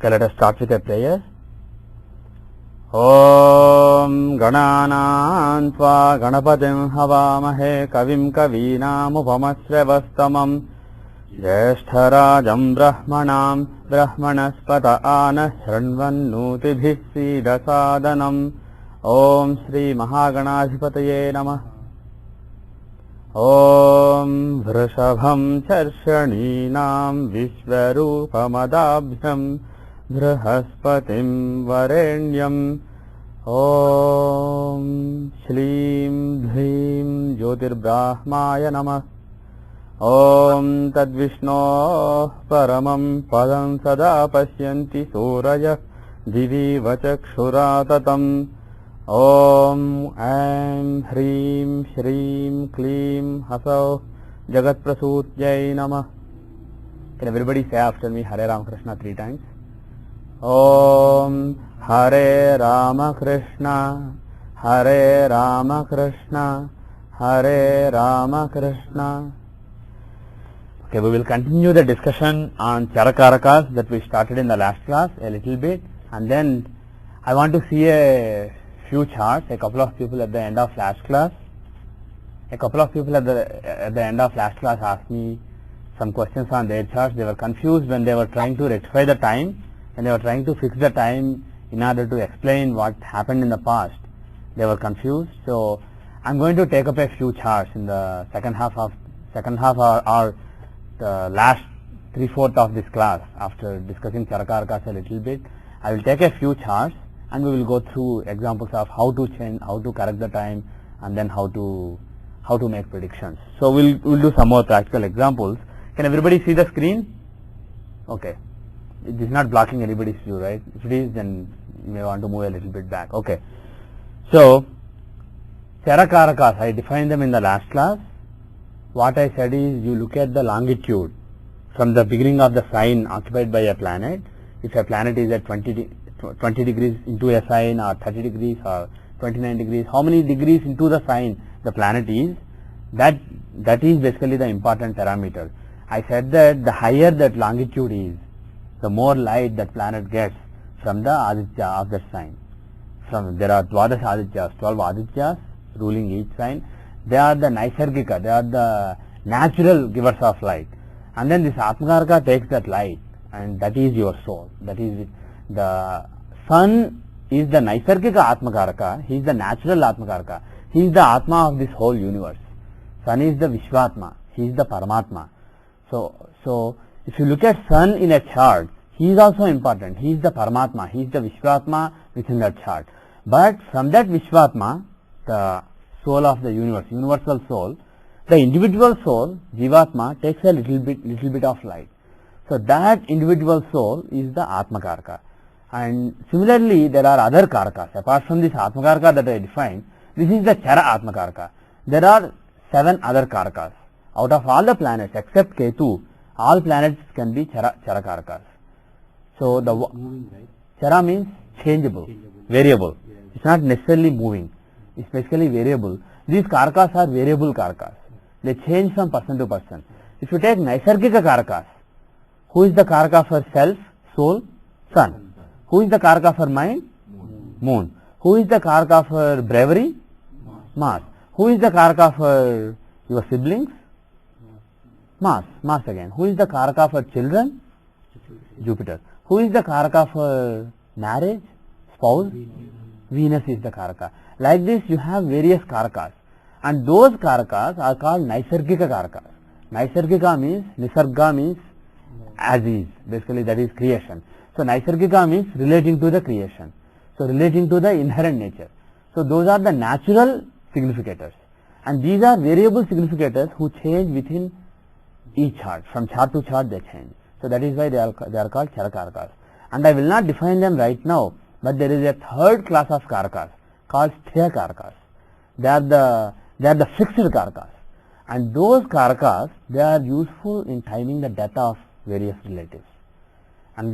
Okay, let us start with a prayer. Om Gananam Tva Ganapatim Havamahe Kavim Kavinam Upamasravastamam Jyeshtarajam Brahmanam Brahmanaspata Ana Shranvannutibhih Sidasadanam Om Shri Mahaganadhipataye Namah. Om Vrishabham Charshaninam Vishvarupamadabhyam Brahaspatim Varenyam Om Shlim Dhrim Jyotirbrahmaya Namah. Om Tadvishno Paramam Padam Sada Pashyanti Suraya Divi Vachakshuratatam. Om Aim Hrim Shrim Klim Hasav Jagat Prasutyai Namah. Can everybody say after me Hare Ramakrishna 3 times? Om Hare Ramakrishna Hare Ramakrishna Hare Ramakrishna. Okay, we will continue the discussion on Charakarakas that we started in the last class a little bit, and then I want to see a few charts. A couple of people at the end of last class asked me some questions on their charts. They were confused when they were trying to rectify the time, and they were trying to fix the time in order to explain what happened in the past. They were confused, so I'm going to take up a few charts in the second half or the last 3/4 of this class. After discussing Charakarakas a little bit, I will take a few charts and we will go through examples of how to change, how to correct the time, and then how to make predictions. So we'll do some more practical examples. Can everybody see the screen? Okay. It is not blocking anybody's view, right? If it is, then you may want to move a little bit back. Okay. So Charakarakas, I defined them in the last class. What I said is, you look at the longitude from the beginning of the sign occupied by a planet. If a planet is at 20 degrees into a sign, or 30 degrees or 29 degrees, how many degrees into the sign the planet is, that is basically the important parameter. I said that the higher that longitude is, the more light that planet gets from the Aditya of that sign. There are 12 Adityas ruling each sign. They are the Naisargika, they are the natural givers of light. And then this Atmakaraka takes that light, and that is your soul. That is the sun is the Naisargika Atmakaraka, he is the natural Atmakaraka. He is the Atma of this whole universe. Sun is the Vishvatma, he is the Paramatma. So if you look at sun in a chart, he is also important. He is the Paramatma, he is the Vishvatma within that chart. But from that Vishvatma, the soul of the universe, universal soul, the individual soul, Jivatma, takes a little bit of light. So that individual soul is the Atmakaraka. And similarly, there are other Karakas. Apart from this Atmakaraka that I defined, this is the Chara Atmakaraka. There are 7 other Karakas. Out of all the planets except Ketu, all planets can be Charakarakas. So the Chara means changeable, variable. It's not necessarily moving. It's basically variable. These Karakas are variable Karakas. They change from person to person. If you take Naisargika Karakas, who is the Karaka for self, soul? Sun. Who is the Karaka for mind? Moon. Who is the Karaka for bravery? Mars. Who is the Karaka for your siblings? Mars. Mars again. Who is the Karaka for children? Jupiter. Who is the Karaka for marriage? Spouse? Venus is the Karaka. Like this, you have various Karakas, and those Karakas are called Naisargika Karakas. Naisargika means, Nisarga means as is, basically that is creation. So Naisargika means relating to the creation, so relating to the inherent nature. So those are the natural significators, and these are variable significators who change within each chart. From chart to chart they change. So that is why they are called Charakarakas. And I will not define them right now, but there is a third class of Karakas called Sthira Karakas. They are the fixed Karakas, and those Karakas, they are useful in timing the death of various relatives. And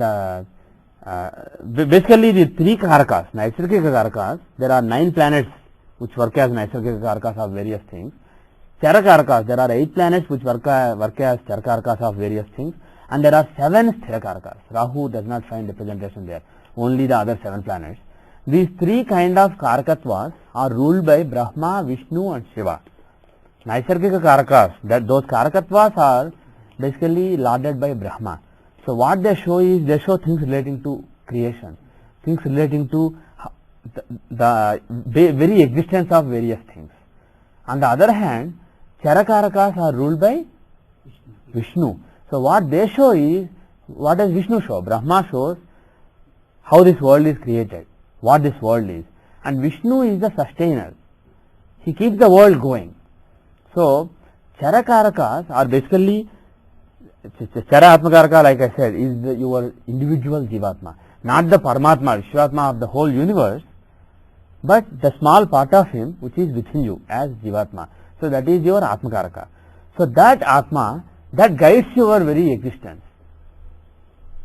basically the 3 Karakas, Naisargika Karakas, there are 9 planets which work as Naisargika Karakas of various things. Charakarakas, there are 8 planets which work as Charakarakas of various things, and there are 7 Sthira-karakas. Rahu does not find representation there, only the other 7 planets. These 3 kind of Karakatvas are ruled by Brahma, Vishnu and Shiva. Naisargika Karakas, those Karakatvas are basically lorded by Brahma. So what they show is, they show things relating to creation, things relating to the very existence of various things. On the other hand, Charakarakas are ruled by Vishnu. So what they show is, what does Vishnu show? Brahma shows how this world is created, what this world is, and Vishnu is the sustainer. He keeps the world going. So Charakarakas are basically, Chara Atmakaraka, like I said, is your individual Jivatma, not the Paramatma, Vishwatma of the whole universe, but the small part of him which is within you as Jivatma. So that is your Atmakaraka. So that Atma, that guides your very existence.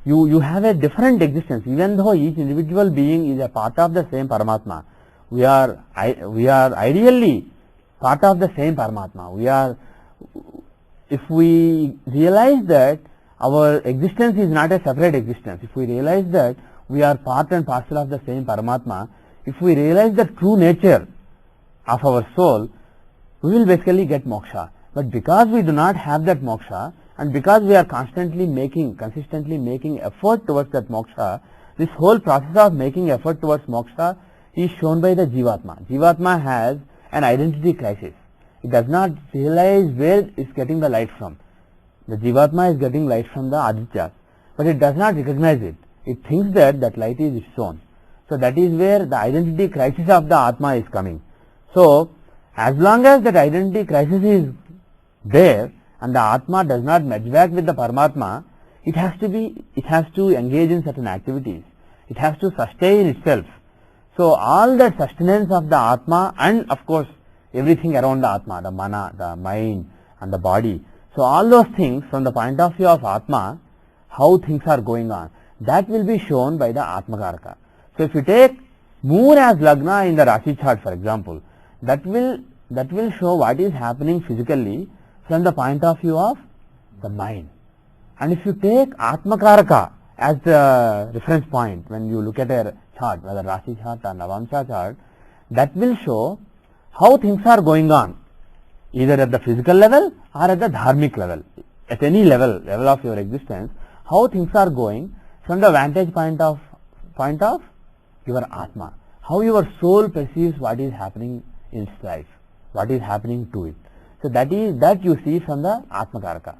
You have a different existence, even though each individual being is a part of the same Paramatma. We are ideally part of the same Paramatma. If we realize that our existence is not a separate existence, if we realize that we are part and parcel of the same Paramatma, if we realize the true nature of our soul, we will basically get moksha. But because we do not have that moksha, and because we are consistently making effort towards that moksha, this whole process of making effort towards moksha is shown by the Jivatma. Jivatma has an identity crisis. It does not realize where it's getting the light from. The Jivatma is getting light from the Adityas, but it does not recognize it. It thinks that that light is its own. So that is where the identity crisis of the Atma is coming. So as long as that identity crisis is there and the Atma does not merge back with the Paramatma, it has to engage in certain activities. It has to sustain itself. So all that sustenance of the Atma, and of course everything around the Atma, the Mana, the mind and the body. So all those things from the point of view of Atma, how things are going on, that will be shown by the Atmakaraka. So if you take Moon as Lagna in the Rashi chart, for example, that will show what is happening physically from the point of view of the mind. And if you take Atmakaraka as the reference point when you look at a chart, whether Rashi chart or Navamsha chart, that will show how things are going on, either at the physical level or at the dharmic level, at any level of your existence, how things are going from the vantage point of your Atma, how your soul perceives what is happening in its life, what is happening to it. So that you see from the Atmakaraka.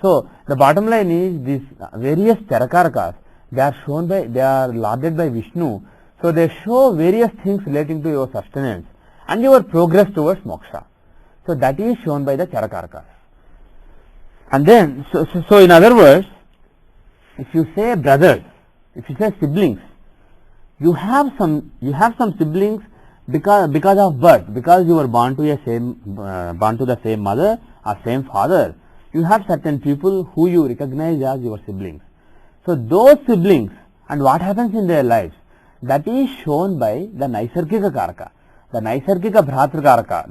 So the bottom line is these various Charakarakas, they are lorded by Vishnu. So they show various things relating to your sustenance and your progress towards moksha. So that is shown by the Charakarakas. And then, so in other words, if you say brothers, if you say siblings, you have some siblings because of birth, because you were born to the same mother or same father. You have certain people who you recognize as your siblings. So those siblings and what happens in their lives, that is shown by the Naisargika Karaka, the Naisargika Bhratra Karaka,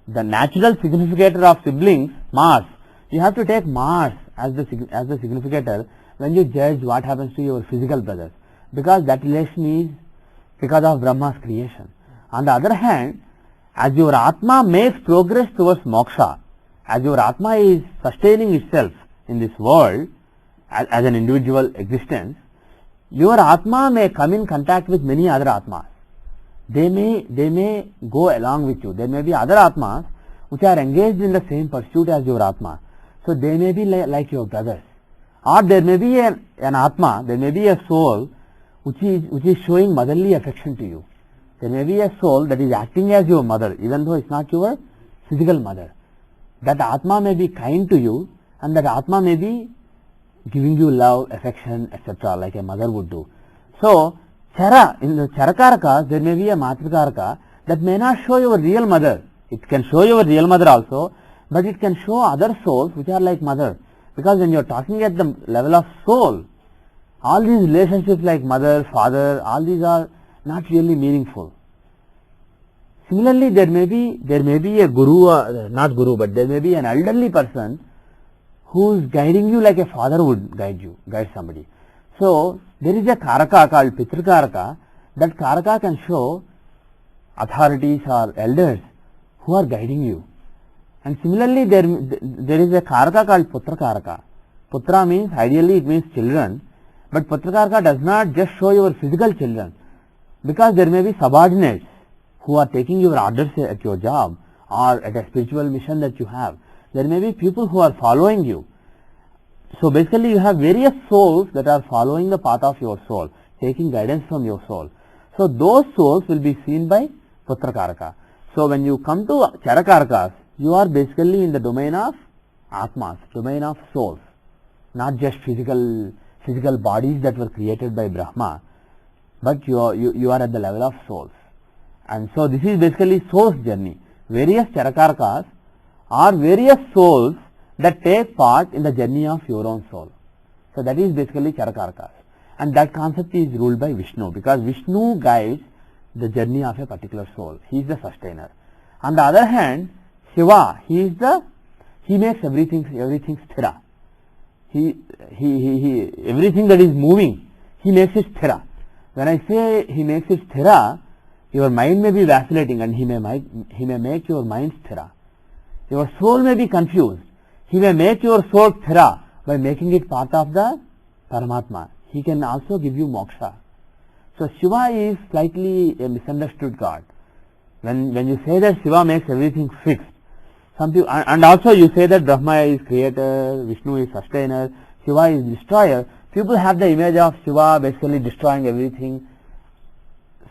the natural significator of siblings, Mars. You have to take Mars as the significator when you judge what happens to your physical brothers, because that relation is because of Brahma's creation. On the other hand, as your Atma makes progress towards moksha, as your Atma is sustaining itself in this world as an individual existence, your Atma may come in contact with many other Atmas. They may go along with you. There may be other Atmas which are engaged in the same pursuit as your Atma. So they may be like your brothers. Or there may be an Atma, there may be a soul which is showing motherly affection to you. There may be a soul that is acting as your mother, even though it's not your physical mother. That Atma may be kind to you, and that Atma may be giving you love, affection, etc., like a mother would do. So, in the Charakarakas, there may be a Matrikaraka that may not show your real mother. It can show your real mother also, but it can show other souls which are like mother. Because when you are talking at the level of soul, all these relationships like mother, father, all these are not really meaningful. Similarly, there may be a guru, not guru, but there may be an elderly person who is guiding you like a father would guide somebody. So there is a Karaka called Pitrakaraka. That Karaka can show authorities or elders who are guiding you. And similarly there is a Karaka called Putrakaraka. Putra means, ideally it means children, but Putrakaraka does not just show your physical children, because there may be subordinates who are taking your orders at your job or at a spiritual mission that you have. There may be people who are following you. So basically you have various souls that are following the path of your soul, taking guidance from your soul. So those souls will be seen by Putrakaraka. So when you come to Charakarakas, you are basically in the domain of Atmas, domain of souls, not just physical bodies that were created by Brahma, but you are at the level of souls. And so this is basically soul's journey. Various Charakarakas are various souls that take part in the journey of your own soul. So that is basically Charakarakas. And that concept is ruled by Vishnu, because Vishnu guides the journey of a particular soul. He is the sustainer. On the other hand, Shiva, he makes everything sthira. Everything that is moving, he makes it sthira. When I say he makes it sthira, your mind may be vacillating and he may make your mind sthira. Your soul may be confused. He may make your soul sthira by making it part of the Paramatma. He can also give you moksha. So Shiva is slightly a misunderstood God. When you say that Shiva makes everything fixed, some people, and also you say that Brahma is creator, Vishnu is sustainer, Shiva is destroyer, people have the image of Shiva basically destroying everything,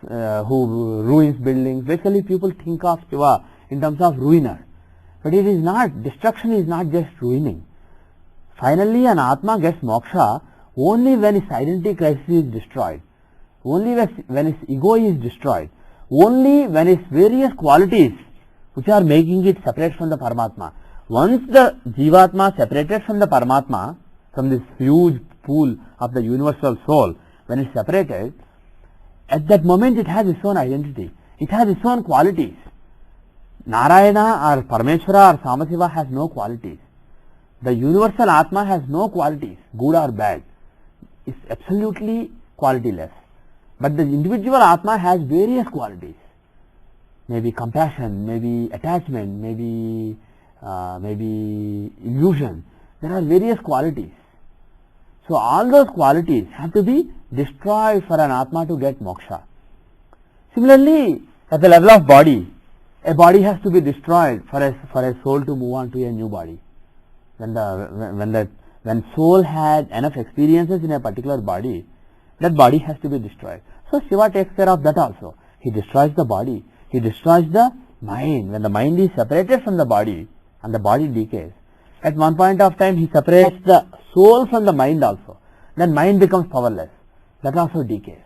who ruins buildings. Basically people think of Shiva in terms of ruiner. But it is not. Destruction is not just ruining. Finally an Atma gets moksha only when his identity crisis is destroyed, only when his ego is destroyed, only when his various qualities which are making it separate from the Paramatma. Once the Jivatma separated from the Paramatma, from this huge pool of the universal soul, when it is separated, at that moment it has its own identity, it has its own qualities. Narayana or Parameshwara or Samashiva has no qualities. The universal Atma has no qualities, good or bad. It's absolutely qualityless. But the individual Atma has various qualities. Maybe compassion, maybe attachment, maybe illusion. There are various qualities. So all those qualities have to be destroyed for an Atma to get moksha. Similarly, at the level of body, a body has to be destroyed for a soul to move on to a new body. When soul had enough experiences in a particular body, that body has to be destroyed. So Shiva takes care of that also. He destroys the body. He destroys the mind. When the mind is separated from the body and the body decays, at one point of time he separates the soul from the mind also. Then mind becomes powerless. That also decays,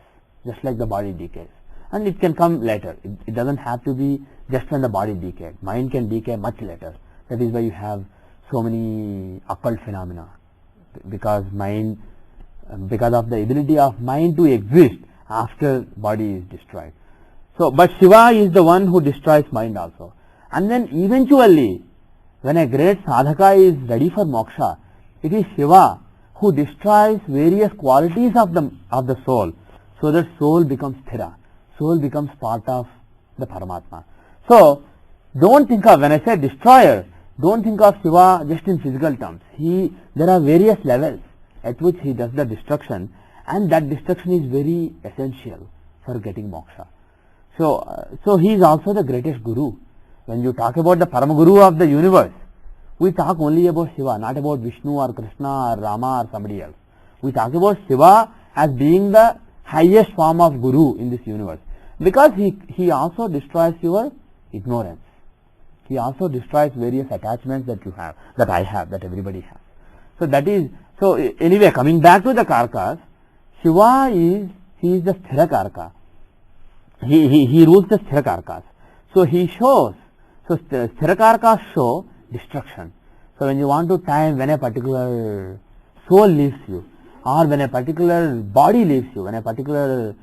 just like the body decays. And it can come later. It doesn't have to be just when the body decays. Mind can decay much later. That is why you have so many occult phenomena, because of the ability of mind to exist after body is destroyed. So, but Shiva is the one who destroys mind also. And then eventually, when a great sadhaka is ready for moksha, it is Shiva who destroys various qualities of the soul, so that soul becomes sthira. Soul becomes part of the Paramatma. So, don't think of, when I say destroyer, don't think of Shiva just in physical terms. There are various levels at which he does the destruction, and that destruction is very essential for getting moksha. So he is also the greatest guru. When you talk about the Paramaguru of the universe, we talk only about Shiva, not about Vishnu or Krishna or Rama or somebody else. We talk about Shiva as being the highest form of guru in this universe, because he also destroys your ignorance. He also destroys various attachments that you have, that I have, that everybody has. So anyway, coming back to the Karakas, Shiva is the Sthira Karaka. He rules the Sthira Karakas. So he shows, Sthira Karakas show destruction. So when you want to time when a particular soul leaves you, or when a particular body leaves you, when a particular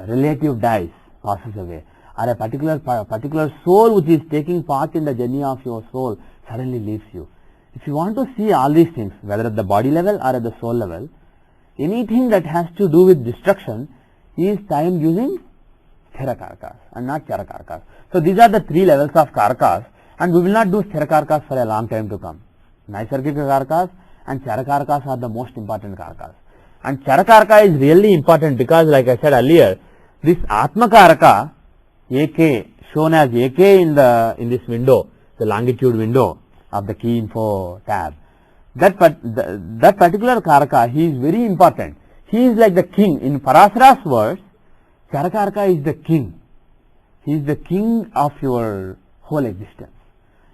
relative dies, passes away, or a particular soul which is taking part in the journey of your soul suddenly leaves you, If you want to see all these things, whether at the body level or at the soul level, anything that has to do with destruction is timed using sthira karakas and not chara karakas. So these are the three levels of karakas, and we will not do sthira karakas for a long time to come. Naisargika karakas and chara karakas are the most important karakas. And chara karaka is really important because, like I said earlier, this atma karaka, AK, shown as AK in this window, the longitude window of the key info tab, that particular karaka, he is very important. He is like the king. In Parasara's words, chara karaka is the king. He is the king of your whole existence.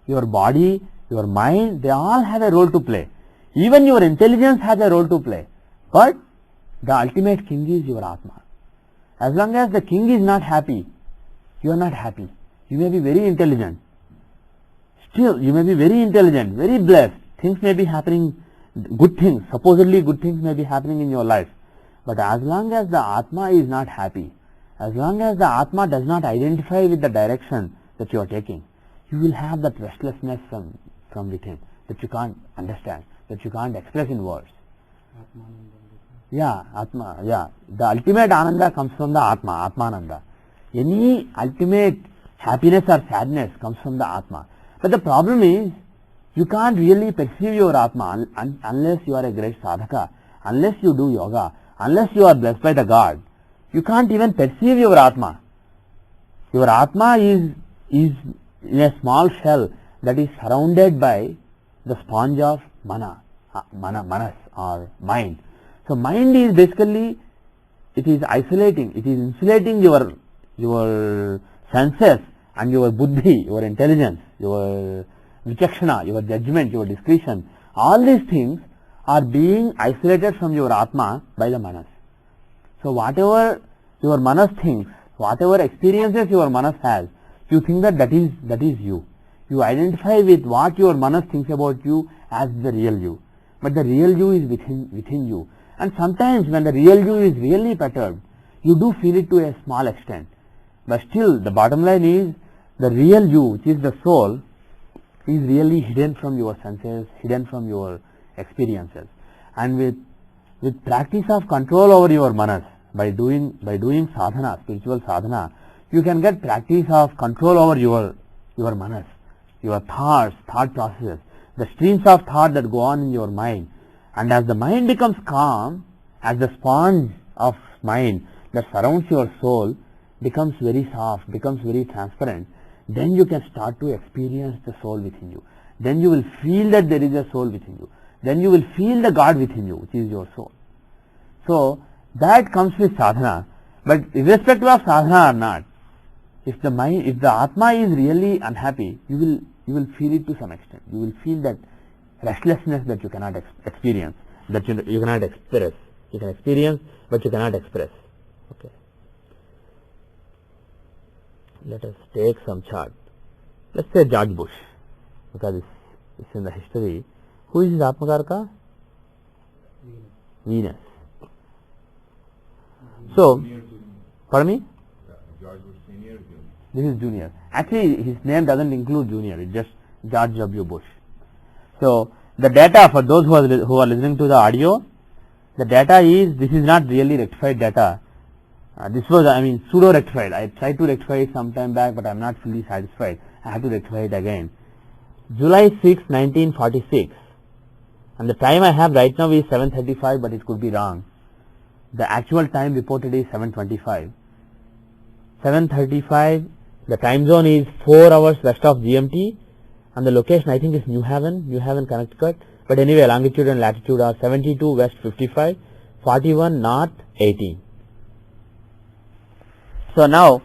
Your body, your mind, they all have a role to play. Even your intelligence has a role to play. But the ultimate king is your Atma. As long as the king is not happy, you are not happy. You may be very intelligent. Still, you may be very intelligent, very blessed. Things may be happening, good things, supposedly good things may be happening in your life. But as long as the Atma is not happy, as long as the Atma does not identify with the direction that you are taking, you will have that restlessness from within that you can't understand, that you can't express in words. Yeah, Atma, yeah. The ultimate Ananda comes from the Atma, Atmananda. Any ultimate happiness or sadness comes from the Atma. But the problem is, you can't really perceive your Atma unless you are a great sadhaka, unless you do yoga, unless you are blessed by the God. You can't even perceive your Atma. Your Atma is in a small shell that is surrounded by the sponge of manas or mind. So mind is basically, it is isolating, it is insulating your senses and your buddhi, your intelligence, your vichakshana, your judgment, your discretion. All these things are being isolated from your Atma by the manas. So whatever your manas thinks, whatever experiences your manas has, you think that is you. You identify with what your manas thinks about you as the real you. But the real you is within you. And sometimes when the real you is really perturbed, you do feel it to a small extent. But still, the bottom line is, the real you, which is the soul, is really hidden from your senses, hidden from your experiences. And with practice of control over your manas, by doing sadhana, spiritual sadhana, you can get practice of control over your manas, your thoughts, thought processes, the streams of thought that go on in your mind. And as the mind becomes calm, as the sponge of mind that surrounds your soul becomes very soft, becomes very transparent, then you can start to experience the soul within you. Then you will feel that there is a soul within you. Then you will feel the God within you, which is your soul. So that comes with sadhana. But irrespective of sadhana or not, if the Atma is really unhappy, you will feel it to some extent. You will feel that restlessness that you cannot experience, that you cannot express. You can experience, but you cannot express. Okay. Let us take some chart. Let's say George Bush, because it's in the history. Who is his Atmakaraka? Venus. So, pardon me? George Bush Senior. This is Junior. Actually, his name doesn't include Junior. It's just George W. Bush. So the data, for those who are listening to the audio, the data is, this is not really rectified data. This was, pseudo rectified. I tried to rectify it some time back, but I am not fully satisfied. I have to rectify it again. July 6, 1946. And the time I have right now is 7:35, but it could be wrong. The actual time reported is 7:25. 7:35, the time zone is 4 hours west of GMT, and the location I think is New Haven, Connecticut. But anyway, longitude and latitude are 72 west 55, 41 north 18. So now,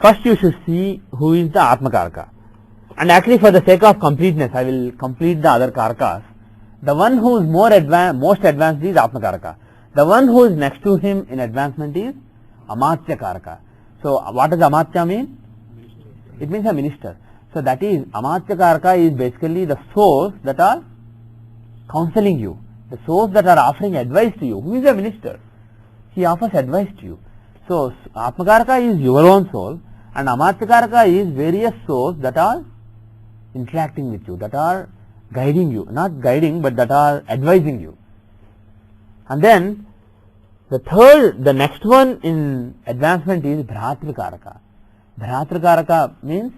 first you should see who is the Atmakaraka. And actually, for the sake of completeness, I will complete the other Karakas. The one who is most advanced is Atmakaraka. The one who is next to him in advancement is Amatya Karaka. So what does Amatya mean? It means a minister. So that is, Amatya Karaka is basically the souls that are counseling you, the souls that are offering advice to you. Who is a minister? He offers advice to you. So Atmakaraka is your own soul, and Amatya Karaka is various souls that are interacting with you, that are guiding you, not guiding, but that are advising you. And then the next one in advancement is Bhratrikaraka. Bhratrikaraka means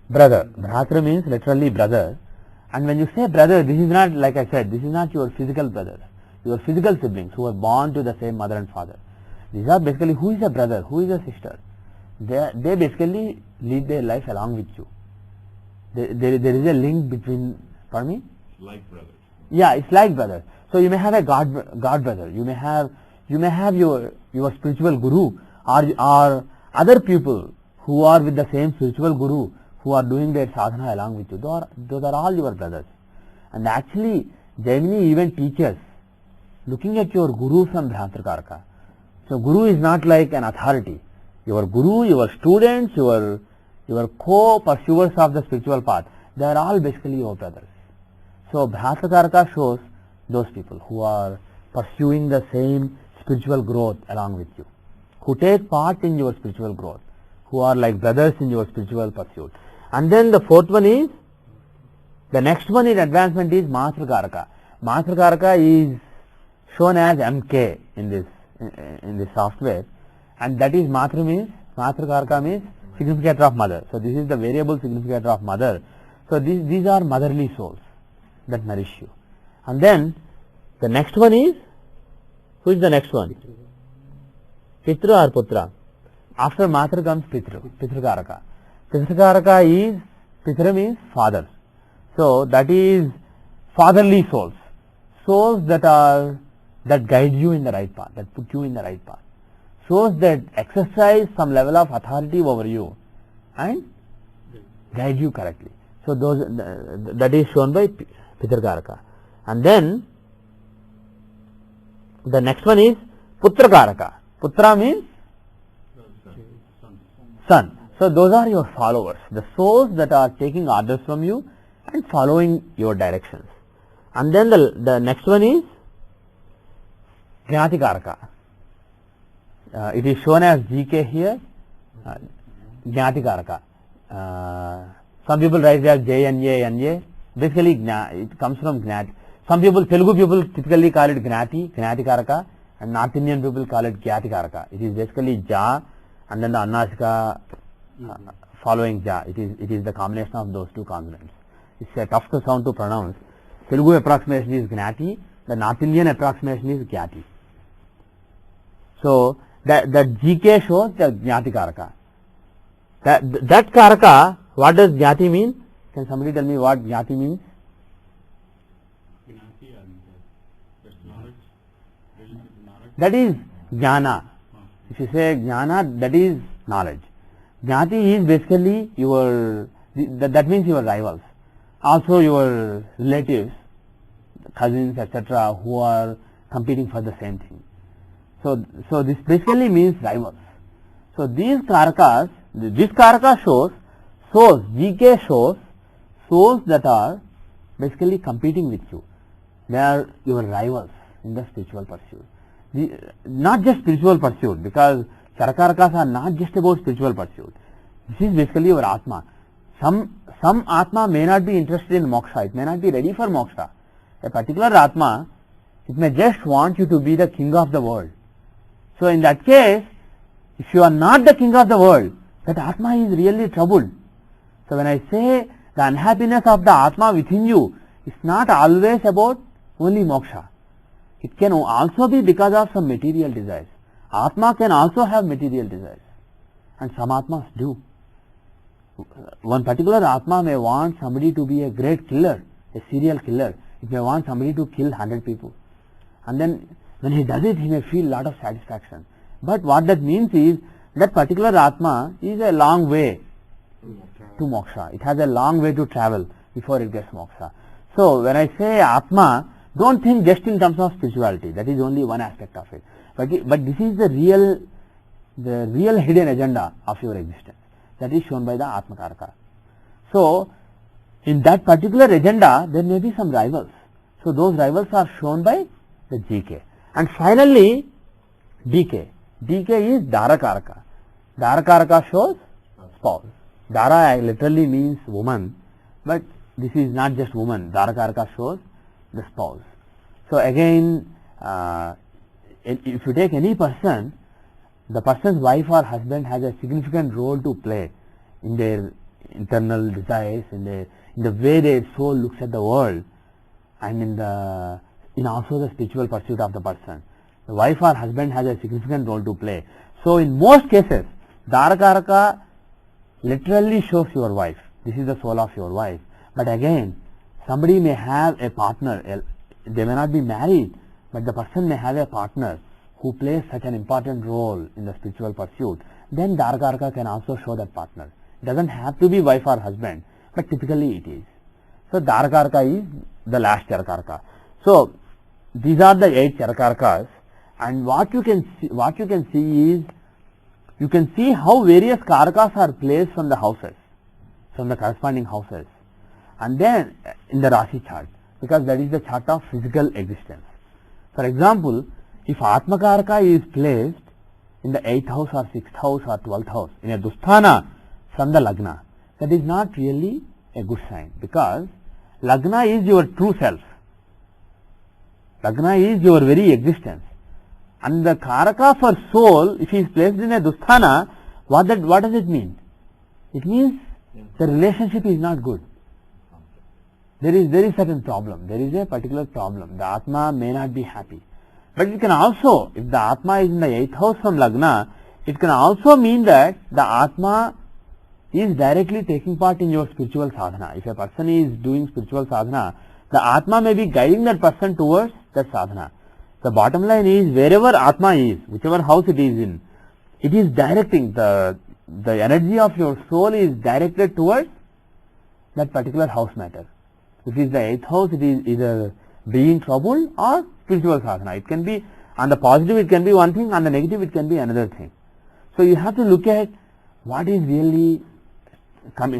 brother. Bhratra means literally brother. And when you say brother, this is not, like I said, this is not your physical brother, your physical siblings who are born to the same mother and father. These are basically, who is a brother, who is a sister. They basically lead their life along with you. There is a link between, pardon me? Like brothers. Yeah, it's like brother. So you may have a god brother. You may have your spiritual guru, or other people who are with the same spiritual guru, who are doing their sadhana along with you. Those are all your brothers. And actually, Jaimini even teaches, looking at your guru from Bhratrikaraka. So guru is not like an authority. Your guru, your students, your co-pursuers of the spiritual path, they are all basically your brothers. So Bhratrikaraka shows those people who are pursuing the same spiritual growth along with you, who take part in your spiritual growth, who are like brothers in your spiritual pursuit. And then the fourth one is, the next one in advancement is Matrikaraka. Matrikaraka is shown as MK in this software, and that is Matrikaraka means significator of mother. So this is the variable significator of mother. So these are motherly souls that nourish you. And then the next one is, who is the next one? Pitra or Putra? After Matra comes Pitrikaraka. Pitrikaraka is, Pitra means father. So that is fatherly souls. Souls that guide you in the right path, that put you in the right path. Souls that exercise some level of authority over you and guide you correctly. So that is shown by Pitrikaraka. And then the next one is Putrakaraka. Putra means son. So those are your followers, the souls that are taking orders from you and following your directions. And then the next one is Jnatikaraka. It is shown as GK here, Jnatikaraka. Some people write that JNA. Basically, it comes from Gnat. Some people, Telugu people typically call it Gnatikaraka, and North Indian people call it Gyatikaraka. It is basically Ja and then the Anashika following Ja. It is the combination of those two consonants. It's a tough sound to pronounce. Telugu approximation is Gnati, the North Indian approximation is Gyati. So that GK shows the Gnatikaraka. That Karaka, what does Gyati mean? Can somebody tell me what Gyati means? That is Jnana. If you say Jnana, that is knowledge. Jnati is basically that means your rivals. Also your relatives, cousins, etc., who are competing for the same thing. So this basically means rivals. So these Karakas, this Karaka shows souls, GK shows souls that are basically competing with you. They are your rivals in the spiritual pursuit. Not just spiritual pursuit, because Charakarakas are not just about spiritual pursuit. This is basically your Atma. Some Atma may not be interested in moksha, it may not be ready for moksha. A particular Atma, it may just want you to be the king of the world. So in that case, if you are not the king of the world, that Atma is really troubled. So when I say the unhappiness of the Atma within you, it's not always about only moksha. It can also be because of some material desires. Atma can also have material desires, and some Atmas do. One particular Atma may want somebody to be a great killer, a serial killer. It may want somebody to kill 100 people. And then when he does it, he may feel a lot of satisfaction. But what that means is, that particular Atma is a long way to moksha. It has a long way to travel before it gets moksha. So when I say Atma, don't think just in terms of spirituality. That is only one aspect of it. But this is the real hidden agenda of your existence. That is shown by the Atmakaraka. So in that particular agenda, there may be some rivals. So those rivals are shown by the GK. And finally, DK. DK is Darakaraka. Darakaraka shows spouse. Dara literally means woman, but this is not just woman. Darakaraka shows the spouse. So again, if you take any person, the person's wife or husband has a significant role to play in their internal desires, in the way their soul looks at the world, and in also the spiritual pursuit of the person. The wife or husband has a significant role to play. So in most cases, Darakaraka literally shows your wife. This is the soul of your wife. But again, somebody may have a partner. They may not be married, but the person may have a partner who plays such an important role in the spiritual pursuit. Then Darakaraka can also show that partner. It doesn't have to be wife or husband, but typically it is. So Darakaraka is the last Charakaraka. So these are the 8 Charakarkas, and what you can see is, you can see how various Karakas are placed from the houses, from the corresponding houses, and then in the Rashi chart, because that is the chart of physical existence. For example, if Atmakaraka is placed in the 8th house or 6th house or 12th house in a Dusthana from the Lagna, that is not really a good sign, because Lagna is your true self. Lagna is your very existence. And the Karaka for soul, if he is placed in a Dusthana, what does it mean? It means the relationship is not good. There is certain problem. There is a particular problem. The Atma may not be happy. But it can also, if the Atma is in the 8th house from Lagna, it can also mean that the Atma is directly taking part in your spiritual sadhana. If a person is doing spiritual sadhana, the Atma may be guiding that person towards that sadhana. The bottom line is, wherever Atma is, whichever house it is in, it is directing, the energy of your soul is directed towards that particular house matter. If it is the 8th house, it is either being troubled or spiritual sadhana. It can be, on the positive it can be one thing, on the negative it can be another thing. So you have to look at what is really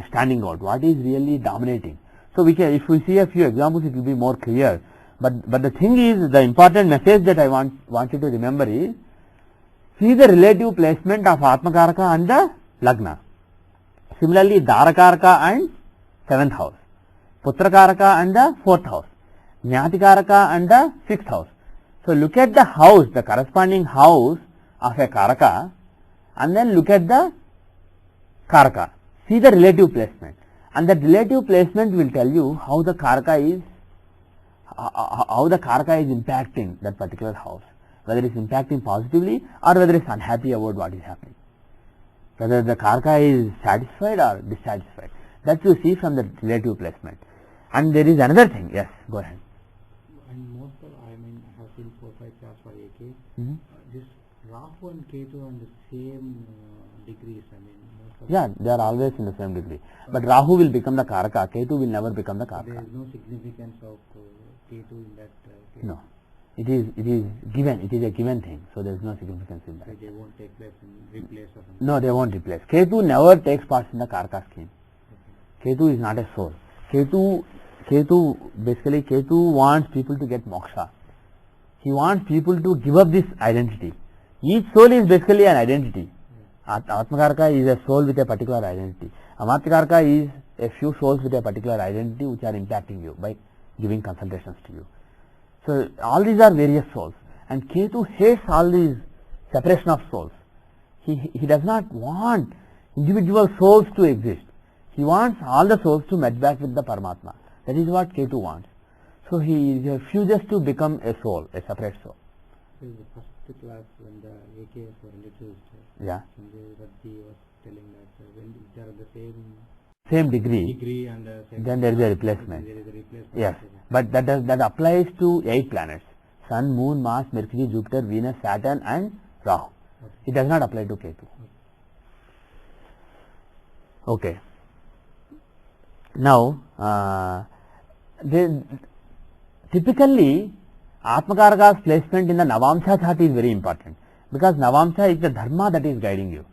standing out, what is really dominating. So if we see a few examples, it will be more clear. But the thing is, the important message that I want you to remember is, see the relative placement of Atmakaraka and the Lagna. Similarly, Darakaraka and 7th house, Putrakaraka and the 4th house, Jnatikaraka and the 6th house. So look at the house, the corresponding house of a Karaka, and then look at the Karaka. See the relative placement, and that relative placement will tell you how the Karaka is impacting that particular house, whether it is impacting positively or whether it is unhappy about what is happening, whether the Karaka is satisfied or dissatisfied. That you see from the relative placement. And there is another thing. Yes, go ahead. And most of, I have seen 4-5 charts for AK. This Rahu and Ketu on the same degrees. Yeah, they are always in the same degree. But Rahu will become the Karaka, Ketu will never become the Karaka. There is no significance of Ketu in that case. No. It is given, it is a given thing, so there is no significance in that. So they won't take place and replace or something? No, they won't replace. Ketu never takes part in the Karaka scheme. Okay. Ketu is not a soul. Basically Ketu wants people to get moksha. He wants people to give up this identity. Each soul is basically an identity. Atmakaraka is a soul with a particular identity. Amatyakaraka is a few souls with a particular identity which are impacting you by giving consultations to you. So all these are various souls, and Ketu hates all these separation of souls. He does not want individual souls to exist. He wants all the souls to merge back with the Paramatma. That is what Ketu wants. So he refuses to become a soul, a separate soul. In the first class, when the AKs were introduced, yeah, Radhi was telling that when they are the same degree and then there is a replacement. There is a replacement. Yes, but that applies to 8 planets: Sun, Moon, Mars, Mercury, Jupiter, Venus, Saturn, and Rahu. Okay. It does not apply to Ketu. Okay. Now, typically Atmakaraka's placement in the Navamsha chart is very important, because Navamsha is the dharma that is guiding you.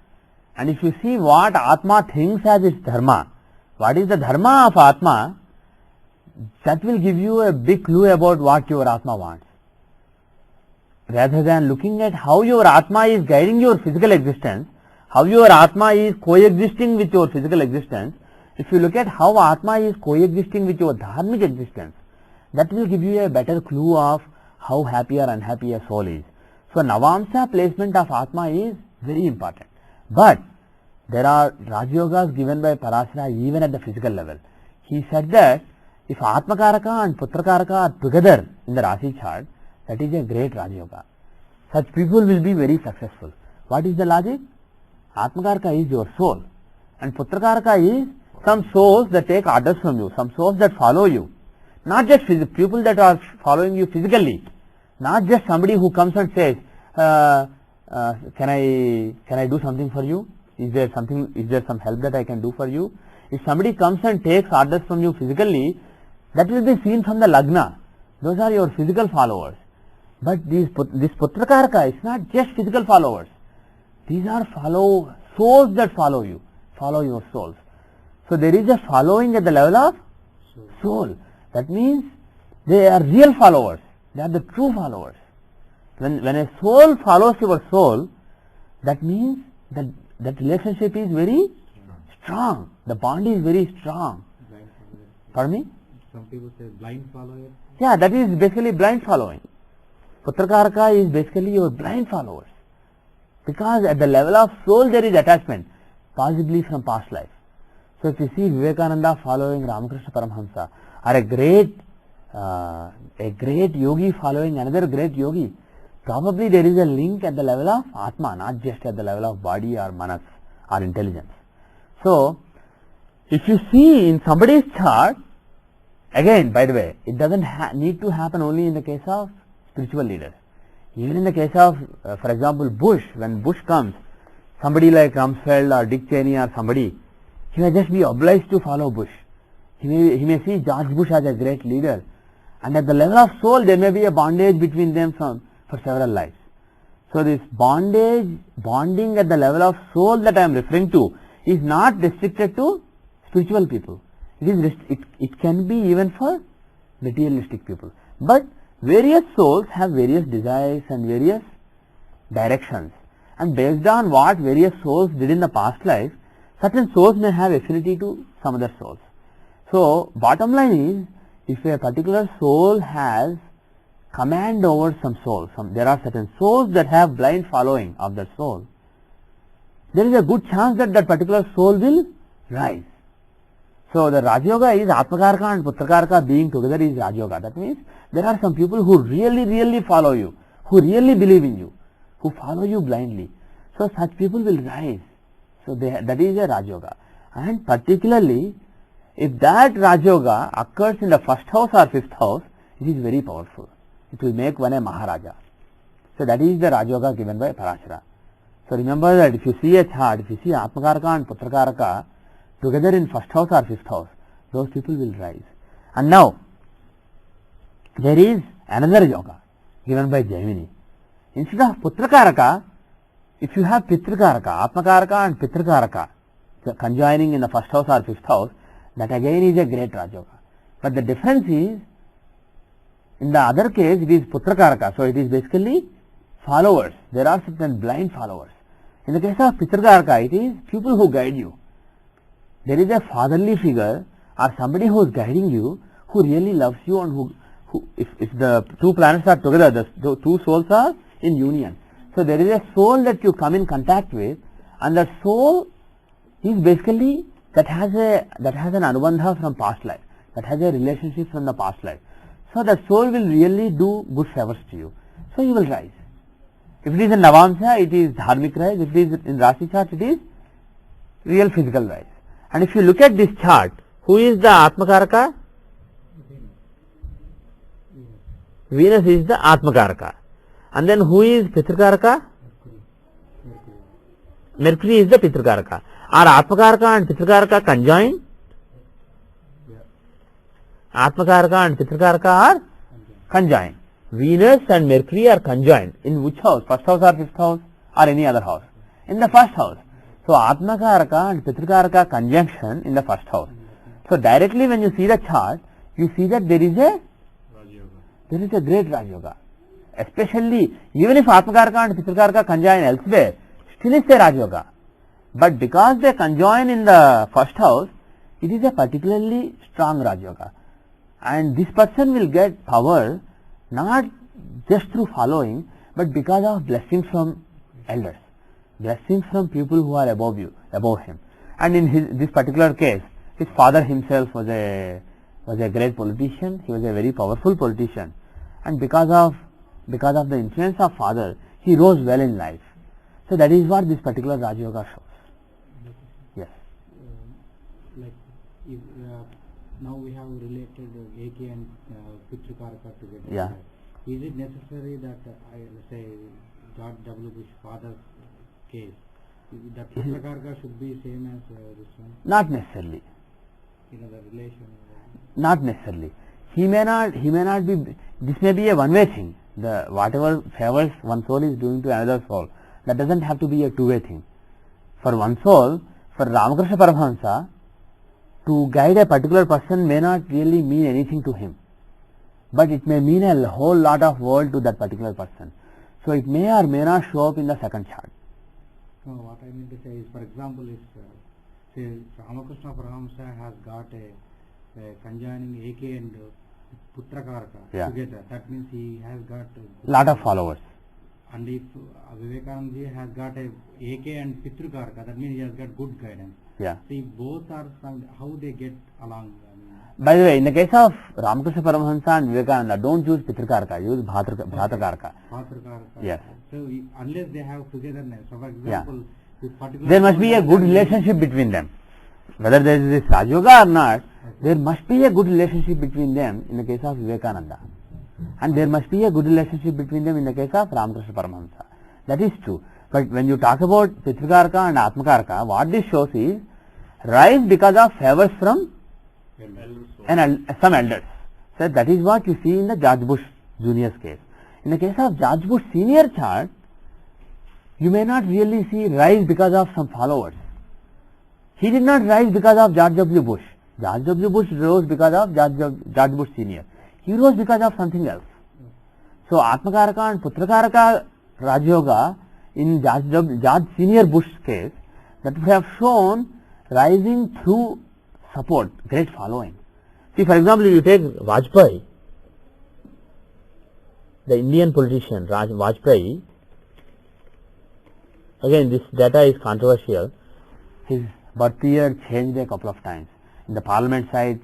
And if you see what Atma thinks as its dharma, what is the dharma of Atma, that will give you a big clue about what your Atma wants. Rather than looking at how your Atma is guiding your physical existence, how your Atma is coexisting with your physical existence, If you look at how Atma is coexisting with your dharmic existence, that will give you a better clue of how happy or unhappy a soul is. So Navamsa placement of Atma is very important. But there are Rajyogas given by Parasara even at the physical level. He said that if Atmakaraka and Putrakaraka are together in the Rasi chart, that is a great Rajyoga. Such people will be very successful. What is the logic? Atmakaraka is your soul and Putrakaraka is some souls that take orders from you, some souls that follow you. Not just people that are following you physically, not just somebody who comes and says, can I do something for you? Is there some help that I can do for you? If somebody comes and takes orders from you physically, that will be seen from the lagna. Those are your physical followers. But this Putrakaraka is not just physical followers. These are souls that follow you, follow your souls. So there is a following at the level of soul. That means they are real followers. They are the true followers. When a soul follows your soul, that means that relationship is very strong. The bond is very strong. Pardon me? Some people say blind followers. Yeah, that is basically blind following. Putrakaraka is basically your blind followers. Because at the level of soul there is attachment, possibly from past life. So if you see Vivekananda following Ramakrishna Paramahamsa, or a great yogi following another great yogi, probably there is a link at the level of Atma, not just at the level of body or manas or intelligence. So if you see in somebody's chart, again by the way, it doesn't need to happen only in the case of spiritual leaders. Even in the case of, for example, Bush, when Bush comes, somebody like Rumsfeld or Dick Cheney or somebody, he may just be obliged to follow Bush. He may see George Bush as a great leader, and at the level of soul there may be a bondage between them for several lives. So this bonding at the level of soul that I am referring to is not restricted to spiritual people. It can be even for materialistic people. But various souls have various desires and various directions, and based on what various souls did in the past life, certain souls may have affinity to some other souls. So bottom line is, if a particular soul has command over some souls, there are certain souls that have blind following of that soul, there is a good chance that that particular soul will rise. So the Rajyoga is Atmakaraka and Putrakaraka being together is Rajyoga. That means there are some people who really follow you, who really believe in you, who follow you blindly. So such people will rise. So that is a Rajyoga. And particularly if that Rajyoga occurs in the first house or fifth house, it is very powerful. It will make one a Maharaja. So that is the Rajyoga given by Parasara. So remember that if you see a chart, if you see Atmakaraka and Putrakaraka together in first house or fifth house, those people will rise. And now there is another yoga given by Jaimini. Instead of Putrakaraka, if you have Pitrakaraka, Atmakaraka and Pitrakaraka conjoining in the first house or fifth house, that again is a great Rajyoga. But the difference is, in the other case it is Putrakaraka, so it is basically followers. There are certain blind followers. In the case of Pitrakaraka, it is people who guide you. There is a fatherly figure or somebody who is guiding you, who really loves you, and who if the two planets are together, the two souls are in union. So there is a soul that you come in contact with, and that soul is basically that has an anubandha from past life, that has a relationship from the past life. So that soul will really do good favors to you. So you will rise. If it is in Navamsa, it is dharmic rise. If it is in Rasi chart, it is real physical rise. And if you look at this chart, who is the Atmakaraka? Venus is the Atmakaraka. And then who is Pitrakaraka? Mercury is the Pitrakaraka. Are Atmakaraka and Pitrakaraka conjoined? Atmakaraka and Pitrakaraka are conjoined. Venus and Mercury are conjoined. In which house? First house or fifth house or any other house? In the first house. So Atmakaraka and Pitrakaraka conjunction in the first house. So directly when you see the chart, you see that there is a great Rajyoga. Especially even if Atmakaraka and Pitrakaraka conjoin elsewhere, still it's a Rajyoga. But because they conjoin in the first house, it is a particularly strong Raj Yoga, and this person will get power not just through following, but because of blessings from elders, blessings from people who are above him. And in this particular case, his father himself was a great politician. He was a very powerful politician, and because of the influence of father, he rose well in life. So that is what this particular Raj Yoga shows. Yes. Like if, now we have related AK and Pitrikaraka together. Yeah. Is it necessary that let's say George W. Bush father's case, that Pitrikaraka should be same as this one? Not necessarily. The relation. Not necessarily. He may not be. This may be a one-way thing. Whatever favors one soul is doing to another soul, that doesn't have to be a two-way thing. For one soul, for Ramakrishna Paramahamsa, to guide a particular person may not really mean anything to him, but it may mean a whole lot of world to that particular person. So it may or may not show up in the second chart. No, what I mean to say is, for example, if say Ramakrishna Paramahamsa has got a conjoining AK and Putrakaraka together, that means he has got a lot of followers. And if Vivekananda has got a AK and Pitrikaraka, that means he has got good guidance. Yeah. See, both are how they get along. By the way, in the case of Ramakrishna Paramahamsa and Vivekananda, don't use Pitrikaraka, use Bhatrakaraka. Yes. So unless they have togetherness, so for example, there must be a good relationship between them. Whether there is this Raj Yoga or not, there must be a good relationship between them in the case of Vivekananda. And there must be a good relationship between them in the case of Ramakrishna Paramahamsa. That is true. But when you talk about Pitrikaraka and Atmakaraka, what this shows is rise because of favors from some elders. So that is what you see in the George Bush Jr.'s case. In the case of George Bush Sr. chart, you may not really see rise because of some followers. He did not rise because of George W. Bush. George W. Bush rose because of George Bush Sr. He rose because of something else. So Atmakaraka and Putrakaraka Raj Yoga in George Senior Bush's case, that would have shown rising through support, great following. See, for example, if you take Vajpayee, the Indian politician Vajpayee, again this data is controversial. His birth year changed a couple of times. In the parliament side,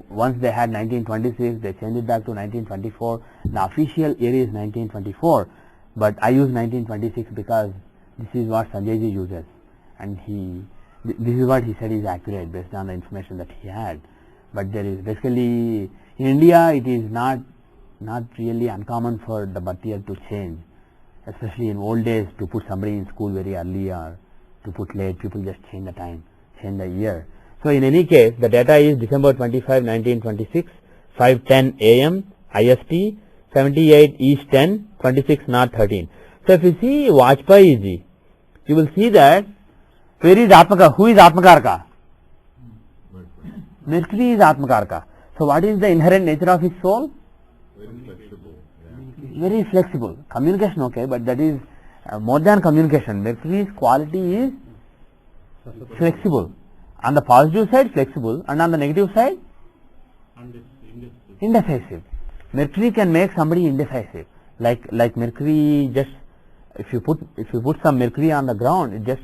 once they had 1926, they changed it back to 1924. The official year is 1924, but I use 1926 because this is what Sanjay ji uses, and this is what he said is accurate based on the information that he had. But there is basically, in India, it is not really uncommon for the birth year to change, especially in old days, to put somebody in school very early or to put late. People just change the time, change the year. So in any case, the data is December 25, 1926, 5:10 a.m. IST, 78 East 10, 26 North 13. So if you see Vajpayee ji, you will see that where is Atmakaraka? Who is Atmakaraka? Mercury is Atmakaraka. So what is the inherent nature of his soul? Very flexible. Yeah. Very flexible. Communication, okay, but that is more than communication. Mercury's quality is flexible. On the positive side, flexible, and on the negative side, indecisive. Mercury can make somebody indecisive. Like Mercury, just if you put some Mercury on the ground, it just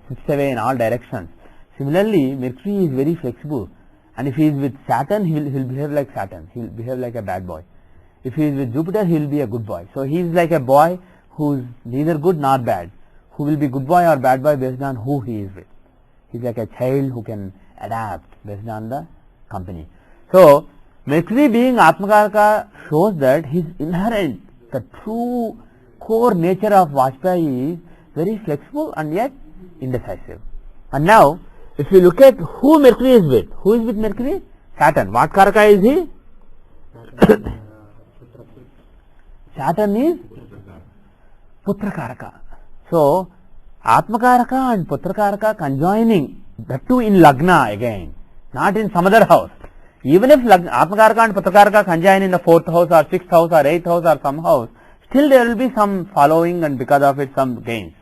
sits away in all directions. Similarly, Mercury is very flexible, and if he is with Saturn, he will behave like Saturn. He will behave like a bad boy. If he is with Jupiter, he will be a good boy. So he is like a boy who is neither good nor bad, who will be good boy or bad boy based on who he is with. He is like a child who can adapt based on the company. So Mercury being Atmakaraka shows that his inherent, the true core nature of Vajpayee is very flexible and yet indecisive. And now, if you look at who Mercury is with, who is with Mercury? Saturn. What Karaka is he? Saturn is Putrakaraka. So Atmakaraka and Putrakaraka conjoining, that too in Lagna again, not in some other house. Even if Atmakaraka and Putrakaraka conjoin in the 4th house or 6th house or 8th house or some house, still there will be some following and because of it some gains,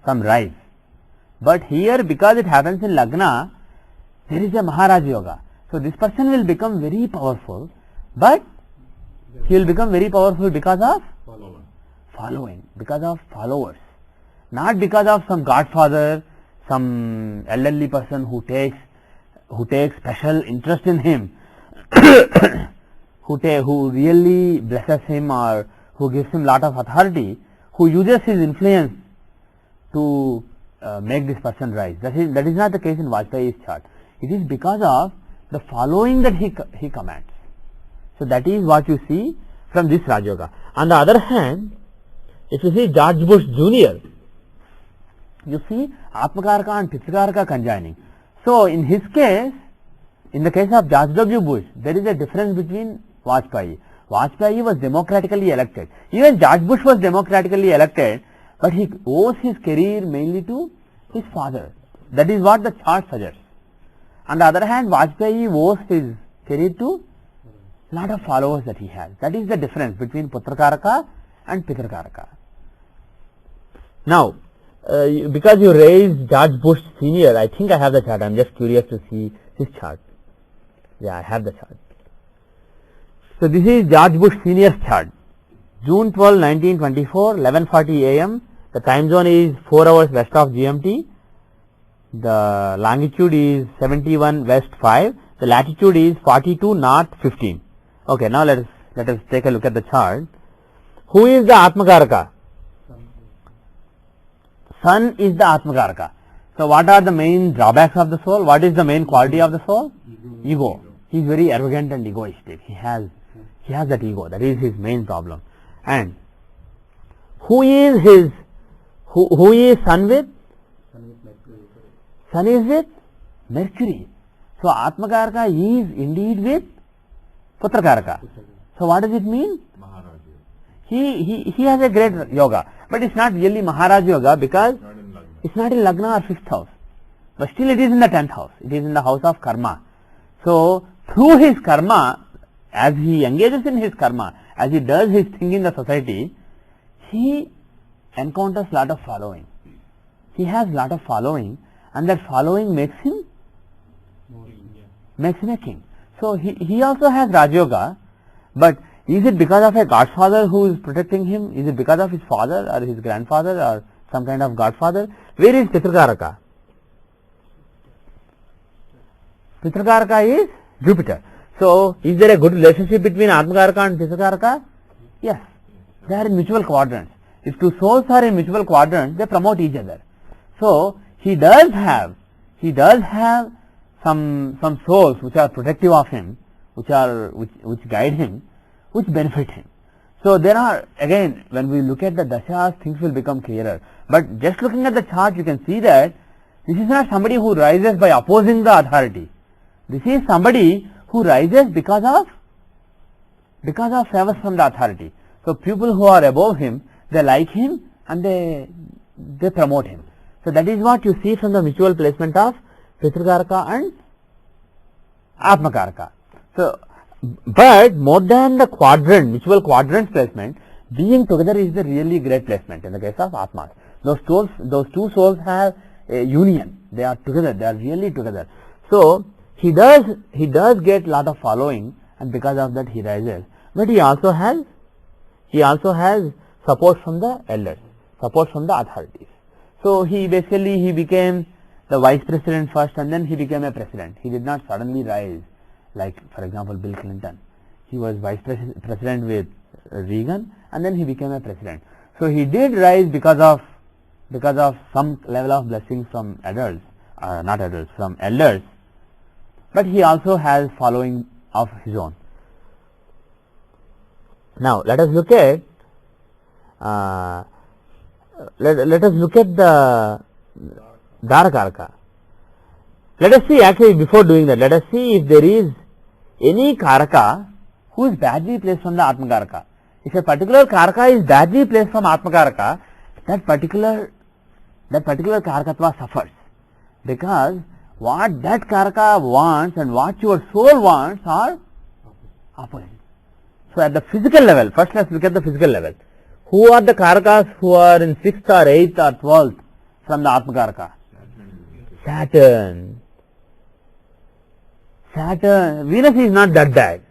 some rise. But here, because it happens in Lagna, there is a Maharaj Yoga. So this person will become very powerful, but he will become very powerful because of following, because of followers, not because of some godfather, some elderly person who takes special interest in him, who really blesses him or who gives him lot of authority, who uses his influence to make this person rise. That is not the case in Vajpayee's chart. It is because of the following that he commands. So that is what you see from this Raj Yoga. On the other hand, if you see George Bush Jr., you see Atmakaraka and Pitrakaraka conjoining. So in his case, in the case of George W. Bush, there is a difference between Vajpayee. Vajpayee was democratically elected. Even George Bush was democratically elected, but he owes his career mainly to his father. That is what the chart suggests. On the other hand, Vajpayee owes his career to lot of followers that he has. That is the difference between Putrakaraka and Pitrakaraka. Now, because you raised George Bush Senior, I think I have the chart. I am just curious to see his chart. Yeah, I have the chart. So this is George Bush Senior's chart. June 12, 1924, 11:40 a.m. The time zone is 4 hours west of GMT. The longitude is 71 west 5. The latitude is 42 north 15. Okay, now let us take a look at the chart. Who is the Atmakaraka? Sun is the Atmakaraka. So what are the main drawbacks of the soul? What is the main quality of the soul? Ego. He is very arrogant and egoistic. He has that ego. That is his main problem. And who is Sun with? Sun is with Mercury. So Atmakaraka is indeed with Putrakaraka. So what does it mean? He has a great yoga, but it's not really Maharaj Yoga because it's not in Lagna or 5th house. But still it is in the 10th house. It is in the house of karma. So through his karma, as he engages in his karma, as he does his thing in the society, he encounters lot of following. He has lot of following, and that following makes him a king. So he also has Raj Yoga, but is it because of a godfather who is protecting him? Is it because of his father or his grandfather or some kind of godfather? Where is Pitrakaraka? Pitrakaraka is Jupiter. So is there a good relationship between Atmakaraka and Pitrakaraka? Yes. They are in mutual quadrants. If two souls are in mutual quadrants, they promote each other. So he does have some souls which are protective of him, which guide him, which benefit him. So there are, again, when we look at the dashas, things will become clearer. But just looking at the chart, you can see that this is not somebody who rises by opposing the authority. This is somebody who rises because of favors from the authority. So people who are above him, they like him and they promote him. So that is what you see from the mutual placement of Pitrakaraka and Atmakaraka. So, but more than the quadrant, mutual quadrant placement, being together is the really great placement in the case of Atmas. Those two souls have a union. They are together. They are really together. So he does get lot of following, and because of that he rises. But he also has support from the elders, support from the authorities. So he became the vice president first, and then he became a president. He did not suddenly rise, like for example Bill Clinton. He was vice president with Reagan, and then he became a president. So he did rise because of some level of blessings from from elders. But he also has following of his own. Now let us look at the Dharakaraka. Let us see, actually before doing that, let us see if there is any Karaka who is badly placed from the Atmakaraka. If a particular Karaka is badly placed from Atmakaraka, that particular Karakatva suffers, because what that Karaka wants and what your soul wants are opposite. So at the physical level, first let's look at the physical level. Who are the Karakas who are in 6th or 8th or 12th from the Atmakaraka? Saturn. Saturn, Venus is not that bad.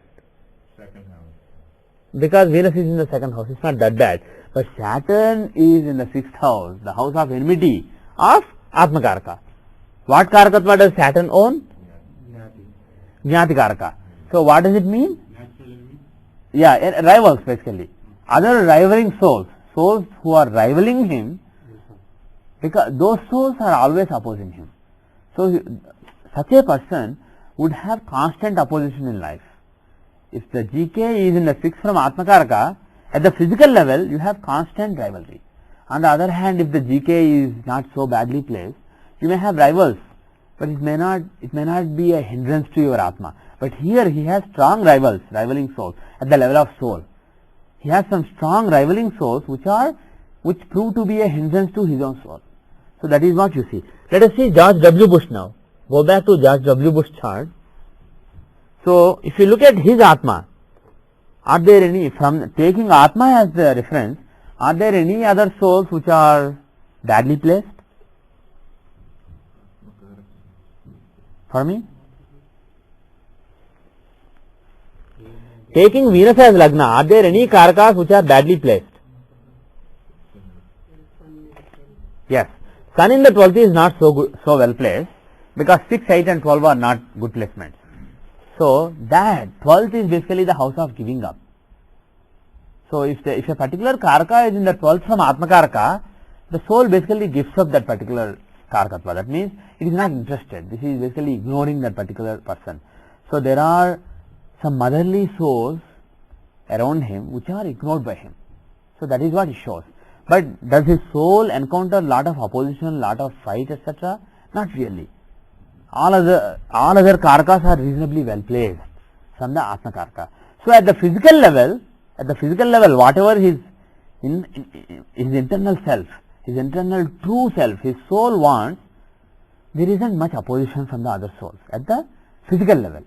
Second house. Because Venus is in the second house, it's not that bad. But Saturn is in the sixth house, the house of enmity of Atmakaraka. What Karakatva does Saturn own? Jnati Karaka. So what does it mean? Natural enemy. Yeah, rivals basically. Other rivaling souls who are rivaling him, because those souls are always opposing him. So such a person would have constant opposition in life. If the GK is in the sixth from Atmakaraka, at the physical level you have constant rivalry. On the other hand, if the GK is not so badly placed, you may have rivals, but it may not be a hindrance to your Atma. But here he has strong rivals, rivaling souls at the level of soul. He has some strong rivaling souls which prove to be a hindrance to his own soul. So that is what you see. Let us see George W. Bush now. Go back to George W. Bush chart. So if you look at his Atma, are there any, from taking Atma as the reference, are there any other souls which are badly placed? For me? Taking Venus as Lagna, are there any Karakas which are badly placed? Yes. Sun in the 12th is not so good, so well placed, because 6, 8 and 12 are not good placements. So that 12th is basically the house of giving up. So if a particular Karaka is in the 12th from Atmakaraka, the soul basically gives up that particular Karakatva. That means it is not interested. This is basically ignoring that particular person. So there are some motherly souls around him which are ignored by him. So that is what it shows. But does his soul encounter lot of opposition, lot of fight, etc.? Not really. All other Karakas are reasonably well placed from the Atma Karaka. So at the physical level, whatever his internal self, his internal true self, his soul wants, there isn't much opposition from the other souls at the physical level.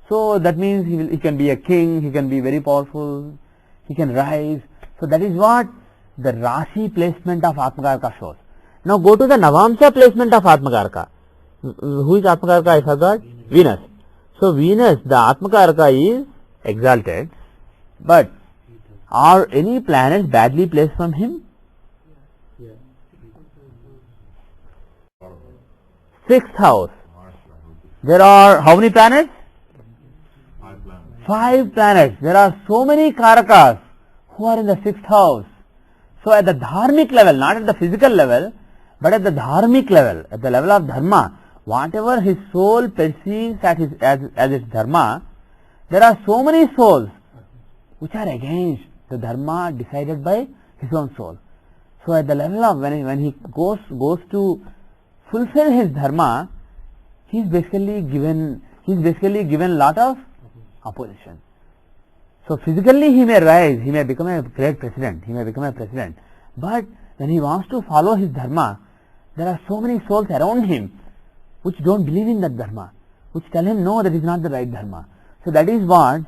So that means he can be a king, he can be very powerful, he can rise. So that is what the Rashi placement of Atmakaraka shows. Now go to the Navamsha placement of Atmakaraka. Who is Atmakaraka? I forgot. Venus. So Venus, the Atmakaraka is exalted, but are any planets badly placed from him? Sixth house. There are how many planets? 5 planets. There are so many Karakas who are in the sixth house. So at the dharmic level, not at the physical level, but at the dharmic level, at the level of dharma, whatever his soul perceives as its dharma, there are so many souls which are against the dharma decided by his own soul. So at the level of when he goes to fulfill his dharma, he is basically given lot of opposition. So physically he may rise, he may become a great president, but when he wants to follow his dharma, there are so many souls around him which don't believe in that dharma, which tell him no, that is not the right dharma. So that is what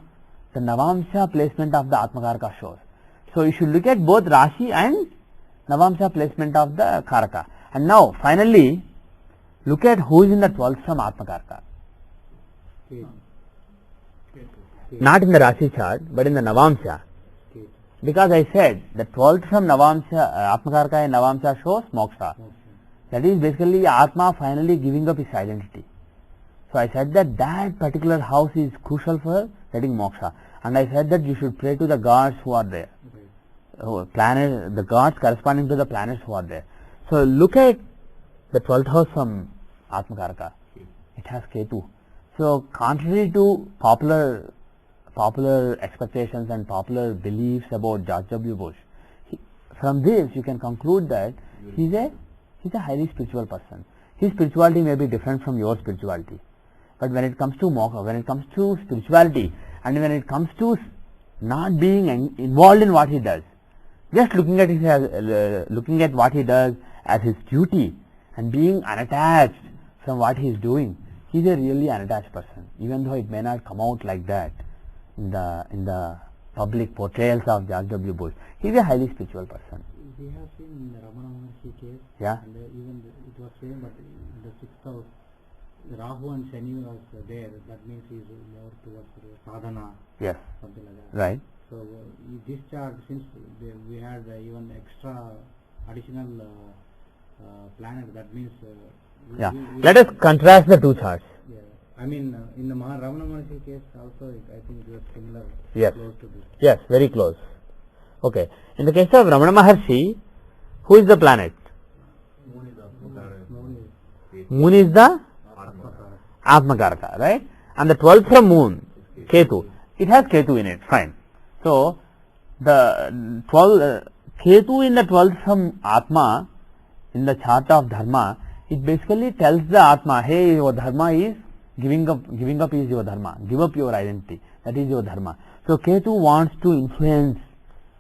the Navamsha placement of the Atmakaraka shows. So you should look at both Rashi and Navamsha placement of the Karaka. And now finally look at who is in the 12th from Atmakaraka. Not in the Rashi chart, but in the Navamsha. Because I said the 12th from Navamsha, Atmakaraka and Navamsha shows moksha. That is basically Atma finally giving up his identity. So I said that particular house is crucial for getting moksha. And I said that you should pray to the gods who are there. The gods corresponding to the planets who are there. So look at the 12th house from Atmakaraka. It has Ketu. So contrary to popular expectations and popular beliefs about George W. Bush, from this you can conclude that he's a highly spiritual person. His spirituality may be different from your spirituality, but when it comes to moksha, when it comes to spirituality, and when it comes to not being involved in what he does, just looking at what he does as his duty and being unattached from what he is doing, he is a really unattached person, even though it may not come out like that in the public portrayals of George W. Bush. He is a highly spiritual person. We have seen in the Ramana Maharshi case, Yeah. and even it was same, but in the sixth house, Rahu and Shani was there, that means he is more towards sadhana, Yes. something like that. Right. So this chart, since we had even extra additional planet, that means Yeah. Let us contrast the two charts. yeah. I mean, in the Ramana Maharishi case also, I think it was similar, Yes. close to this. Yes, very close. Okay. In the case of Ramana Maharshi, who is the planet? Moon is Atmakaraka. Moon is the Atmakaraka. Atmakaraka, right? And the 12th from Moon, Ketu. It has Ketu in it, fine. So, the 12, Ketu in the 12th from Atma, in the chart of Dharma, it basically tells the Atma, hey, your Dharma is giving up is your Dharma. Give up your identity. That is your Dharma. So, Ketu wants to influence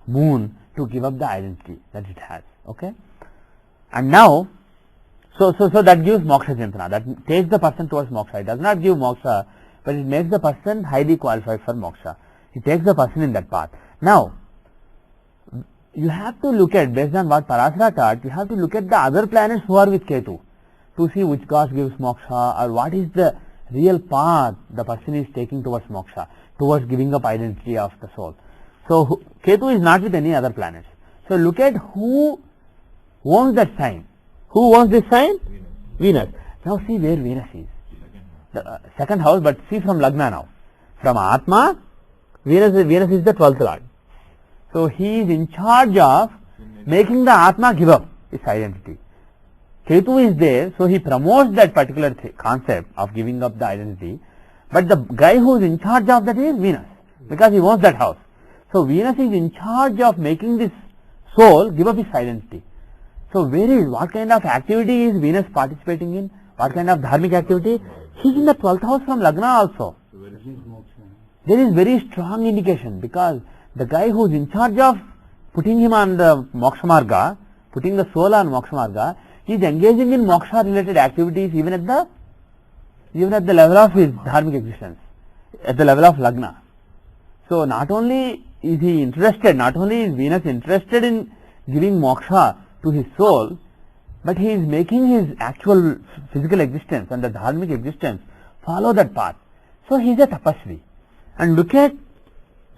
Moon to give up the identity that it has. Okay? And now, so that gives moksha chintana. That takes the person towards moksha. It does not give moksha, but it makes the person highly qualified for moksha. It takes the person in that path. Now, you have to look at, based on what Parasara taught, you have to look at the other planets who are with Ketu to see which god gives moksha, or what is the real path the person is taking towards moksha, towards giving up identity of the soul. So, Ketu is not with any other planets. So, look at who owns that sign. Who owns this sign? Venus. Now, see where Venus is. The second house, but see from Lagna now. From Atma, Venus is the 12th Lord. So, he is in charge of making the Atma give up its identity. Ketu is there, so he promotes that particular concept of giving up the identity. But the guy who is in charge of that is Venus, because he owns that house. So, Venus is in charge of making this soul give up its identity. So, what kind of activity is Venus participating in? What kind of dharmic activity? He is in the 12th house from Lagna also. There is very strong indication, because the guy who is in charge of putting him on the moksha marga, putting the soul on moksha marga, he is engaging in moksha related activities even at the level of his dharmic existence, at the level of Lagna. So, not only is he interested, not only is Venus interested in giving moksha to his soul, but he is making his actual physical existence and the dharmic existence follow that path. So, he is a tapasvi. And look at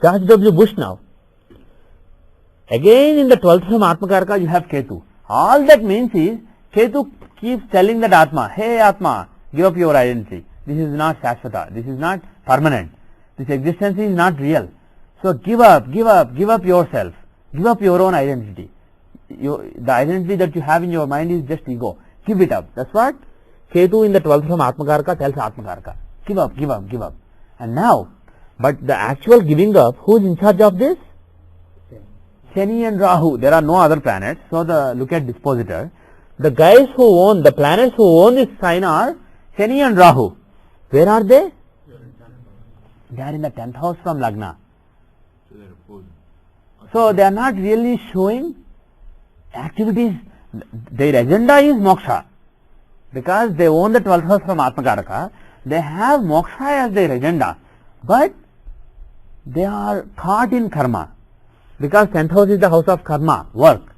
George W. Bush now. Again in the 12th from Atmakaraka you have Ketu. All that means is, Ketu keeps telling that Atma, hey Atma, give up your identity. This is not Shashvata. This is not permanent. This existence is not real. So, give up yourself. Give up your own identity. The identity that you have in your mind is just ego. Give it up. That's what Ketu in the 12th from Atmakaraka tells Atmakaraka. Give up. And now, but the actual giving up, who is in charge of this? Shani and Rahu. There are no other planets. So, look at dispositor. The guys who own, the planets who own this sign are Shani and Rahu. Where are they? They are in the 10th house from Lagna. So, they're opposed. So, they are not really showing activities. Their agenda is moksha, because they own the 12th house from Atmakaraka. They have moksha as their agenda, but they are caught in karma, because 10th house is the house of karma, work.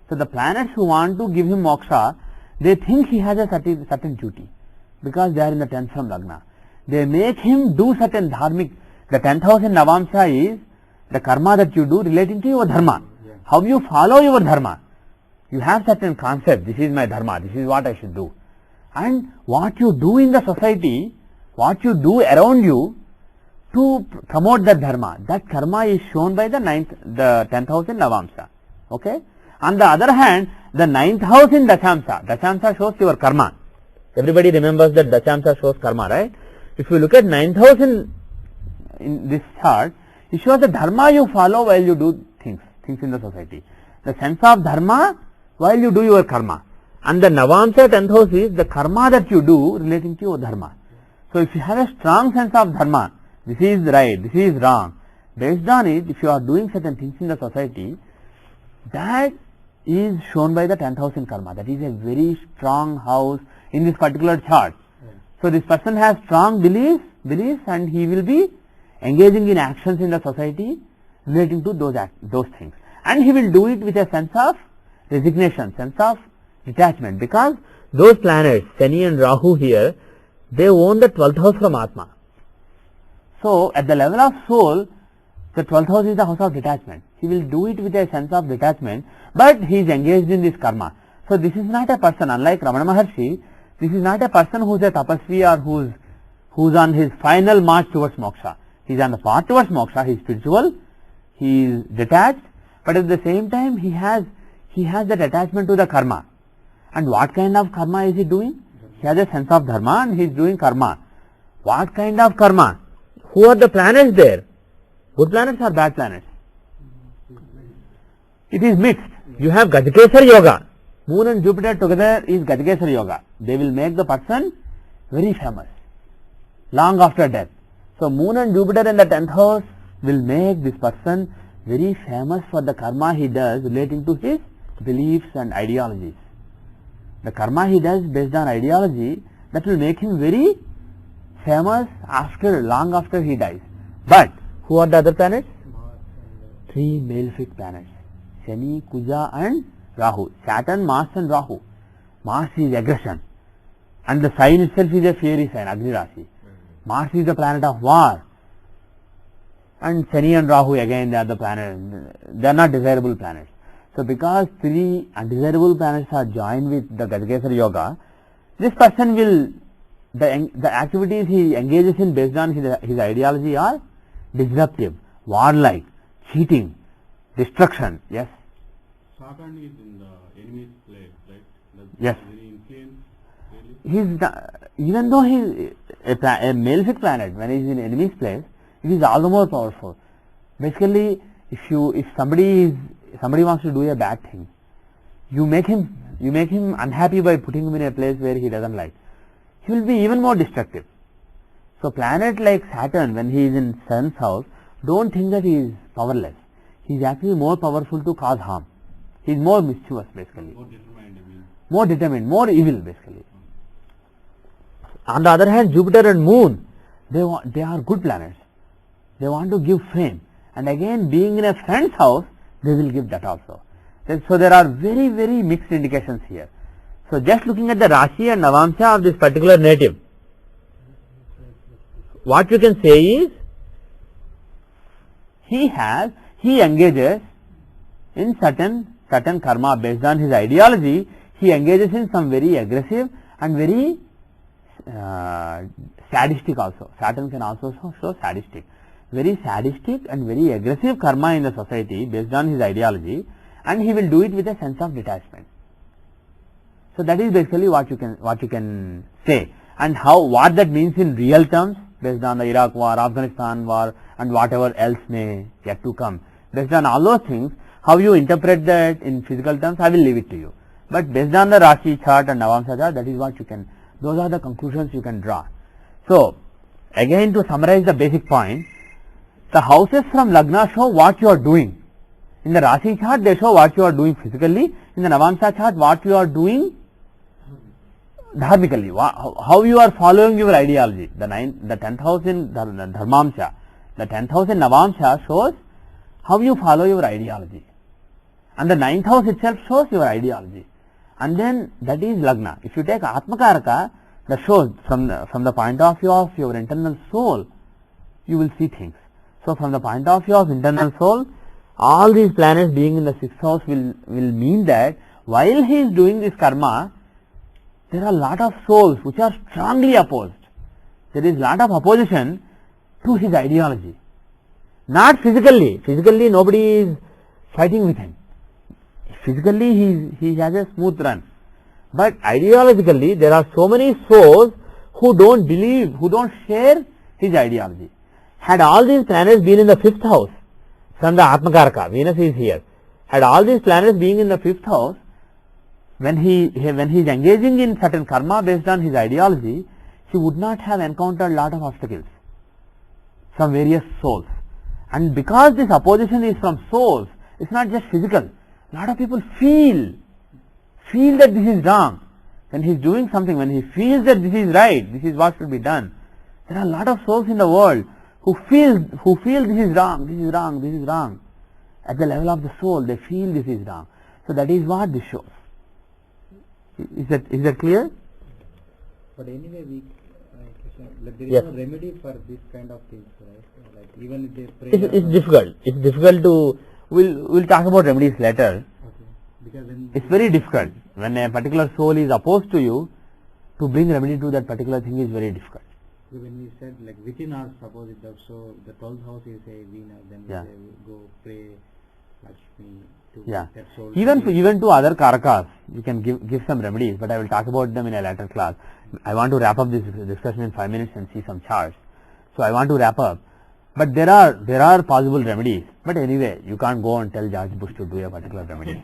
So, the planets who want to give him moksha, they think he has a certain duty, because they are in the 10th from Lagna. They make him do certain dharmic. The 10th house in Navamsha is the karma that you do relating to your dharma. How you follow your dharma. You have certain concept, this is my dharma, this is what I should do. And what you do in the society, what you do around you to promote that dharma, that karma is shown by the 10th house in Navamsha. Okay? On the other hand, the 9th house in Dashamsa, Dashamsa shows your karma. Everybody remembers that Dashamsa shows karma, right? If you look at 9th house in this chart, it shows the dharma you follow while you do things in the society. The sense of dharma while you do your karma. And the Navamsha 10th house is the karma that you do relating to your dharma. So, if you have a strong sense of dharma, this is right, this is wrong, based on it, if you are doing certain things in the society, that is shown by the 10th house in karma. That is a very strong house in this particular chart. So, this person has strong beliefs and he will be engaging in actions in the society relating to those things. And he will do it with a sense of resignation, sense of detachment, because those planets, Shani and Rahu here, they own the 12th house from Atma. So, at the level of soul, the 12th house is the house of detachment. He will do it with a sense of detachment, but he is engaged in this karma. So, this is not a person, unlike Ramana Maharshi, this is not a person who is a tapasvi or who is on his final march towards moksha. He is on the path towards moksha, he is spiritual, he is detached, but at the same time he has that attachment to the karma. And what kind of karma is he doing? He has a sense of dharma and he is doing karma. What kind of karma? Who are the planets there? Good planets or bad planets? It is mixed. You have Gajkesar yoga. Moon and Jupiter together is Gajkesar yoga. They will make the person very famous long after death. So, Moon and Jupiter in the 10th house will make this person very famous for the karma he does relating to his beliefs and ideologies. The karma he does based on ideology, that will make him very famous long after he dies. But who are the other planets? Three malefic planets: Shani, Kuja and Rahu. Saturn, Mars and Rahu. Mars is aggression, and the sign itself is a fiery sign, Agni Rashi. Mars is the planet of war, and Shani and Rahu again they are the planet, they are not desirable planets. So, because three undesirable planets are joined with the Gajkesar yoga, this person will, the activities he engages in based on his ideology are disruptive, warlike, cheating, destruction. Yes? Saturn is in the enemy's place, right? Does Yes. any influence really? Even though he is a malefic planet, when he is in enemy's place, it is all the more powerful. Basically, if somebody wants to do a bad thing, you make him unhappy by putting him in a place where he doesn't like. He will be even more destructive. So, planet like Saturn, when he is in 7th house, don't think that he is powerless. He is actually more powerful to cause harm. He is more mischievous, basically. More determined, I mean. More determined, more evil, basically. On the other hand, Jupiter and Moon, they are good planets. They want to give fame, and again, being in a friend's house, they will give that also. So, there are very, very mixed indications here. So, just looking at the Rashi and Navamsha of this particular native, what you can say is, he engages in certain karma based on his ideology. He engages in some very aggressive and very sadistic also. Saturn can also show sadistic. Very sadistic and very aggressive karma in the society based on his ideology, and he will do it with a sense of detachment. So, that is basically what you can say, and what that means in real terms based on the Iraq war, Afghanistan war and whatever else may yet to come. Based on all those things, how you interpret that in physical terms, I will leave it to you. But based on the Rashi chart and Navamsha chart, that is what those are the conclusions you can draw. So, again to summarize the basic point, the houses from Lagna show what you are doing. In the Rashi chart, they show what you are doing physically. In the Navamsha chart, what you are doing dharmically, how you are following your ideology. The 10th house in Dharmamsha, the 10th house in Navamsha shows how you follow your ideology, and the 9th house itself shows your ideology, and then that is Lagna. If you take Atmakaraka, that shows from the point of view of your internal soul, you will see things. So, from the point of view of internal soul, all these planets being in the 6th house will mean that while he is doing this karma, there are a lot of souls which are strongly opposed. There is a lot of opposition to his ideology. Not physically. Physically, nobody is fighting with him. Physically, he has a smooth run. But ideologically, there are so many souls who don't believe, who don't share his ideology. Had all these planets been in the 5th house, from the Atmakaraka, Venus is here. Had all these planets being in the 5th house, when he is engaging in certain karma based on his ideology, he would not have encountered a lot of obstacles from various souls. And because this opposition is from souls, it's not just physical. A lot of people feel that this is wrong. When he is doing something, when he feels that this is right, this is what should be done. There are a lot of souls in the world who feel this is wrong, this is wrong, this is wrong. At the level of the soul, they feel this is wrong. So that is what this shows. Is that clear? But anyway, Like there is Yes. no remedy for this kind of things, right? Like even if they pray. It's difficult. It's difficult to. We'll talk about remedies later. Okay. Because then It's very difficult when a particular soul is opposed to you. To bring remedy to that particular thing is very difficult. when we said like within us, suppose it does so the 12th house is a Venus, then we Yeah. say we go pray Lakshmi to Yeah. that soul. Even to other karakas, you can give some remedies, but I will talk about them in a later class. I want to wrap up this discussion in 5 minutes and see some charts. So I want to wrap up. But there are possible remedies. But anyway, you can't go and tell George Bush to do a particular remedy.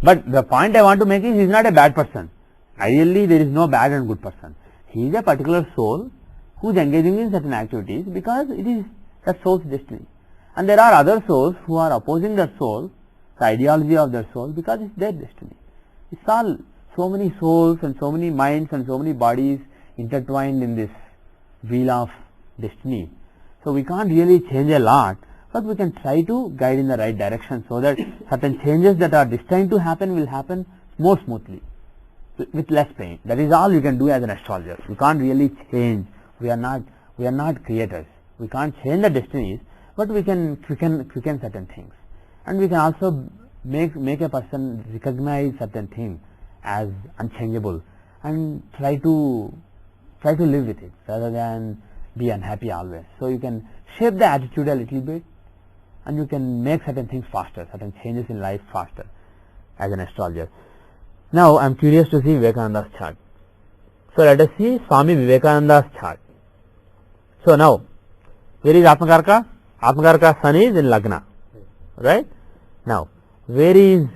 But the point I want to make is he is not a bad person. Ideally, there is no bad and good person. He is a particular soul who is engaging in certain activities because it is that soul's destiny. And there are other souls who are opposing that soul, the ideology of their soul, because it's their destiny. It's all so many souls and so many minds and so many bodies intertwined in this wheel of destiny. So we can't really change a lot, but we can try to guide in the right direction so that certain changes that are destined to happen will happen more smoothly, with less pain. That is all you can do as an astrologer. You can't really change. We are not creators. We can't change the destinies, but we can quicken certain things, and we can also make a person recognize certain things as unchangeable and try to live with it rather than be unhappy always. So you can shape the attitude a little bit, and you can make certain things faster, certain changes in life faster as an astrologer. Now I am curious to see Vivekananda's chart. So let us see Swami Vivekananda's chart. So now, where is Atmakarka? Atmakarka sun is in Lagna, right? Now, where is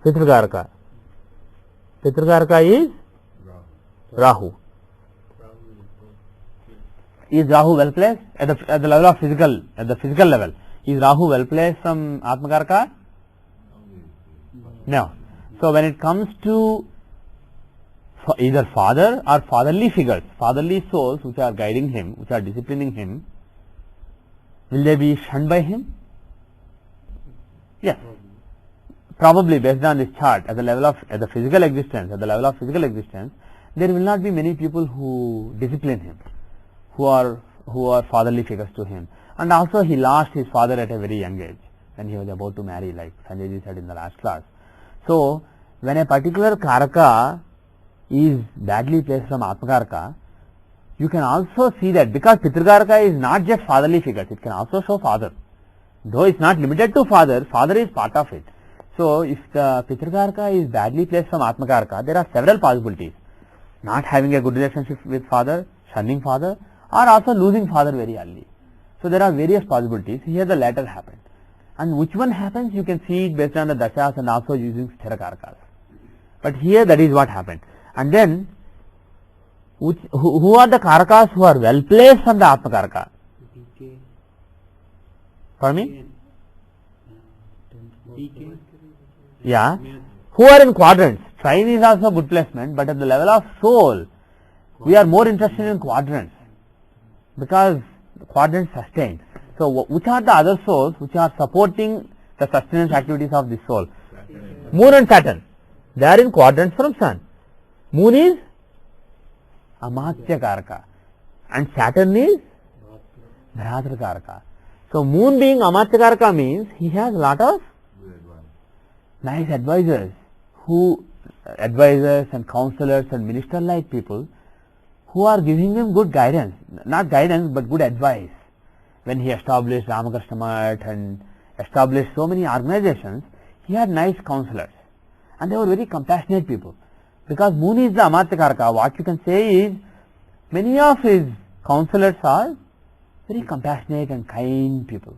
Pitrakarka? Pitrakarka is Rahu. Is Rahu well placed at the level of physical, at the physical level? Is Rahu well placed from Atmakarka? No. So when it comes to either father or fatherly figures, fatherly souls which are guiding him, which are disciplining him, will they be shunned by him? Yes. Probably based on this chart, at the level of the physical existence, there will not be many people who discipline him, who are fatherly figures to him. And also he lost his father at a very young age when he was about to marry, like Sanjay ji said in the last class. So when a particular karaka is badly placed from Atmakarka, you can also see that because Pitrakarka is not just fatherly figures, it can also show father. Though it's not limited to father, father is part of it. So if the Pitrakarka is badly placed from Atmakarka, there are several possibilities. Not having a good relationship with father, shunning father, or also losing father very early. So there are various possibilities. Here the latter happened. And which one happens, you can see it based on the dashas and also using sthirakarkas. But here that is what happened. And then, who are the karakas who are well placed from the Atmakarka? For me? Yeah. Who are in quadrants? Trine is also a good placement, but at the level of soul, we are more interested in quadrants because quadrants sustain. So which are the other souls which are supporting the sustenance activities of this soul? Moon and Saturn. They are in quadrants from Sun. Moon is Amatya Karaka and Saturn is Bharatra Karaka. So moon being Amatya Karaka means he has a lot of nice advisors and counselors and minister-like people who are giving him good guidance, not guidance but good advice. When he established Ramakrishna Math and established so many organizations, he had nice counselors and they were very compassionate people. Because moon is the Amatya Karaka, what you can say is many of his counselors are very compassionate and kind people,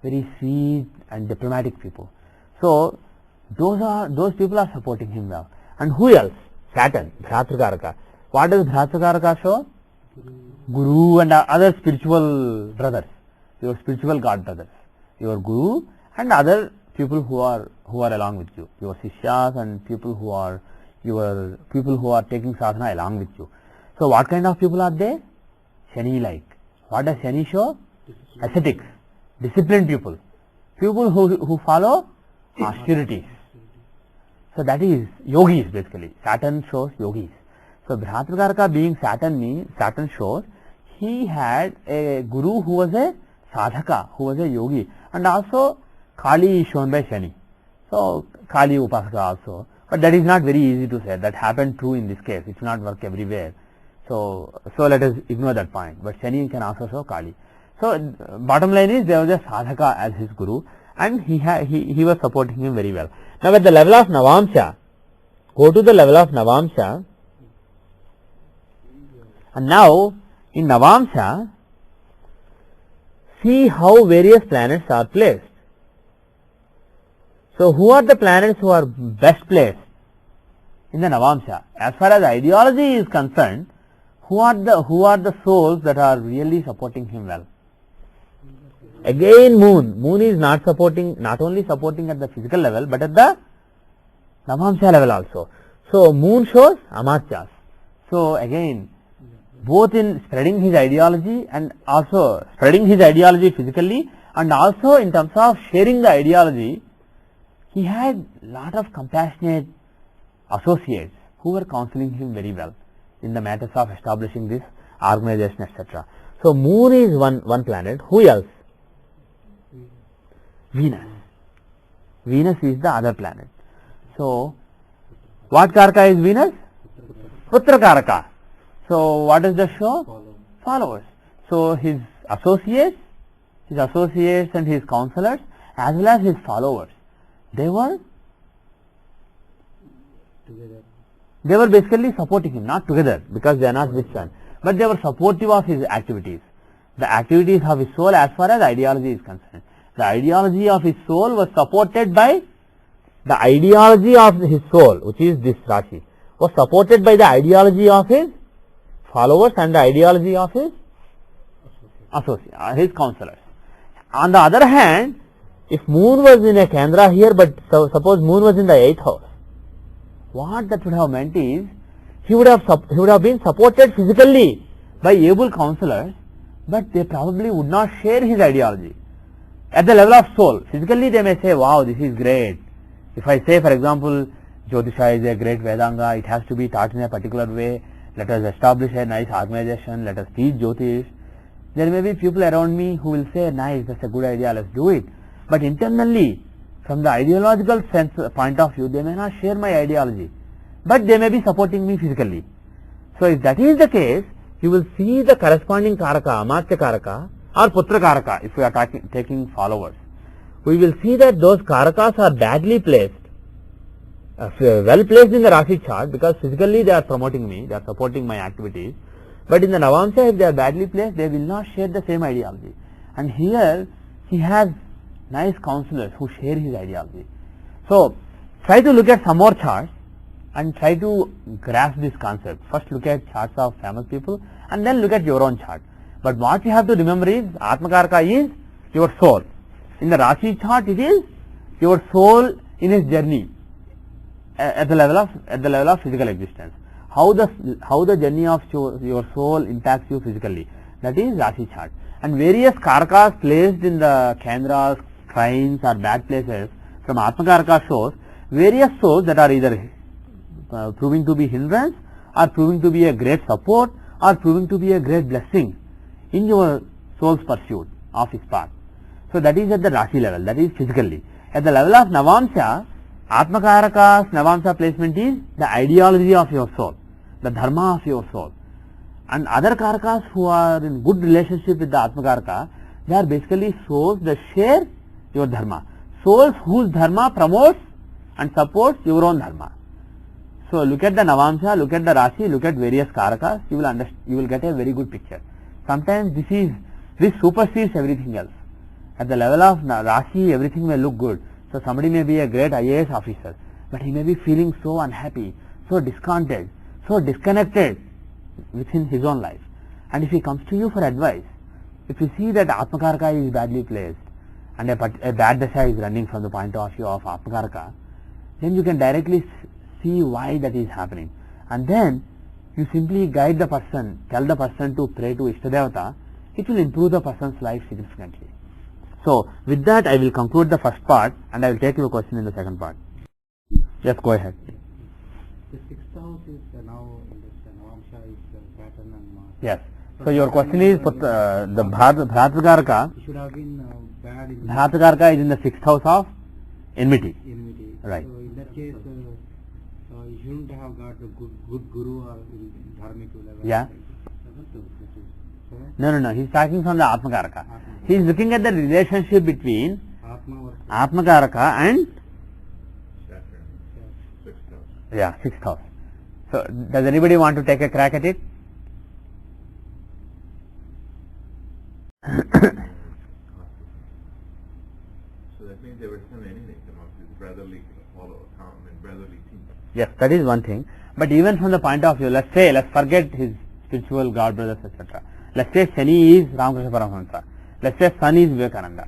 very sweet and diplomatic people. So those people are supporting him well. And who else? Saturn, Bharatra Karaka. What does Bharatra Karaka show? Guru and other spiritual brothers, your spiritual god brothers, your Guru and other people who are along with you, your Sishyas and people who are taking sadhana along with you. So what kind of people are they? Shani like. What does Shani show? Ascetics, disciplined people, people who follow austerities. So that is yogis basically. Saturn shows yogis. So Bhratrakaraka being Saturn means, Saturn shows he had a guru who was a sadhaka, who was a yogi, and also Kali is shown by Shani. So Kali Upasaka also. But that is not very easy to say. That happened true in this case. It will not work everywhere. So let us ignore that point. But Shani can also show Kali. So bottom line is there was a sadhaka as his guru, and he was supporting him very well. Now at the level of Navamsha, go to the level of Navamsha, and now in Navamsha, see how various planets are placed. So who are the planets who are best placed in the Navamsha? As far as ideology is concerned, who are the souls that are really supporting him well? Again Moon. Moon is not only supporting at the physical level, but at the Navamsha level also. So Moon shows Amartyas. So again, both in spreading his ideology and also spreading his ideology physically, and also in terms of sharing the ideology, he had lot of compassionate associates who were counseling him very well in the matters of establishing this organization, etc. So Moon is one planet. Who else? Venus. Venus is the other planet. So what Karaka is Venus? Putra Karaka. So what does that show? Followers. So his associates and his counselors as well as his followers, they were basically supporting him, not together because they are not with son, but they were supportive of his activities, the activities of his soul as far as ideology is concerned. The ideology of his soul was supported by the ideology of his soul, which is this Rashi, was supported by the ideology of his followers and the ideology of his associates, his counselors. On the other hand, if Moon was in a Kendra here, but suppose Moon was in the 8th house, what that would have meant is he would have been supported physically by able counselors, but they probably would not share his ideology. At the level of soul, physically they may say, wow, this is great. If I say, for example, Jyotisha is a great Vedanga, it has to be taught in a particular way, let us establish a nice organization, let us teach Jyotish. There may be people around me who will say, nice, that's a good idea, let's do it. But internally, from the ideological point of view, they may not share my ideology, but they may be supporting me physically. So if that is the case, you will see the corresponding Karaka, Amartya Karaka or Putra Karaka, if we are taking followers. We will see that those Karakas are badly placed, well placed in the Rashi chart, because physically they are promoting me, they are supporting my activities, but in the Navamsha, if they are badly placed, they will not share the same ideology. And here he has nice counselors who share his ideology. So try to look at some more charts and try to grasp this concept. First look at charts of famous people and then look at your own chart. But what you have to remember is Atmakaraka is your soul. In the Rashi chart, it is your soul in his journey at the level of physical existence. How the journey of your soul impacts you physically. That is Rashi chart. And various Karakas placed in the Kendras, trines or bad places from Atmakaraka shows various souls that are either proving to be hindrance or proving to be a great support or proving to be a great blessing in your soul's pursuit of his path. So that is at the Rashi level, that is physically. At the level of Navamsha, Atmakaraka's Navamsha placement is the ideology of your soul, the dharma of your soul. And other Karakas who are in good relationship with the Atmakaraka, they are basically souls that share your dharma. Souls whose dharma promotes and supports your own dharma. So look at the Navamsha, look at the Rashi, look at various Karakas, you will get a very good picture. Sometimes this supersedes everything else. At the level of Rashi, everything may look good. So somebody may be a great IAS officer, but he may be feeling so unhappy, so discontented, so disconnected within his own life. And if he comes to you for advice, if you see that Atmakaraka is badly placed and a bad dasha is running from the point of view of Atmakaraka, then you can directly see why that is happening. And then you simply guide the person, tell the person to pray to Ishtadevata, it will improve the person's life significantly. So with that I will conclude the first part and I will take your question in the second part. Yes, go ahead. The sixth house is now in this Navamsha is Saturn and Mars. Yes. So your question is the Bhratakaraka. It should have been bad in Bhratakaraka is in the sixth house of enmity. enmity. Right. So in that case, you shouldn't have got a good guru or in dharmic level. Yeah. So, No. He's talking from the Atmakaraka. He is looking at the relationship between Atma versus Atmakaraka and Saturn. Sixth house. yeah, sixth house. So does anybody want to take a crack at it? So that means there was some enemy amongst this brotherly brotherly team. Yes, that is one thing. But even from the point of view, let's forget his spiritual god brothers, etc. Let's say Shani is Ramakrishna Paramahamsa. Let's say Sun is Vivekananda.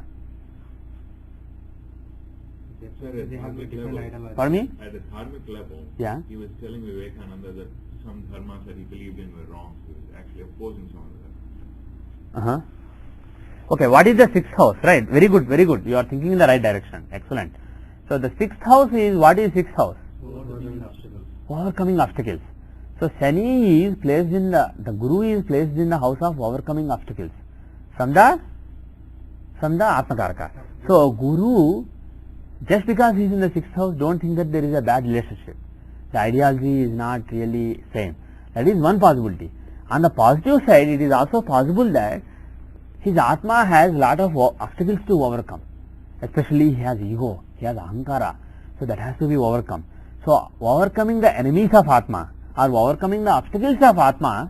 they have a different ideology. For me? At a dharmic level, Yeah. he was telling Vivekananda that some dharmas that he believed in were wrong. He was actually opposing some of them. Okay, what is the sixth house? Right, very good, very good. You are thinking in the right direction. Excellent. So the sixth house is, what is sixth house? Overcoming obstacles. Overcoming obstacles. So Shani is placed in the Guru is placed in the house of overcoming obstacles from the Atmakaraka. So Guru, just because he is in the sixth house, don't think that there is a bad relationship. The ideology is not really same. That is one possibility. On the positive side, it is also possible that his Atma has lot of obstacles to overcome. Especially he has ego, he has ahankara. So that has to be overcome. So overcoming the enemies of Atma or overcoming the obstacles of Atma,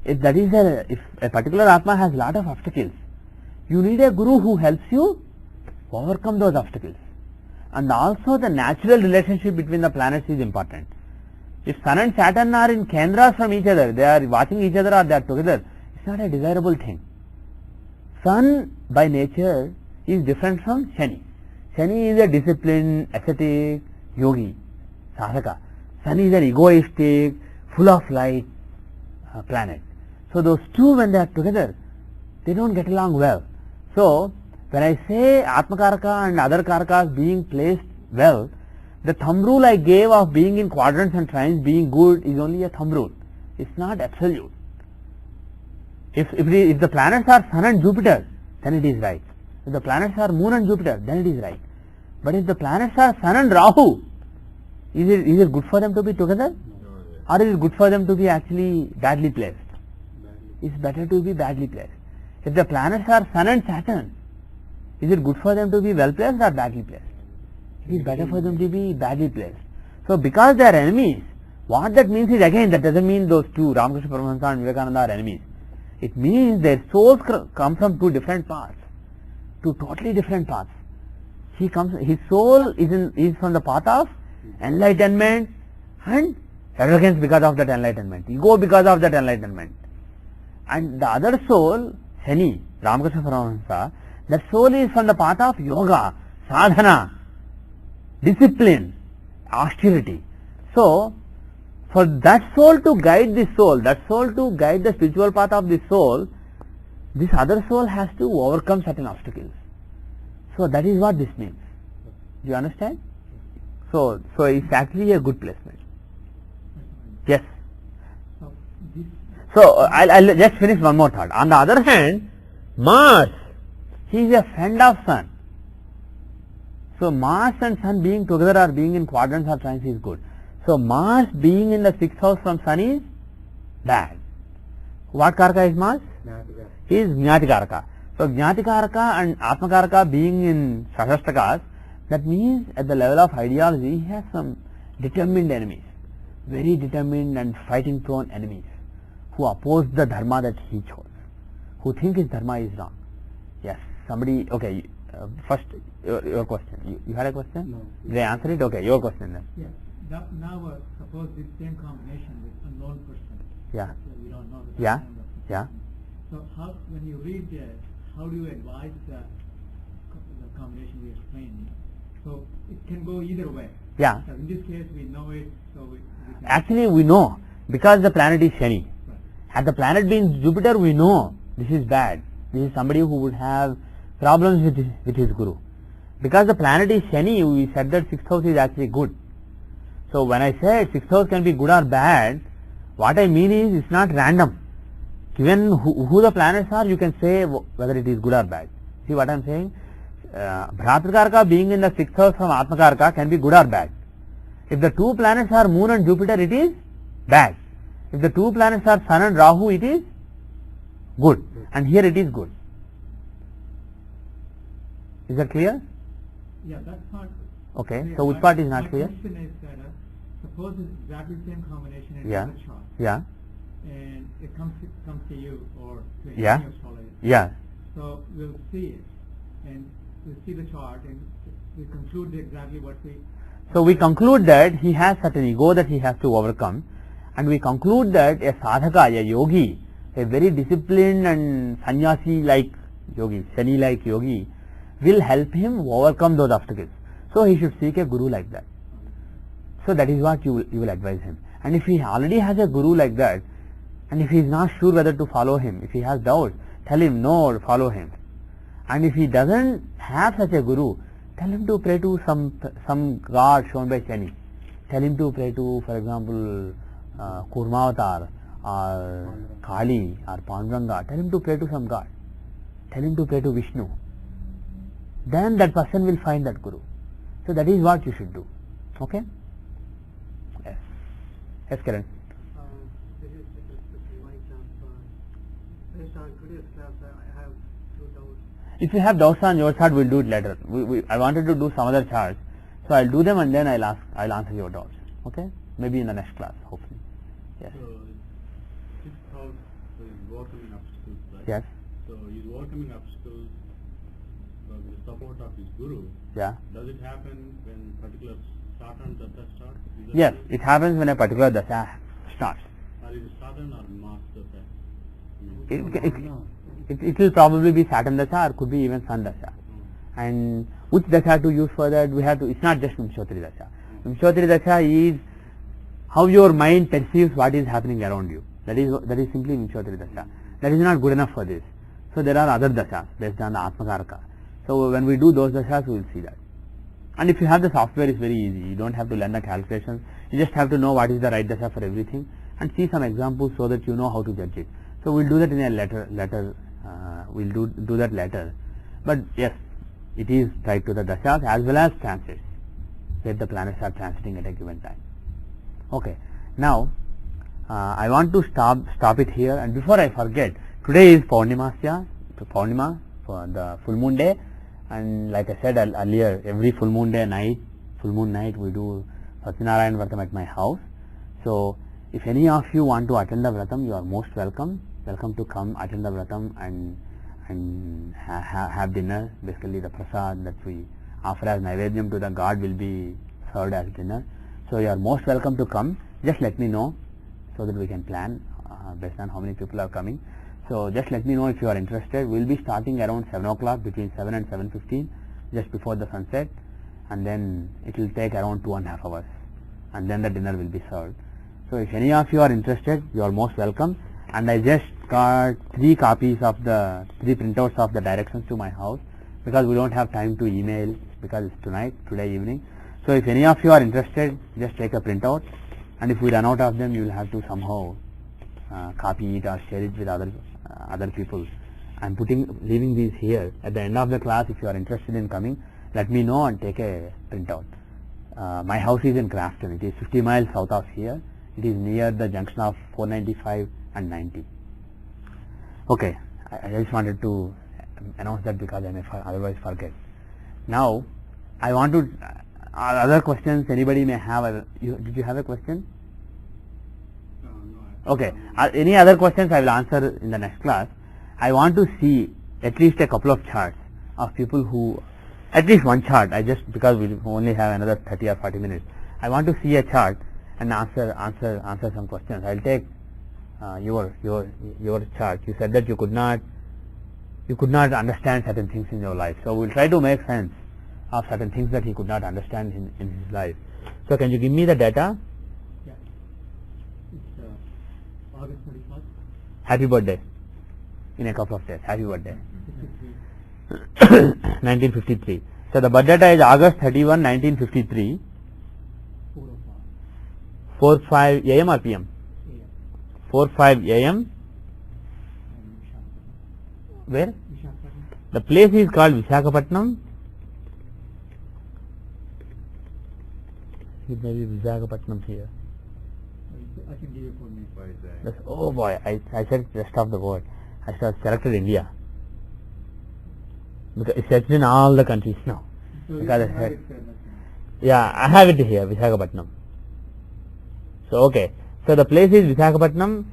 if a particular Atma has lot of obstacles, you need a Guru who helps you overcome those obstacles. And also the natural relationship between the planets is important. If Sun and Saturn are in Kendras from each other, they are watching each other or they are together, it's not a desirable thing. Sun by nature is different from Shani. Shani is a disciplined, ascetic, yogi, sadhaka. Sun is an egoistic, full of light planet. So those two, when they are together, they don't get along well. So when I say Atmakaraka and other Karakas being placed well, the thumb rule I gave of being in quadrants and trines being good is only a thumb rule. It's not absolute. If the planets are Sun and Jupiter, then it is right. If the planets are Moon and Jupiter, then it is right. But if the planets are Sun and Rahu, is it good for them to be together? Or is it good for them to be actually badly placed? It's better to be badly placed. If the planets are Sun and Saturn, is it good for them to be well placed or badly placed? It is better for them to be badly placed. So because they are enemies, what that means is, again, that doesn't mean those two, Ramakrishna Paramahamsa and Vivekananda, are enemies. It means their souls come from two different paths, two totally different paths. His soul is from the path of enlightenment and arrogance because of that enlightenment, ego because of that enlightenment. And the other soul, Shani, Ramakrishna Paramahamsa, that soul is from the path of yoga, sadhana, discipline, austerity. So, for that soul to guide this soul, that soul to guide the spiritual path of this soul, this other soul has to overcome certain obstacles. So that is what this means. Do you understand? So it's actually a good placement. Yes. So I'll just finish one more thought. On the other hand, Mars, he is a friend of Sun. So Mars and Sun being together or being in quadrants or trines is good. So Mars being in the sixth house from Sun is bad. What Karaka is Mars? He is Jnatikaraka. So Jnatikaraka and Atmakaraka being in Shashastakas, that means at the level of ideology, he has some determined enemies, very determined and fighting prone enemies, who oppose the dharma that he chose, who think his dharma is wrong. Yes, somebody, okay, first your question. You had a question? No. Did I answer it? Okay, your question then. Yeah. Now suppose this same combination with unknown person. Yeah. So we don't know the Yeah. background of the Yeah. person. So when you read how do you advise the combination we explained? So it can go either way. Yeah. So in this case we know it, so we can Actually, we know because the planet is Shani. Right. Had the planet been Jupiter, we know this is bad. This is somebody who would have problems with his guru. because the planet is Shani, we said that 6th house is actually good. So when I said 6th house can be good or bad, what I mean is it's not random. Given who the planets are, you can say whether it is good or bad. See what I am saying? Bhratrakarka being in the 6th house from Atmakarka can be good or bad. If the two planets are Moon and Jupiter, it is bad. If the two planets are Sun and Rahu, it is good. And here it is good. Is that clear? Yeah, that's not Okay. clear. So which part is not my clear? question is that suppose it's exactly the same combination in Yeah. another chart, Yeah. and it comes to you or to any Yeah. astrologer. Yeah. So we'll see it, and we'll see the chart, and we conclude exactly what we. So we conclude that he has certain ego that he has to overcome, and we conclude that a sadhaka, a yogi, a very disciplined and sannyasi like yogi, Shani like yogi, will help him overcome those obstacles. So he should seek a guru like that. So that is what you will advise him. And if he already has a guru like that, and if he is not sure whether to follow him, if he has doubts, tell him no, follow him. And if he doesn't have such a guru, tell him to pray to some god shown by Shani. Tell him to pray to, for example, Kurmavatar or Kali or Panduranga. Tell him to pray to some god. Tell him to pray to Vishnu. Then that person will find that guru. So that is what you should do. Okay? Yes. Yes, Kiran. This is with respect to one example. Based on today's class, I have two doubts. If you have doubts on your chart, we'll do it later. I wanted to do some other charts, so I'll do them and then I'll answer your doubts. Okay? Maybe in the next class, hopefully. Yes. So, 6th house is overcoming obstacles, right? Yes. So, he's overcoming obstacles with the support of his guru. Yeah. Does it happen when particular Saturn Dasa starts? Is that Yes, true? it happens when a particular dasha starts. Or is it Saturn or Mars Dasa? It will probably be Saturn dasha or could be even Sun dasha. And which dasha to use for that? We have to. It's not just Vimshottari dasha. Vimshottari dasha is how your mind perceives what is happening around you. That is simply Vimshottari dasha. That is not good enough for this. So there are other dashas based on the Atmakarka. So when we do those dashas, we will see that. And if you have the software, it's very easy. You don't have to learn the calculations. You just have to know what is the right dasha for everything and see some examples so that you know how to judge it. So we'll do that in a letter. We'll do that later. But yes, it is tied to the dashas as well as transits, where the planets are transiting at a given time. Okay. Now I want to stop it here. And before I forget, today is Purnima for the full moon day. And like I said earlier, every full moon night, we do Satyanarayan Vratam at my house. So if any of you want to attend the Vratam, you are most welcome. Welcome to come attend the Vratam and have dinner. Basically the prasad that we offer as Naivedyam to the God will be served as dinner. So you are most welcome to come. Just let me know so that we can plan based on how many people are coming. So just let me know if you are interested. We will be starting around 7 o'clock, between 7 and 7:15, just before the sunset, and then it will take around 2.5 hours, and then the dinner will be served. So if any of you are interested, you are most welcome. And I just got 3 printouts of the directions to my house, because we don't have time to email because it's today evening. So if any of you are interested, just take a printout, and if we run out of them, you will have to somehow copy it or share it with other people. I'm leaving these here. At the end of the class, if you are interested in coming, let me know and take a printout. My house is in Grafton. It is 50 miles south of here. It is near the junction of 495 and 90. Okay, I just wanted to announce that because I may otherwise forget. Now, I want to other questions anybody may have. Did you have a question? No. Okay. Any other questions I will answer in the next class. I want to see at least a couple of charts of people who, at least one chart. Because we only have another 30 or 40 minutes. I want to see a chart and answer some questions. I'll take your chart. You said that you could not understand certain things in your life. So we'll try to make sense of certain things that he could not understand in his life. So can you give me the data? Yeah. It's August 21st. Happy birthday. In a couple of days. Happy birthday. 53. 1953. So the birth data is August 31, 1953. 4:05 AM or PM? 4:05 AM. Where? The place is called Visakhapatnam. It may be Visakhapatnam here. I can give you coordinates. Oh boy, I said rest of the world. I should have selected India. Because it's set in all the countries now. So Because I you have said, it, yeah, I have it here, Visakhapatnam. So okay, so the place is Visakhapatnam,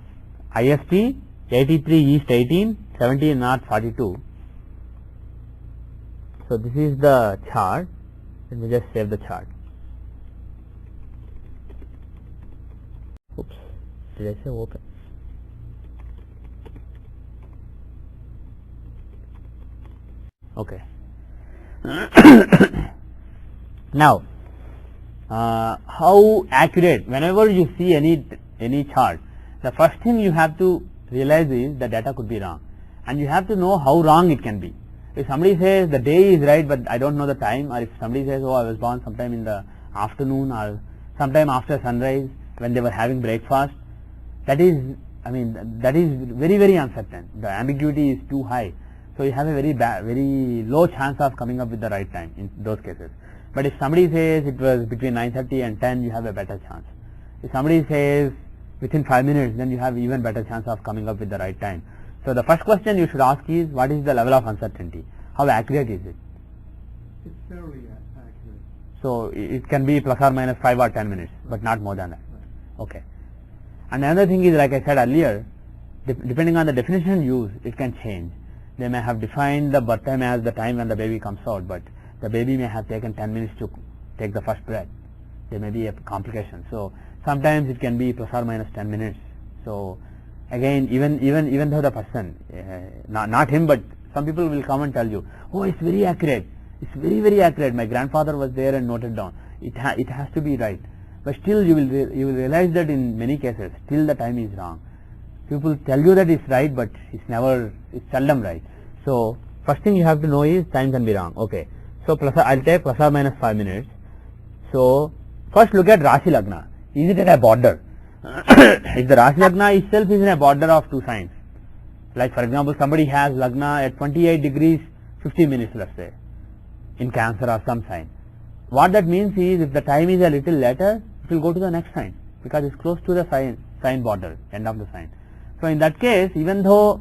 IST 83 East 18, 17 North 42. So this is the chart. Let me just save the chart. Oops, did I say open? Okay. Now, how accurate? Whenever you see any chart, the first thing you have to realize is the data could be wrong, and you have to know how wrong it can be. If somebody says the day is right, but I don't know the time, or if somebody says, oh, I was born sometime in the afternoon or sometime after sunrise when they were having breakfast, that is, that is very, very uncertain. The ambiguity is too high. So you have a very low chance of coming up with the right time in those cases. But if somebody says it was between 9:30 and 10, you have a better chance. If somebody says within 5 minutes, then you have even better chance of coming up with the right time. So the first question you should ask is, what is the level of uncertainty? How accurate is it? It's fairly accurate. So it can be plus or minus 5 or 10 minutes, but not more than that. Okay. And another thing is, like I said earlier, depending on the definition used, it can change. They may have defined the birth time as the time when the baby comes out, but the baby may have taken 10 minutes to take the first breath. There may be a complication. So sometimes it can be plus or minus 10 minutes. So again, even though the person, not him, but some people will come and tell you, oh, it's very accurate. It's very, very accurate. My grandfather was there and noted down. It has to be right. But still you will realize that in many cases, still the time is wrong. People tell you that it's right, but it's seldom right. So first thing you have to know is time can be wrong. Okay. So I'll take plus or minus 5 minutes. So first look at Rashi Lagna. Is it at a border? If the Rashi Lagna itself is in a border of two signs, like for example somebody has Lagna at 28 degrees 50 minutes, let's say, in Cancer or some sign. What that means is, if the time is a little later, it will go to the next sign because it's close to the sign border, end of the sign. So in that case, even though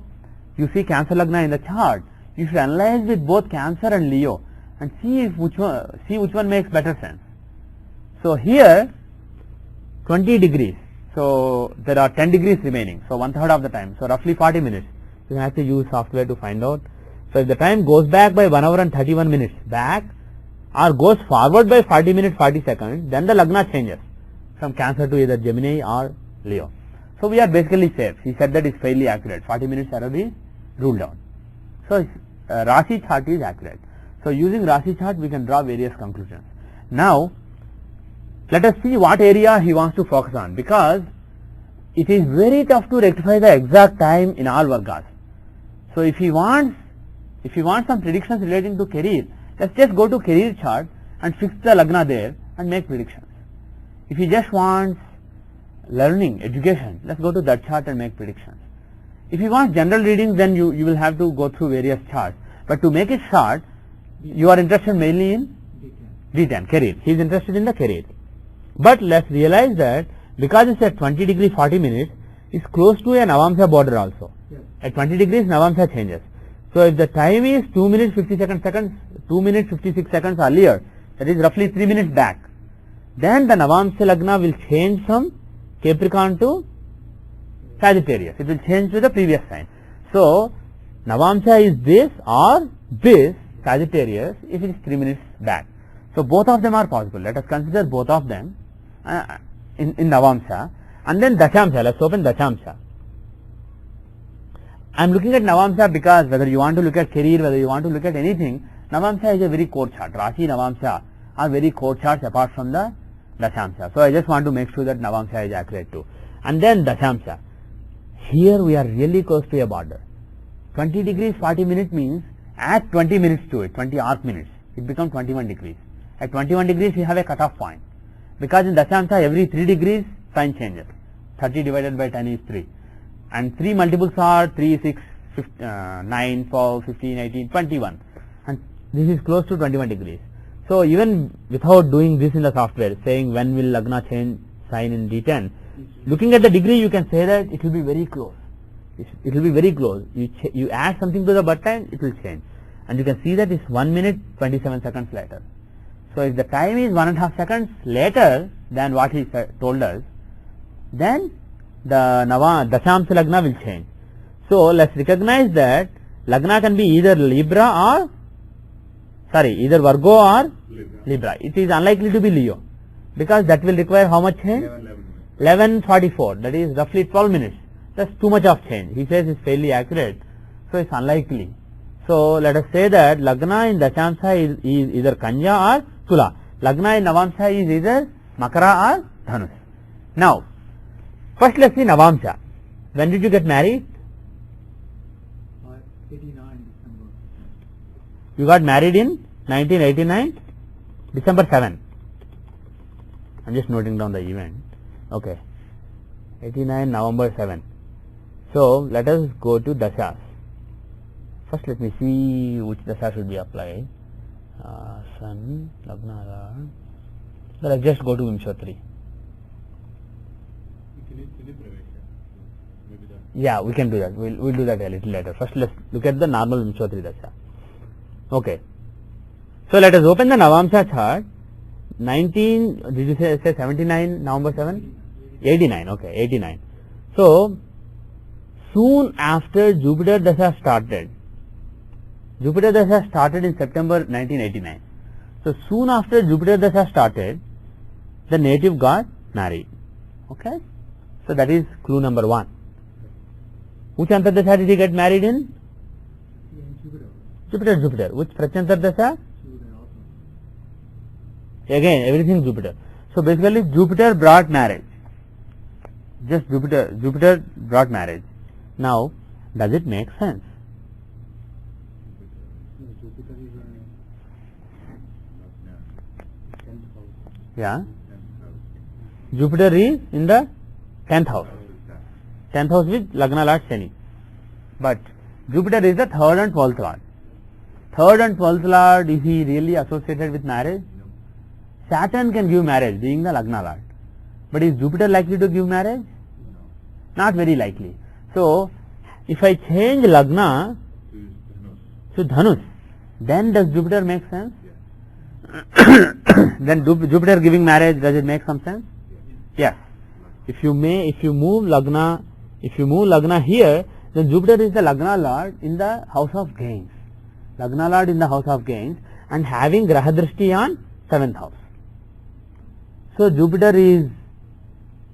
you see Cancer Lagna in the chart, you should analyze with both Cancer and Leo and see which one makes better sense. So here 20 degrees, so there are 10 degrees remaining, so 1/3 of the time, so roughly 40 minutes. You have to use software to find out. So if the time goes back by 1 hour and 31 minutes back, or goes forward by 40 minutes 40 seconds, then the Lagna changes from Cancer to either Gemini or Leo. So we are basically safe. He said that it's fairly accurate. 40 minutes error is ruled out. So Rashi chart is accurate. So using Rashi chart we can draw various conclusions. Now let us see what area he wants to focus on, because it is very tough to rectify the exact time in all Vargas. So if he wants some predictions relating to career, let's just go to career chart and fix the Lagna there and make predictions. If he just wants learning, education, let's go to that chart and make predictions. If you want general readings, then you will have to go through various charts. But to make it short, you are interested mainly in D10, career. He is interested in the career. But let's realize that because it's at 20 degrees 40 minutes, it's close to a Navamsa border also. Yes. At 20 degrees, Navamsa changes. So if the time is 2 minutes 2 minutes 56 seconds earlier, that is roughly 3 minutes back, then the Navamsa Lagna will change from Capricorn to Sagittarius. It will change to the previous sign. So Navamsa is this or this, Sagittarius, if it is 3 minutes back. So both of them are possible. Let us consider both of them in Navamsa, and then Dashamsa. Let's open Dashamsa. I am looking at Navamsa because whether you want to look at career, whether you want to look at anything, Navamsa is a very core chart. Rashi, Navamsa are very core charts apart from the Dashamsa. So I just want to make sure that Navamsa is accurate too. And then Dashamsa. Here we are really close to a border. 20 degrees 40 minutes means add 20 minutes to it, 20 arc minutes. it becomes 21 degrees. At 21 degrees, we have a cutoff point. Because in Dashamsa, every 3 degrees, sign changes. 30 divided by 10 is 3. And 3 multiples are 3, 6, 9, 12, 15, 18, 21. And this is close to 21 degrees. So even without doing this in the software, saying when will Lagna change sign in D10, looking at the degree, you can say that it will be very close. It will be very close. You add something to the birth time, it will change. And you can see that it's 1 minute 27 seconds later. So if the time is 1.5 seconds later than what he told us, then the Dashamsa Lagna will change. So let's recognize that Lagna can be either either Virgo or Libra. It is unlikely to be Leo, because that will require how much change? 11:44. That is roughly 12 minutes. That's too much of change. He says it's fairly accurate, so it's unlikely. So let us say that Lagna in Dashamsa is either Kanya or Tula. Lagna in Navamsa is either Makara or Dhanus. Now, first let's see Navamsa. When did you get married? 89 December. You got married in 1989, December 7. I'm just noting down the event. Okay. 89 November 7. So let us go to Dashas. First let me see which Dasha should be applied. Sun, Lagna, Lord. So let's just go to Vimshottari. Yeah, we can do that. We'll do that a little later. First let's look at the normal Vimshottari Dasha. Okay. So let us open the Navamsa chart. 19, did you say 79 November 7? 89, okay, 89. So, soon after Jupiter Dasha started, Jupiter Dasha started in September 1989. So, soon after Jupiter Dasha started, the native got married. Okay? So, that is clue number 1. Which Antardasha did he get married in? Jupiter. Which Pratyantardasha? Again, everything Jupiter. So, basically Jupiter brought marriage. Just Jupiter brought marriage. Now, does it make sense? Yeah. Jupiter is in the 10th house. 10th house with Lagna Lord Shani. But Jupiter is the 3rd and 12th Lord. 3rd and 12th Lord, is he really associated with marriage? Saturn can give marriage, being the Lagna Lord. But is Jupiter likely to give marriage? Not very likely. So, if I change Lagna to Dhanus, then does Jupiter make sense? Then Jupiter giving marriage, does it make some sense? Yes. If you move Lagna here, then Jupiter is the Lagna Lord in the house of gains. Lagna Lord in the house of gains and having Grahadrashti on 7th house. So Jupiter is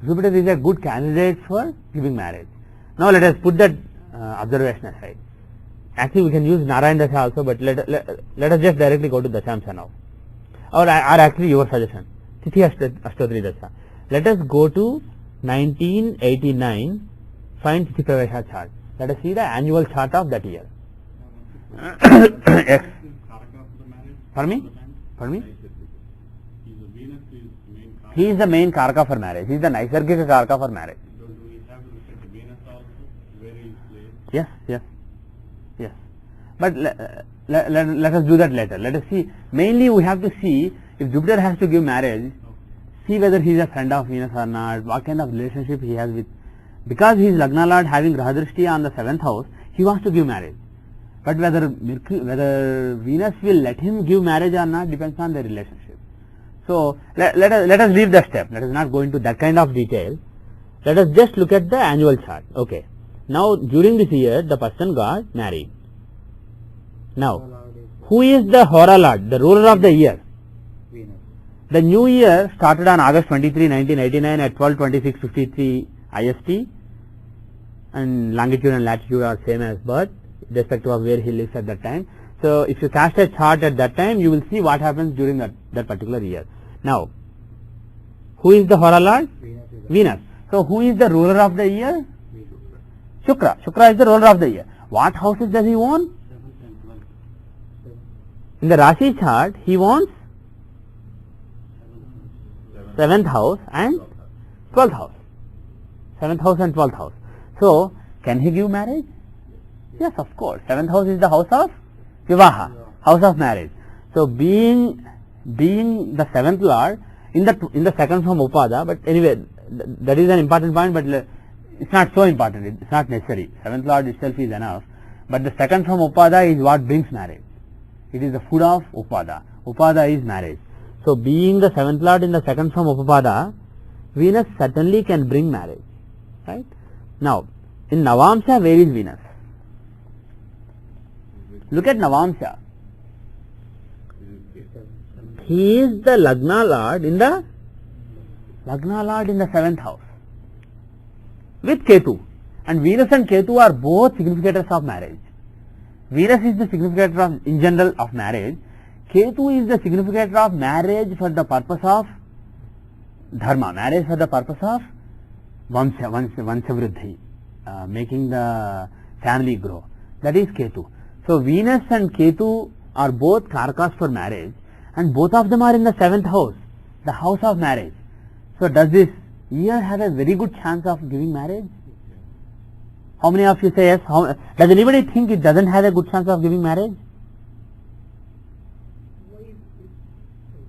a good candidate for giving marriage. Now let us put that observation aside. Actually we can use Narayan Dasha also, but let us just directly go to Dashamsa now. Or actually your suggestion, Tithi Ashtotri Dasha. Let us go to 1989, find Tithi Pravesha chart. Let us see the annual chart of that year. Yes. Pardon me? He is the main Karaka for marriage. He is the Naisargika Karaka for marriage. So do we have to look at the Venus also, where he is placed? Yes. But let us do that later. Let us see. Mainly we have to see if Jupiter has to give marriage, see whether he is a friend of Venus or not, what kind of relationship he has with. Because he is Lagna Lord having Grahadrashti on the 7th house, he wants to give marriage. But whether Venus will let him give marriage or not depends on their relationship. So let us leave that step. Let us not go into that kind of detail. Let us just look at the annual chart. Okay. Now during this year the person got married. Now who is the Hora Lord, the ruler of the year? Venus. The new year started on August 23, 1989 at 12:26:53 IST, and longitude and latitude are same as birth, irrespective of where he lives at that time. So if you cast a chart at that time, you will see what happens during that particular year. Now, who is the Hora Lord? Venus. So who is the ruler of the year? Shukra. Shukra is the ruler of the year. What houses does he own? In the Rashi chart, he wants 7th house and 12th house. 7th house and 12th house. So, can he give marriage? Yes, of course. 7th house is the house of Vivaha, house of marriage. So, being the 7th lord in the second from Upada, but anyway, that is an important point, but it's not so important, it's not necessary. 7th lord itself is enough, but the second from Upada is what brings marriage. It is the food of Upada. Upada is marriage. So, being the 7th lord in the second from Upada, Venus certainly can bring marriage. Right? Now, in Navamsha, where is Venus? Look at Navamsha. He is the Lagna Lord in the 7th house with Ketu. And Venus and Ketu are both significators of marriage. Venus is the significator of, in general, of marriage. Ketu is the significator of marriage for the purpose of dharma, marriage for the purpose of vansha vriddhi, making the family grow. That is Ketu. So, Venus and Ketu are both karakas for marriage, and both of them are in the 7th house, the house of marriage. So, does this year have a very good chance of giving marriage? How many of you say yes? Does anybody think it doesn't have a good chance of giving marriage? Why is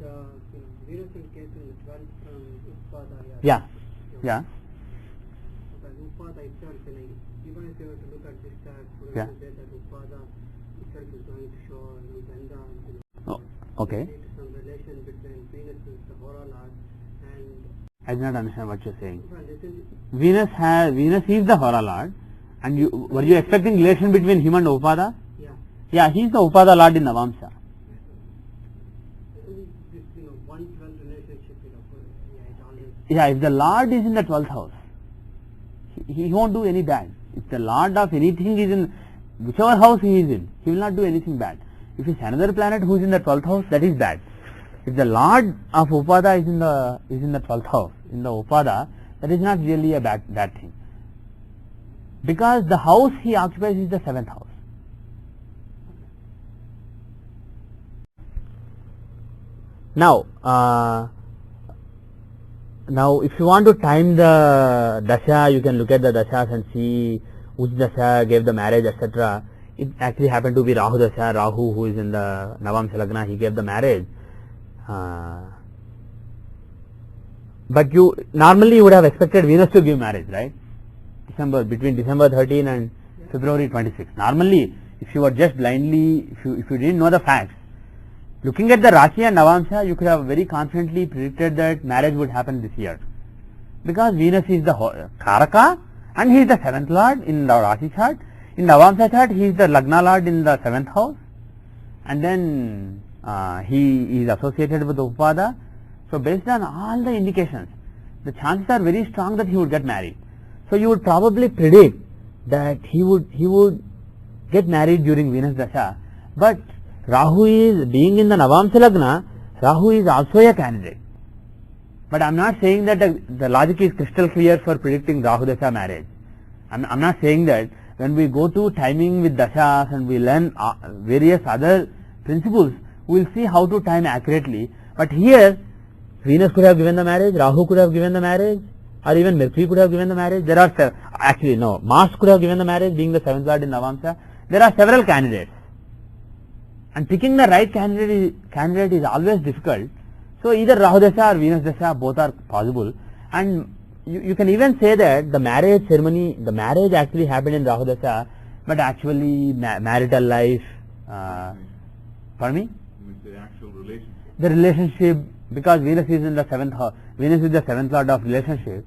the Venus and Ketu in the 12th from Upada? Yeah. Yeah. But Upada itself, even if you were to look at this chart, we Yeah. would say that Upada itself is going to show Gandha and Oh, okay. some relation between Venus and the Hora Lord and I do not understand what you are saying. well, listen, Venus is the Hora Lord, and were you expecting relation between him and Upada? yeah. Yeah, he is the Upada Lord in Navamsha. This 1-12 relationship, it always. Yeah, if the Lord is in the 12th house, he won't do any bad. If the Lord of anything is in whichever house he is in, he will not do anything bad. If it's another planet who is in the 12th house, that is bad. If the Lord of Upada is in the 12th house, in the Upada, that is not really a bad thing. Because the house he occupies is the 7th house. Now, if you want to time the Dasha, you can look at the Dashas and see which Dasha gave the marriage, etc. It actually happened to be Rahu Dasha, Rahu who is in the Navamsha Lagna, he gave the marriage. But normally you would have expected Venus to give marriage, right? Between December 13 and February 26. Normally, if you were just blindly, if you didn't know the facts, looking at the Rashi and Navamsha, you could have very confidently predicted that marriage would happen this year. Because Venus is the Karaka and he is the 7th Lord in the Rashi chart. In Navamsha chart, he is the Lagna Lord in the 7th house. And then he is associated with Upada. So, based on all the indications, the chances are very strong that he would get married. So, you would probably predict that he would get married during Venus Dasha. But Rahu is being in the Navamsha Lagna, Rahu is also a candidate. But I am not saying that the logic is crystal clear for predicting Rahu Dasha marriage. I am not saying that. When we go to timing with Dashas and we learn various other principles, we will see how to time accurately. But here, Venus could have given the marriage, Rahu could have given the marriage, or even Mercury could have given the marriage. There are actually no, Mars could have given the marriage, being the 7th Lord in Navamsha. There are several candidates, and picking the right candidate is always difficult. So either Rahu Dasha or Venus Dasha, both are possible. And you can even say that the marriage ceremony, the marriage actually happened in Rahu Dasha, but actually marital life, pardon me? With the actual relationship. The relationship, because Venus is in the 7th house, Venus is the 7th Lord of relationship,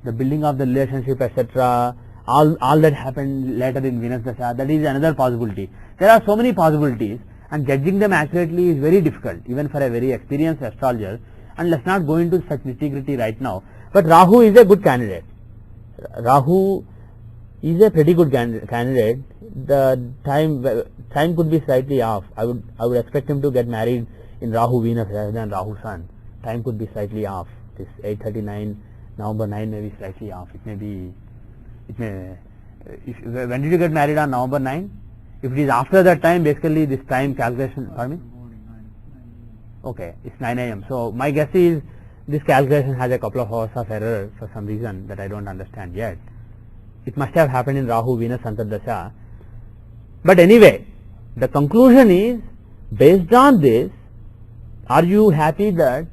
the building of the relationship, etc. All that happened later in Venus Dasha, that is another possibility. There are so many possibilities, and judging them accurately is very difficult, even for a very experienced astrologer. And let's not go into such nitty-gritty right now. But Rahu is a good candidate. Rahu is a pretty good candidate. The time could be slightly off. I would expect him to get married in Rahu Venus rather than Rahu Sun. Time could be slightly off. This 8:39, November 9 may be slightly off. When did you get married on November 9? If it is after that time, basically this time calculation, pardon me? Okay, it's 9 a.m. So my guess is this calculation has a couple of hours of error for some reason that I don't understand yet. It must have happened in Rahu Venus Antardasha. But anyway, the conclusion is, based on this, are you happy that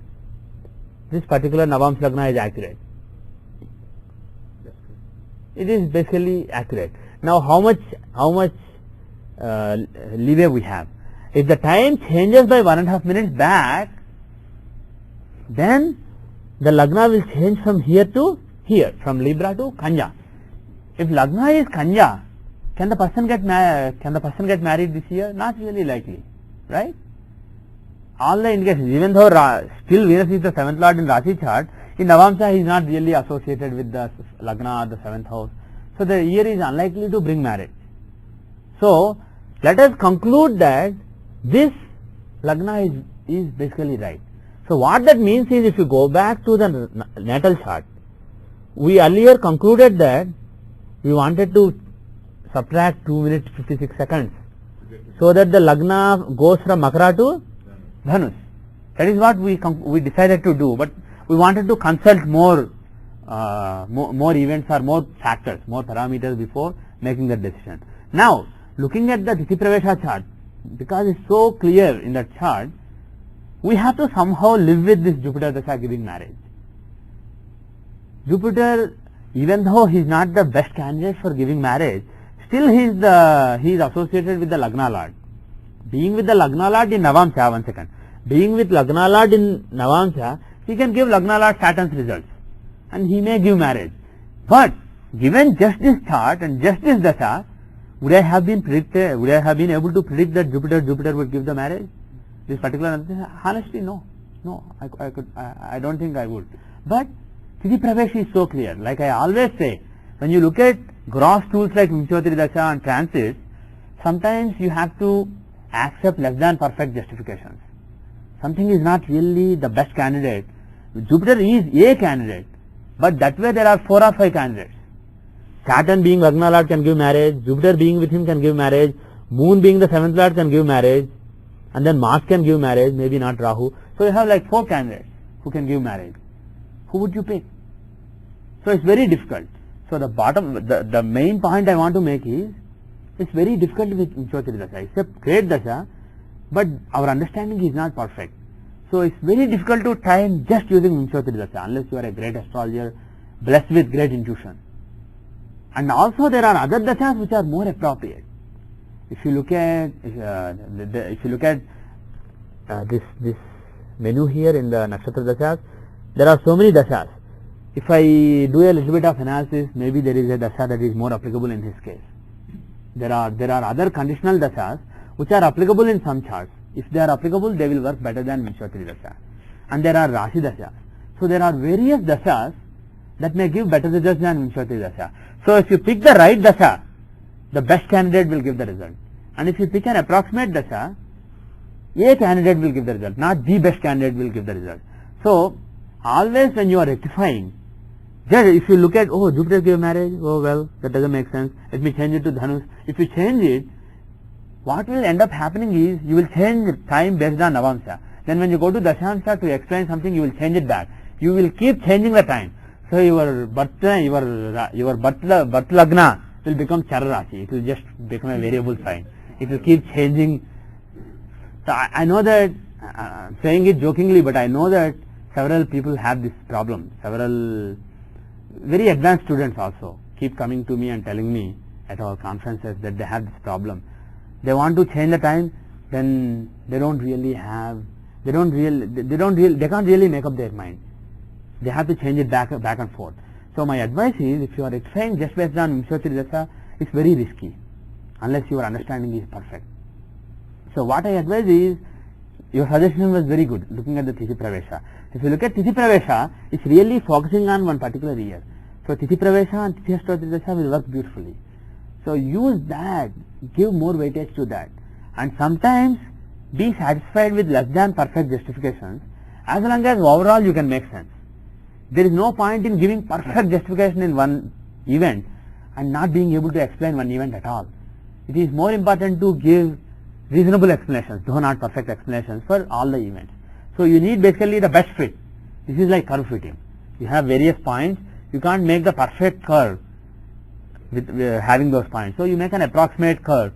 this particular Navamsa Lagna is accurate? It is basically accurate. Now how much leeway we have? If the time changes by 1.5 minutes back, then the Lagna will change from here to here, from Libra to Kanya. If Lagna is Kanya, can the person get married this year? Not really likely, right? All the indications, even though still Venus is the 7th lord in Rashi chart, in Navamsa he is not really associated with the Lagna or the 7th house. So the year is unlikely to bring marriage. So let us conclude that this Lagna is basically right. So what that means is, if you go back to the natal chart, we earlier concluded that we wanted to subtract 2 minutes 56 seconds so that the Lagna goes from Makara to Dhanus. That is what we decided to do, but we wanted to consult more events or more factors, more parameters before making that decision. Now, looking at the Tithi Pravesha chart, because it's so clear in that chart, we have to somehow live with this Jupiter Dasha giving marriage. Jupiter, even though he is not the best candidate for giving marriage, still he is associated with the Lagna Lord. Being with the Lagna Lord in Navamsa, being with Lagna Lord in Navamsa, he can give Lagna Lord Saturn's results and he may give marriage. But given just this chart and just this Dasha, would I have been able to predict that Jupiter would give the marriage? This particular, honestly, no, I don't think I would. But Tithi Pravesh is so clear. Like I always say, when you look at gross tools like Shodasottari Dasa and transits, sometimes you have to accept less than perfect justifications. Something is not really the best candidate. Jupiter is a candidate, but that way there are 4 or 5 candidates. Saturn being Lagna Lord can give marriage, Jupiter being with him can give marriage, Moon being the 7th Lord can give marriage, and then Mars can give marriage, maybe not Rahu. So you have like 4 candidates who can give marriage. Who would you pick? So it's very difficult. So the main point I want to make is, it's very difficult with Shodasottari Dasa. It's a great Dasha, but our understanding is not perfect. So it's very difficult to time just using Shodasottari Dasa unless you are a great astrologer blessed with great intuition. And also there are other Dasas which are more appropriate. If you look at this menu here in the Nakshatra Dasas, there are so many Dasas. If I do a little bit of analysis, maybe there is a Dasha that is more applicable in his case. There are other conditional Dasas which are applicable in some charts. If they are applicable, they will work better than Shodasottari Dasa. And there are Rashi Dasas. So there are various Dasas that may give better results than Shodasottari Dasa. So if you pick the right Dasha, the best candidate will give the result. And if you pick an approximate Dasha, a candidate will give the result, not the best candidate will give the result. So always when you are rectifying, just if you look at, oh, Jupiter gave marriage, oh well, that doesn't make sense, let me change it to Dhanus. If you change it, what will end up happening is, you will change time based on Navamsa. Then when you go to Dashamsa to explain something, you will change it back. You will keep changing the time. So your birth Lagna will become Chararashi. It will just become a variable sign. It will keep changing. So I know that, saying it jokingly, but I know that several people have this problem. Several very advanced students also keep coming to me and telling me at our conferences that they have this problem. They want to change the time, then they can't really make up their mind. They have to change it back and forth. So my advice is, if you are trying just based on Shodasottari Dasa, it's very risky unless your understanding is perfect. So what I advise is, your suggestion was very good, looking at the Tithi Pravesha. If you look at Tithi Pravesha, it's really focusing on one particular year. So Tithi Pravesha and Tithi Shodasottari Dasa will work beautifully. So use that, give more weightage to that, and sometimes be satisfied with less than perfect justifications, as long as overall you can make sense. There is no point in giving perfect justification in one event and not being able to explain one event at all. It is more important to give reasonable explanations, though not perfect explanations, for all the events. So you need basically the best fit. This is like curve fitting. You have various points. You can't make the perfect curve with having those points. So you make an approximate curve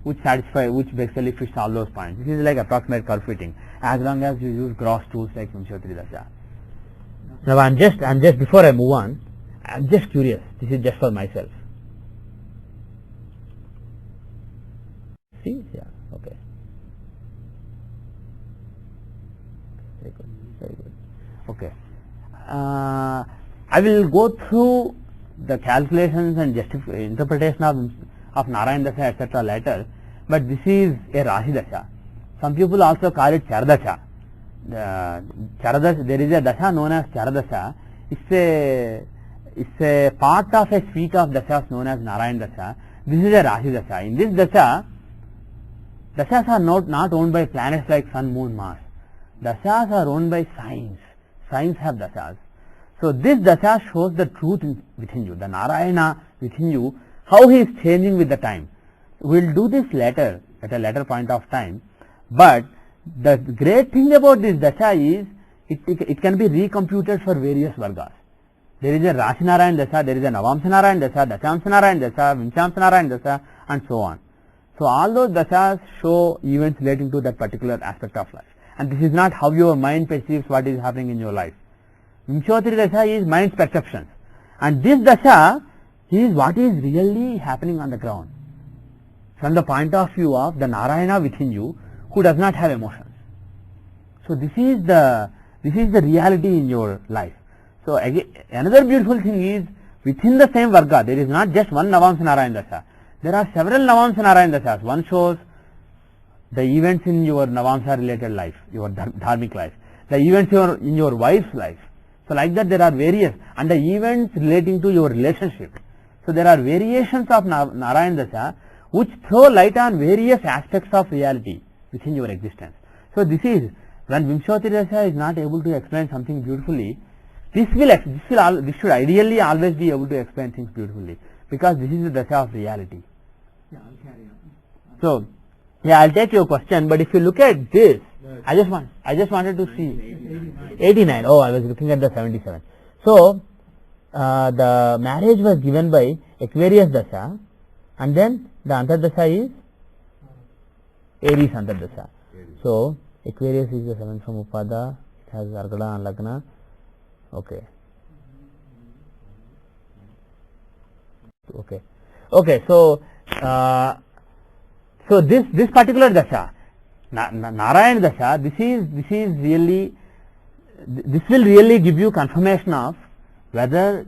which basically fits all those points. This is like approximate curve fitting, as long as you use gross tools like Vimshottari Dasa. Now I'm just before I move on, I'm just curious. This is just for myself. See? Yeah. Okay. Very good. Very good. Okay. I will go through the calculations and interpretation of Narayana Dasa etc. later, but this is a Rashi Dasha. Some people also call it Charadasha. There is a Dasha known as Charadasha. It's a part of a suite of Dashas known as Narayana Dasha. This is a Rashi Dasha. In this Dasha, Dashas are not owned by planets like Sun, Moon, Mars. Dashas are owned by signs. Signs have Dashas. So this Dasha shows the truth within you, the Narayana within you, how he is changing with the time. We will do this later, at a later point of time. But the great thing about this Dasha is, it can be recomputed for various Vargas. There is a Rashi Narayana Dasha, there is a Navamsa Narayana Dasha, Dashamsa Narayana Dasha, Vimshamsa Narayana Dasha, and so on. So all those Dashas show events relating to that particular aspect of life. And this is not how your mind perceives what is happening in your life. Vimshottari Dasha is mind's perceptions. And this Dasha is what is really happening on the ground, from the point of view of the Narayana within you, who does not have emotions. So this is the reality in your life. So again, another beautiful thing is, within the same Varga, there is not just one Navamsa Narayana Dasha. There are several Navamsa Narayana Dasas. One shows the events in your Navamsa related life, your dharmic life, the events in your wife's life. So like that there are various, and the events relating to your relationship. So there are variations of Narayana Dasha which throw light on various aspects of reality within your existence. So this is, when Vimshottari Dasha is not able to explain something beautifully, this should ideally always be able to explain things beautifully, because this is the Dasha of reality. Yeah, I'll carry on. So, yeah, I'll take your question, but if you look at this, I just wanted to see 89. Oh, I was looking at the 77. So, the marriage was given by Aquarius Dasha, and then the Antardasha is Aries Antardasha. So, Aquarius is the 7th from Upada, it has Argala and Lagna. Okay. So this particular Dasha, Narayana Dasha, this will really give you confirmation of whether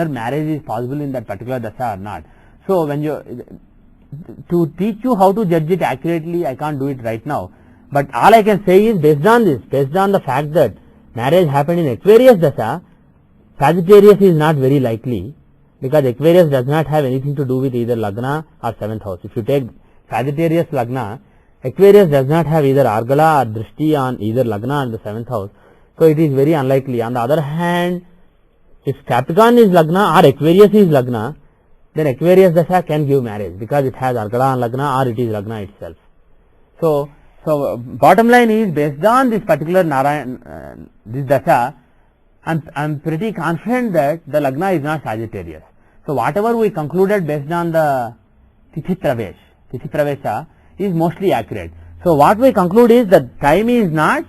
marriage is possible in that particular Dasha or not. So when to teach you how to judge it accurately, I can't do it right now. But all I can say is, based on the fact that marriage happened in Aquarius Dasha, Sagittarius is not very likely, because Aquarius does not have anything to do with either Lagna or 7th house. If you take Sagittarius Lagna, Aquarius does not have either Argala or Drishti on either Lagna or the 7th house. So it is very unlikely. On the other hand, if Capricorn is Lagna or Aquarius is Lagna, then Aquarius Dasha can give marriage, because it has Argala on Lagna or it is Lagna itself. So bottom line is, based on this particular this Dasha, I'm pretty confident that the Lagna is not Sagittarius. So whatever we concluded based on the Tithi Pravesha is mostly accurate. So what we conclude is that time is not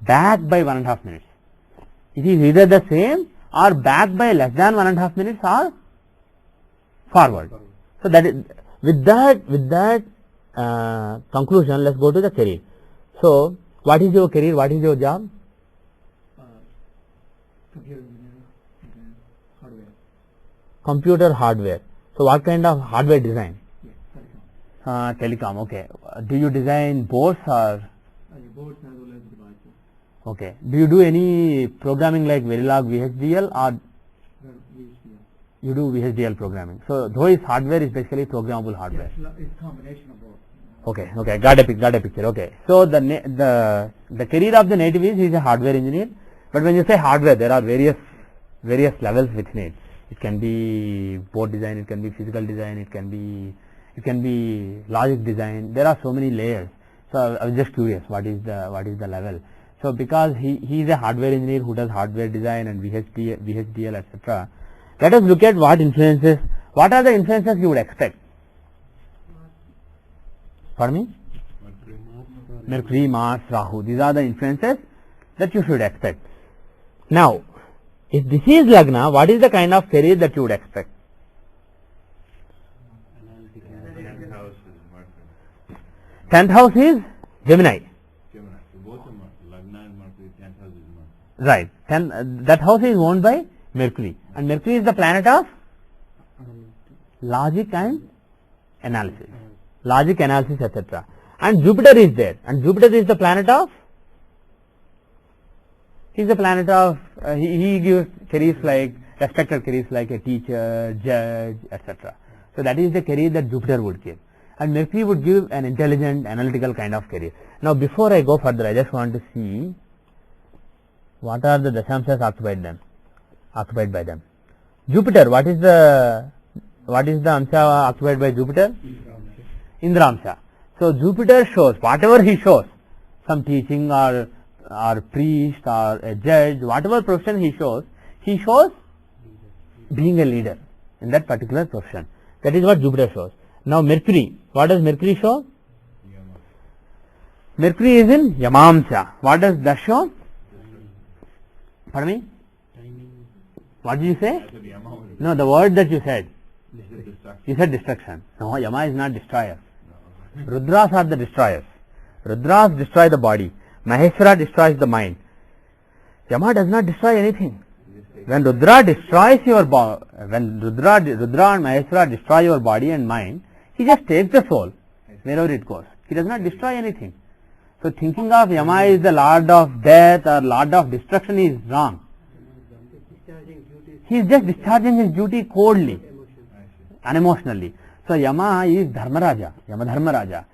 back by 1.5 minutes. It is either the same or back by less than 1.5 minutes or forward. So that is, with that conclusion, let's go to the career. So what is your career? What is your job? Computer engineering, hardware. Computer hardware. So what kind of hardware design? Yeah, telecom. Telecom, okay. Do you design boards or? Boards as well as devices. Okay. Do you do any programming like Verilog VHDL or? VHDL. You do VHDL programming. So though it's hardware, is basically programmable hardware. Yes, it's a combination of both. Okay. Got a picture. Okay. So the career of the native is, he is a hardware engineer. But when you say hardware, there are various levels within it. It can be board design, it can be physical design, it can be logic design. There are so many layers. So I was just curious, what is the level? So because he is a hardware engineer who does hardware design and VHDL, etc. Let us look at what are the influences you would expect. Pardon me? Mercury, Mars, Rahu. These are the influences that you should expect. Now, if this is Lagna, what is the kind of career that you would expect? 10th house is Mercury. 10th house is Gemini. Gemini. So both of them, Lagna and Mercury, 10th house is Mercury. Right. That house is owned by Mercury. And Mercury is the planet of logic and analysis. Logic, analysis, etc. And Jupiter is there. And Jupiter is the planet of, he gives careers like, respected careers like a teacher, judge, etc. So that is the career that Jupiter would give. And Mercury would give an intelligent, analytical kind of career. Now before I go further, I just want to see what are the dashamsas occupied by them. Jupiter, what is the amsha occupied by Jupiter? Indramsha. So Jupiter shows, whatever he shows, some teaching or priest or a judge, whatever profession he shows being a leader in that particular profession. That is what Jupiter shows. Now Mercury, what does Mercury show? Yama. Mercury is in Yamamsha. What does that show? Pardon me? What did you say? I said Yama was No, the word that you said. destruction. You said destruction. No, Yama is not destroyer. Rudras are the destroyers. Rudras destroy the body. Maheshwara destroys the mind. Yama does not destroy anything. When Rudra destroys your body, when Rudra and Maheshwara destroy your body and mind, he just takes the soul wherever it goes. He does not destroy anything. So thinking of Yama is the lord of death or lord of destruction is wrong. He is just discharging his duty coldly, unemotionally. So Yama is Dharmaraja, Yamadharmaraja.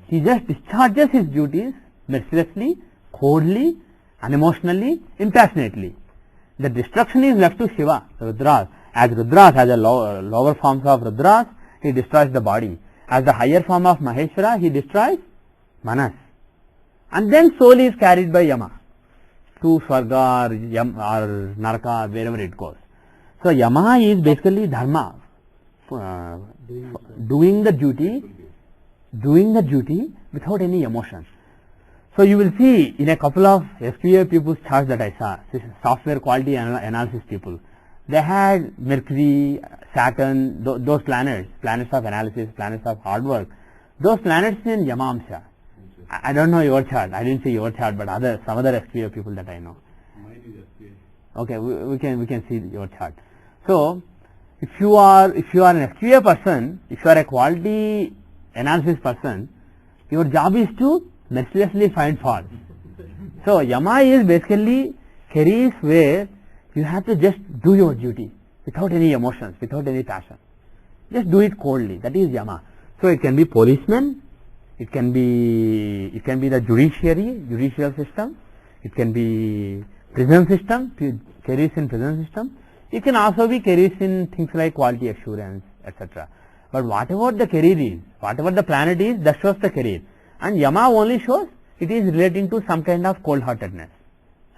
He just discharges his duties mercilessly, coldly, unemotionally, impassionately. The destruction is left to Shiva, Rudras. As Rudras, as the lower forms of Rudras, he destroys the body. As the higher form of Maheshwara, he destroys Manas. And then soul is carried by Yama to Swarga or Naraka, wherever it goes. So Yama is basically Dharma, doing the duty without any emotion. So you will see in a couple of SPA people's charts that I saw, software quality analysis people, they had Mercury, Saturn, those planets of analysis, planets of hard work, those planets in Yamamsha. I don't know your chart, I didn't see your chart, but some other SPA people that I know. Mine is SPA. Okay, we can see your chart. So if you are an SQA person, if you are a quality analysis person, your job is to mercilessly find faults. So Yama is basically careers where you have to just do your duty without any emotions, without any passion. Just do it coldly. That is Yama. So it can be policeman, it can be the judicial system, it can be prison system, careers in prison system. It can also be careers in things like quality assurance, etc. But whatever the career is, whatever the planet is, that shows the career. And Yama only shows it is relating to some kind of cold-heartedness,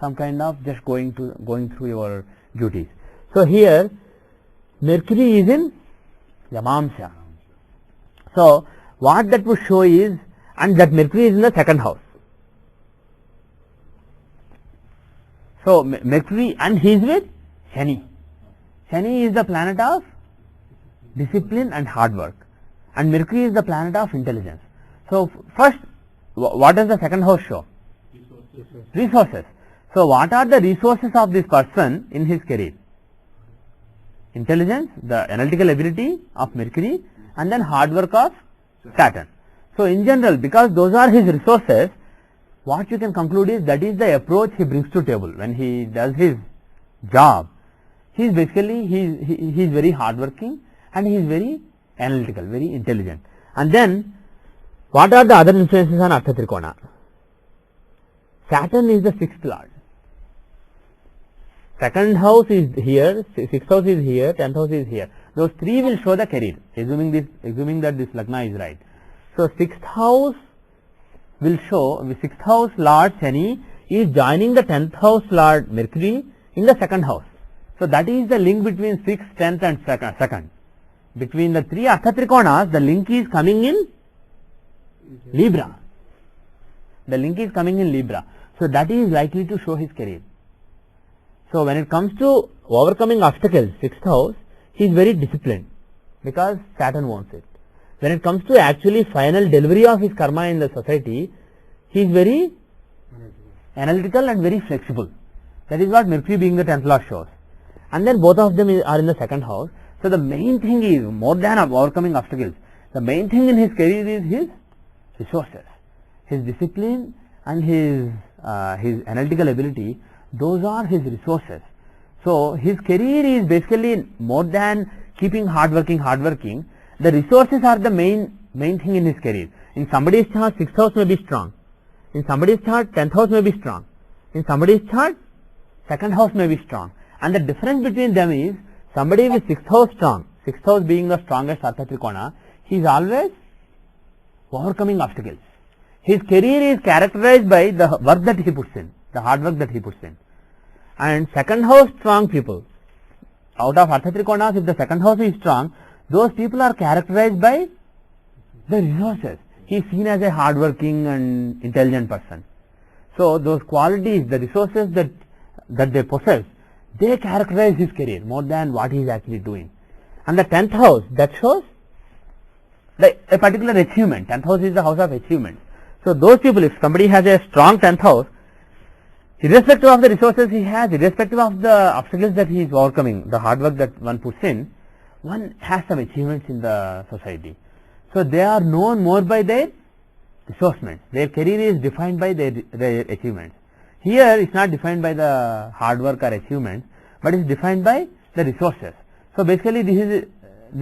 some kind of just going through your duties. So here Mercury is in Yamamsha. So what that would show is, and that Mercury is in the second house. So Mercury, and he is with Shani. Shani is the planet of discipline and hard work, and Mercury is the planet of intelligence. So first, what does the second house show? Resources. So what are the resources of this person in his career? Intelligence, the analytical ability of Mercury, and then hard work of Saturn. So in general, because those are his resources, what you can conclude is that is the approach he brings to table when he does his job. He is basically he is very hardworking and he is very analytical, very intelligent. And then what are the other influences on Artha Trikona? Saturn is the sixth lord. Second house is here, sixth house is here, 10th house is here. Those three will show the career, assuming that this Lagna is right. So sixth house will show, sixth house Lord Shani is joining the 10th house Lord Mercury in the second house. So that is the link between 6th, 10th and second. Between the three Artha Trikonas, the link is coming in Libra. The link is coming in Libra. So that is likely to show his career. So when it comes to overcoming obstacles, 6th house, he is very disciplined because Saturn wants it. When it comes to actually final delivery of his karma in the society, he is very analytical and very flexible. That is what Mercury being the 10th lord shows. And then both of them are in the second house. So the main thing is, more than overcoming obstacles, the main thing in his career is his resources, his discipline and his analytical ability. Those are his resources. So his career is basically more than keeping hardworking. The resources are the main thing in his career. In somebody's chart, 6th house may be strong. In somebody's chart, 10th house may be strong. In somebody's chart, 2nd house may be strong. And the difference between them is, somebody with 6th house strong, 6th house being the strongest Artha Trikona, he is always overcoming obstacles. His career is characterized by the work that he puts in, the hard work that he puts in. And 2nd house strong people, out of Artha Trikonas, if the 2nd house is strong, those people are characterized by the resources. He is seen as a hardworking and intelligent person. So those qualities, the resources that they possess, they characterize his career more than what he is actually doing. And the 10th house, that shows a particular achievement. 10th house is the house of achievement. So those people, if somebody has a strong 10th house, irrespective of the resources he has, irrespective of the obstacles that he is overcoming, the hard work that one puts in, one has some achievements in the society. So they are known more by their resourcements. Their career is defined by their achievements. Here it's not defined by the hard work or achievements, but it's defined by the resources. So basically this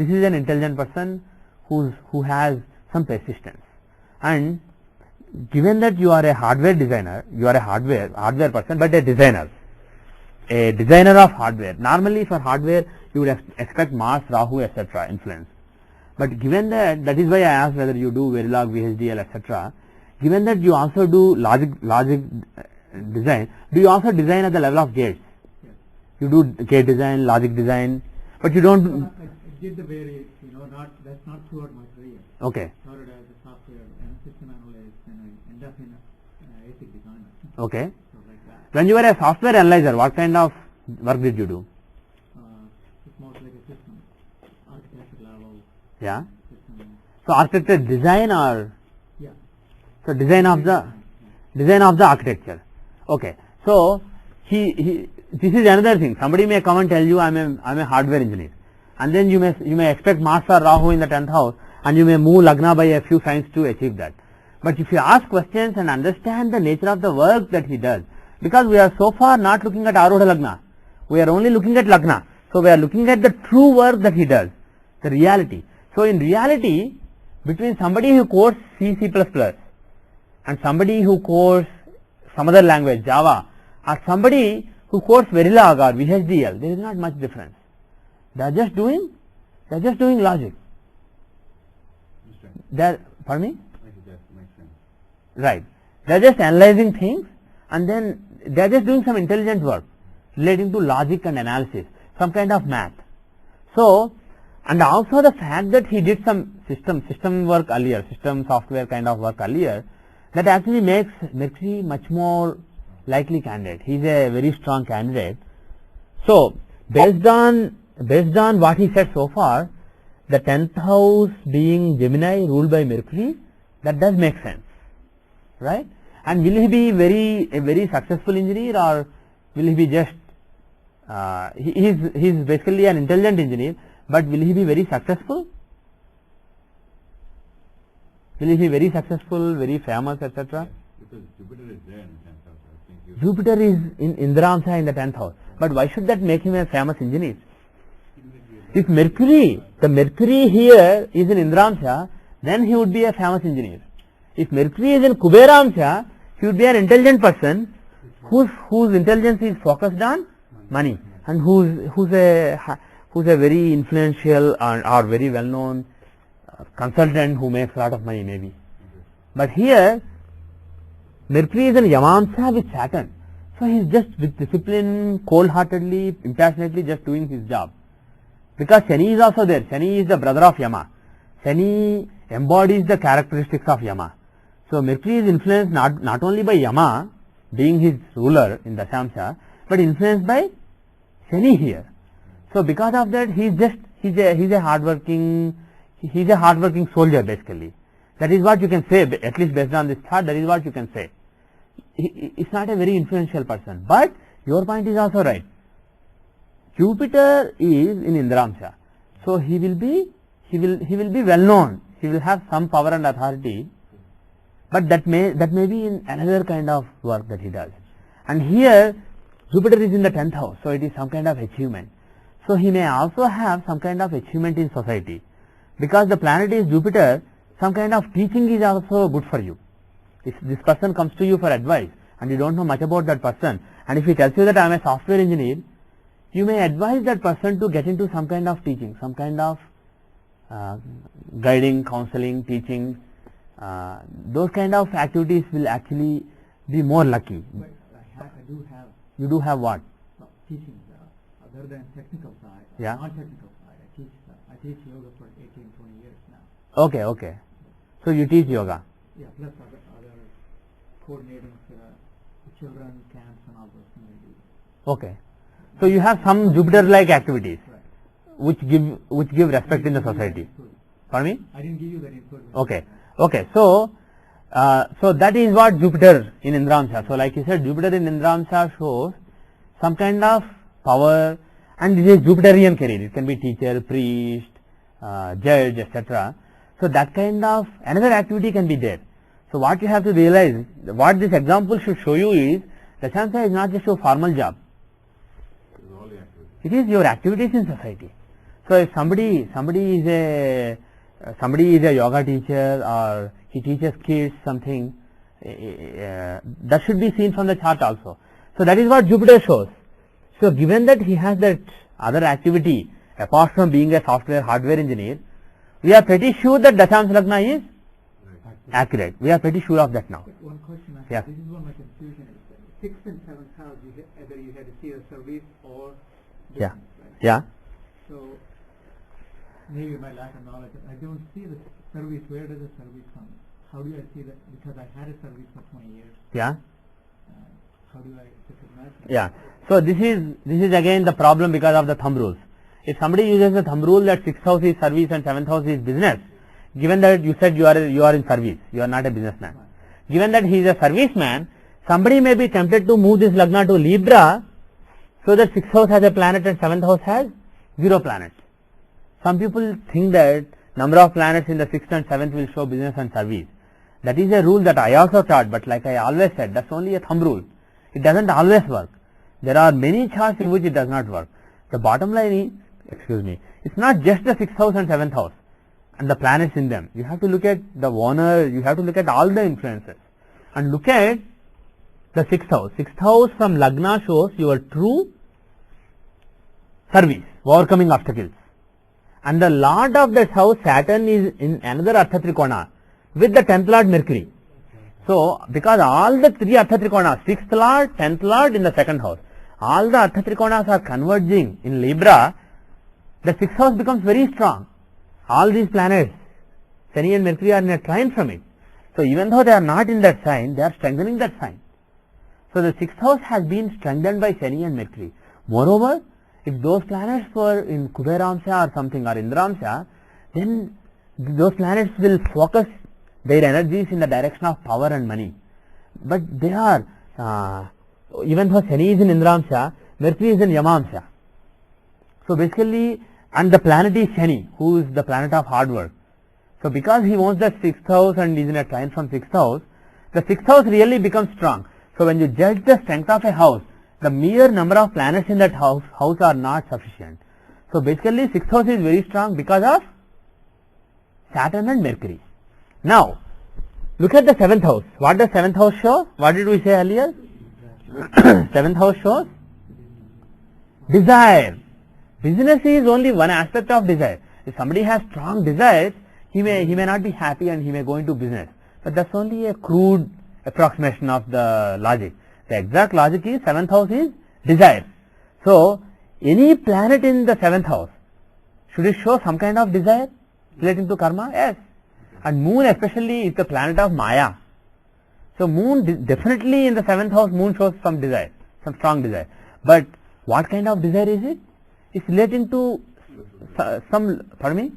is an intelligent person who has some persistence. And given that you are a hardware designer, you are a hardware person, but a designer of hardware. Normally for hardware you would expect Mars, Rahu, etc. influence. But given that is why I asked whether you do Verilog, VHDL, etc. Given that you also do logic design, do you also design at the level of gates? Yes. You do gate design, logic design, but you don't. I did the very, that's not throughout my career. Okay. Started as a software and system analyst, and I ended up in ASIC designer. Okay. So like that. When you were a software analyzer, what kind of work did you do? It's more like a system, architecture level. Yeah. System. So architecture design or Yeah. so design of the architecture. Okay. So this is another thing. Somebody may come and tell you I'm a hardware engineer, and then you may expect Mars or Rahu in the 10th house, and you may move Lagna by a few signs to achieve that. But if you ask questions and understand the nature of the work that he does, because we are so far not looking at Arudha Lagna, we are only looking at Lagna. So we are looking at the true work that he does, the reality. So in reality, between somebody who codes C++ and somebody who codes some other language, Java, or somebody who codes Verilog or VHDL, there is not much difference. They are just doing logic. Pardon me? That makes sense. Right. They are just analyzing things, and then they are just doing some intelligent work relating to logic and analysis, some kind of math. So, and also the fact that he did some system work earlier, system software kind of work earlier, that actually makes Mercury much more likely candidate. He is a very strong candidate. So based on what he said so far, the 10th house being Gemini ruled by Mercury, that does make sense, right? And will he be a very successful engineer, or will he be just he is basically an intelligent engineer, but will he be very successful? Will he be very successful, very famous, etc.? Because Jupiter is there in the 10th house. I think Jupiter is in Indiramsa in the 10th house. But why should that make him a famous engineer? If the Mercury here is in Indiramsa, then he would be a famous engineer. If Mercury is in Kuberamsa, he would be an intelligent person whose intelligence is focused on money, and who's a very influential or very well known consultant who makes a lot of money maybe. But here Mercury is in Yamamsa with Saturn. So he is just with discipline, cold-heartedly, impassionately just doing his job. Because Shani is also there. Shani is the brother of Yama. Shani embodies the characteristics of Yama. So Mercury is influenced not only by Yama being his ruler in Dashamsa, but influenced by Shani here. So because of that, he's a hardworking soldier basically. That is what you can say, at least based on this chart. That is what you can say. It's not a very influential person, but your point is also right. Jupiter is in Indramsha, so he will be well known. He will have some power and authority, but that may be in another kind of work that he does. And here Jupiter is in the 10th house, so it is some kind of achievement. So he may also have some kind of achievement in society, because the planet is Jupiter. Some kind of teaching is also good for you. If this person comes to you for advice and you don't know much about that person, and if he tells you that I am a software engineer, you may advise that person to get into some kind of teaching, some kind of guiding, counseling, teaching. Those kind of activities will actually be more lucky. But I do have. You do have what? Teaching, other than technical side, Yeah. non-technical side. I teach yoga for 18, 20 years now. Okay. So you teach yoga. Yeah, plus other coordinating children camps and all those things I do. Okay. So you have some Jupiter-like activities, Right. which give respect in the society. Pardon me? I didn't give you that input. Okay. So that is what Jupiter in Indramsha. So like you said, Jupiter in Indramsha shows some kind of power, and this is Jupiterian career. It can be teacher, priest, judge, etc. So that kind of another activity can be there. So what you have to realize, what this example should show you is, Dashamsa is not just your formal job. It is your activities in society. So if somebody is a yoga teacher, or he teaches kids something, that should be seen from the chart also. So that is what Jupiter shows. So given that he has that other activity apart from being a software hardware engineer, we are pretty sure that Dashamsa Lagna is accurate. We are pretty sure of that now. One question I have, Yeah. this is one of my confusion is 6th and 7th house, either you had to see the service or Yeah. business, right? Yeah. So maybe my lack of knowledge, I don't see the service. Where does the service come? How do I see that? Because I had a service for 20 years. Yeah. How do I recognize that? Yeah. So this is again the problem because of the thumb rules. If somebody uses the thumb rule that 6th house is service and 7th house is business, given that you said you are in service, you are not a businessman. Given that he is a serviceman, somebody may be tempted to move this Lagna to Libra, so that 6th house has a planet and 7th house has 0 planets. Some people think that number of planets in the 6th and 7th will show business and service. That is a rule that I also taught, but like I always said, that's only a thumb rule. It doesn't always work. There are many charts in which it does not work. The bottom line is, it's not just the 6th house and 7th house and the planets in them. You have to look at the owner, you have to look at all the influences and look at the 6th house. 6th house from Lagna shows your true service, overcoming obstacles. And the lord of that house, Saturn, is in another Artha Trikona with the 10th lord Mercury. So, because all the 3 Artha Trikonas, 6th lord, 10th lord in the 2nd house, all the Artha Trikonas are converging in Libra, the 6th house becomes very strong. All these planets, Shani and Mercury, are in a trine from it. So even though they are not in that sign, they are strengthening that sign. So the 6th house has been strengthened by Shani and Mercury. Moreover, if those planets were in Kuberamsha or something, or Indramsha, then those planets will focus their energies in the direction of power and money. But they are, even though Shani is in Indramsha, Mercury is in Yamamsha. So basically, and the planet is Shani, who is the planet of hard work. So because he owns the 6th house and is in a trine from 6th house, the 6th house really becomes strong. So when you judge the strength of a house, the mere number of planets in that house are not sufficient. So basically 6th house is very strong because of Saturn and Mercury. Now, look at the 7th house. What does 7th house show? What did we say earlier? 7th house shows desire. Business is only one aspect of desire. If somebody has strong desires, he may not be happy and he may go into business. But that's only a crude approximation of the logic. The exact logic is 7th house is desire. So, any planet in the 7th house, should it show some kind of desire relating to karma? Yes. And moon especially is the planet of Maya. So, moon definitely in the 7th house, moon shows some desire, some strong desire. But what kind of desire is it? It's relating to some, pardon me?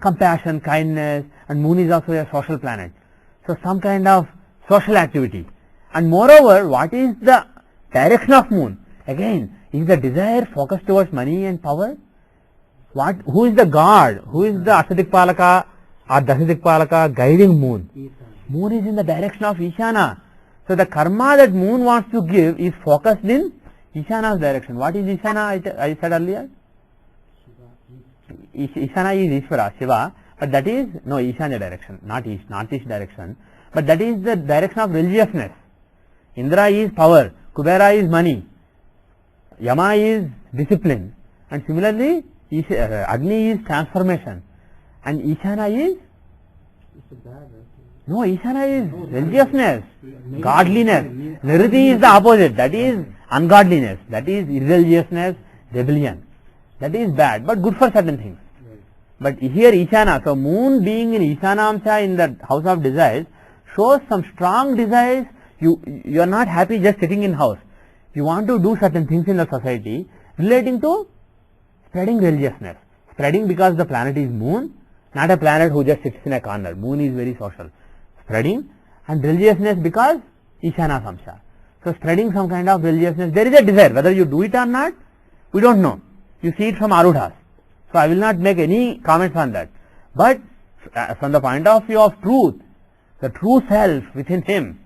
Compassion, kindness, and moon is also a social planet. So, some kind of social activity. And moreover, what is the direction of moon? Again, is the desire focused towards money and power? Who is the god? Who is the Ashadikpalaka or Dasadikpalaka guiding moon? Moon is in the direction of Ishana. So, the karma that moon wants to give is focused in Ishana's direction. What is Ishana? I said earlier? Ishana is Ishvara, Shiva, but that is, no, Ishanya direction, not East, northeast direction, but that is the direction of religiousness. Indra is power, Kubera is money, Yama is discipline, and similarly, Agni is transformation, and Ishana is, no, Ishana is religiousness, godliness. Niriti is the opposite, that is ungodliness, that is irreligiousness, rebellion. That is bad, but good for certain things. But here Ishana, so moon being in Ishanamsha in the house of desires shows some strong desires. You are not happy just sitting in house. You want to do certain things in the society relating to spreading religiousness. Spreading because the planet is moon, not a planet who just sits in a corner. Moon is very social. Spreading, and religiousness because Ishana Samsha. So spreading some kind of religiousness. There is a desire, whether you do it or not, we don't know. You see it from Arudhas. So I will not make any comments on that. But from the point of view of truth, the true self within him,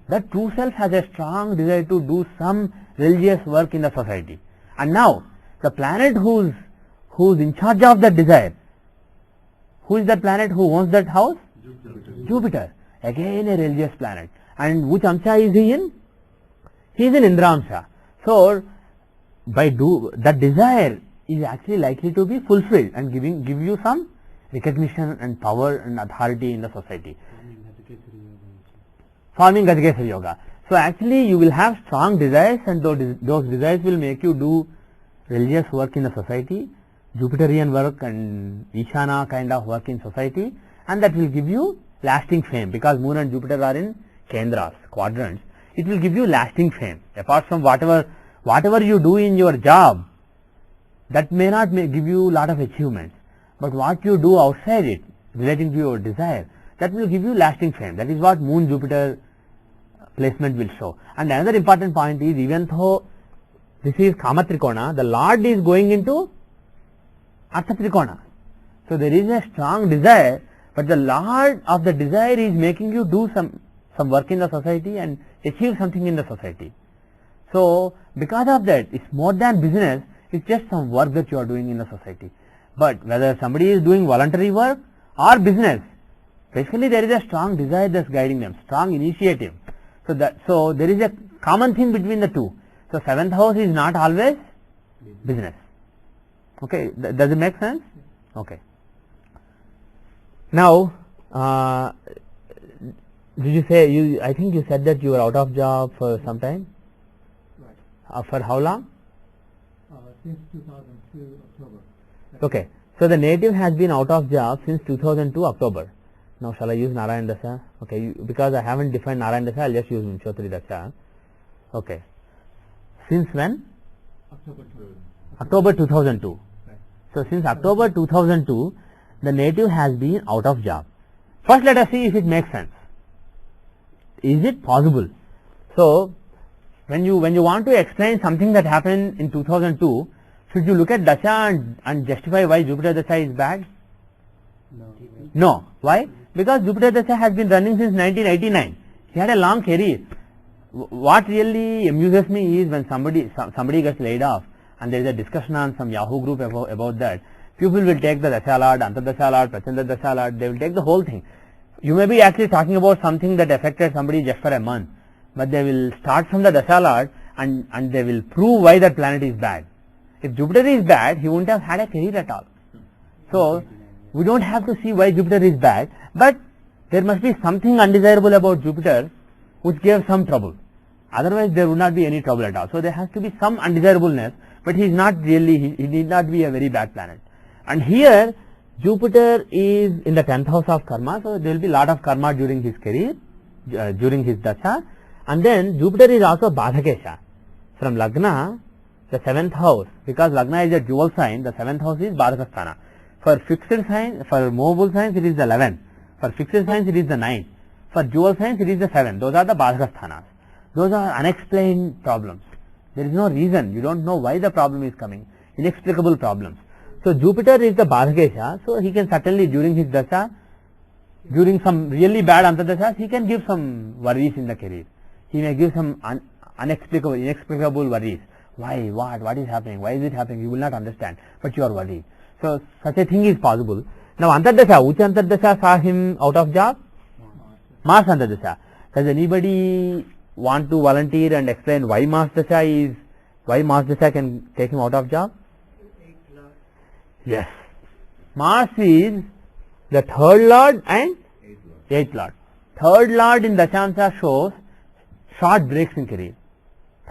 that true self has a strong desire to do some religious work in the society. And now, the planet who's in charge of that desire, who is that planet who owns that house? Jupiter. Again a religious planet. And which Amsha is he in? He is in Indra Amsha. So, that desire is actually likely to be fulfilled and give you some recognition and power and authority in the society. Forming Gajageshwari Yoga. So actually you will have strong desires, and those desires will make you do religious work in the society, Jupiterian work and Ishana kind of work in society, and that will give you lasting fame, because moon and Jupiter are in Kendras, quadrants. It will give you lasting fame. Apart from whatever you do in your job, that may not give you a lot of achievements, but what you do outside it relating to your desire, that will give you lasting fame. That is what moon Jupiter placement will show. And another important point is, even though this is Kama Trikona, the Lord is going into Artha Trikona. So there is a strong desire, but the Lord of the desire is making you do some work in the society and achieve something in the society. So because of that, it's more than business, it's just some work that you are doing in the society. But whether somebody is doing voluntary work or business, basically there is a strong desire that's guiding them, strong initiative. So there is a common thing between the two. So 7th house is not always business. Okay, does it make sense? Okay. Now, did you say, I think you said that you were out of job for some time? Right. For how long? Since 2002 October. Okay. So the native has been out of job since 2002 October. Now shall I use Narayan Dasa? Okay, because I haven't defined Narayan Dasa, I'll just use Shodasottari Dasa. Okay. Since when? October 2002. Right. So since October 2002, the native has been out of job. First let us see if it makes sense. Is it possible? So when you want to explain something that happened in 2002, should you look at Dasha and justify why Jupiter Dasha is bad? No. Why? Because Jupiter Dasha has been running since 1989. He had a long career. What really amuses me is when somebody gets laid off and there is a discussion on some Yahoo group about that. People will take the Dasha Lord, Antardasha Lord, Prachanda Dasha Lord, they will take the whole thing. You may be actually talking about something that affected somebody just for a month, but they will start from the Dasha Lord and they will prove why that planet is bad. If Jupiter is bad, he wouldn't have had a career at all. So we don't have to see why Jupiter is bad, but there must be something undesirable about Jupiter which gave some trouble. Otherwise there would not be any trouble at all. So there has to be some undesirableness, but he is not really, he need not be a very bad planet. And here Jupiter is in the 10th house of karma, so there will be lot of karma during his career, during his dasha. And then Jupiter is also Badhakesha. From Lagna, the 7th house, because Lagna is a dual sign, the 7th house is Badhakasthana. For fixed sign, for movable signs it is the 11th. For fixed signs it is the 9th. For dual signs it is the 7th. Those are the Badhakasthanas. Those are unexplained problems. There is no reason. You don't know why the problem is coming. Inexplicable problems. So Jupiter is the Badhakesha, so he can certainly during his dasha, during some really bad antardashas, he can give some worries in the career. He may give some inexplicable worries. Why? What is happening? Why is it happening? You will not understand, but you are worried. So such a thing is possible. Now antardasha, which antardasha saw him out of job? Mars antardasha. Does anybody want to volunteer and explain why Mars dasha can take him out of job? Yes. Mars is the 3rd lord and 8th lord. 3rd lord in Dashamsa shows short breaks in career.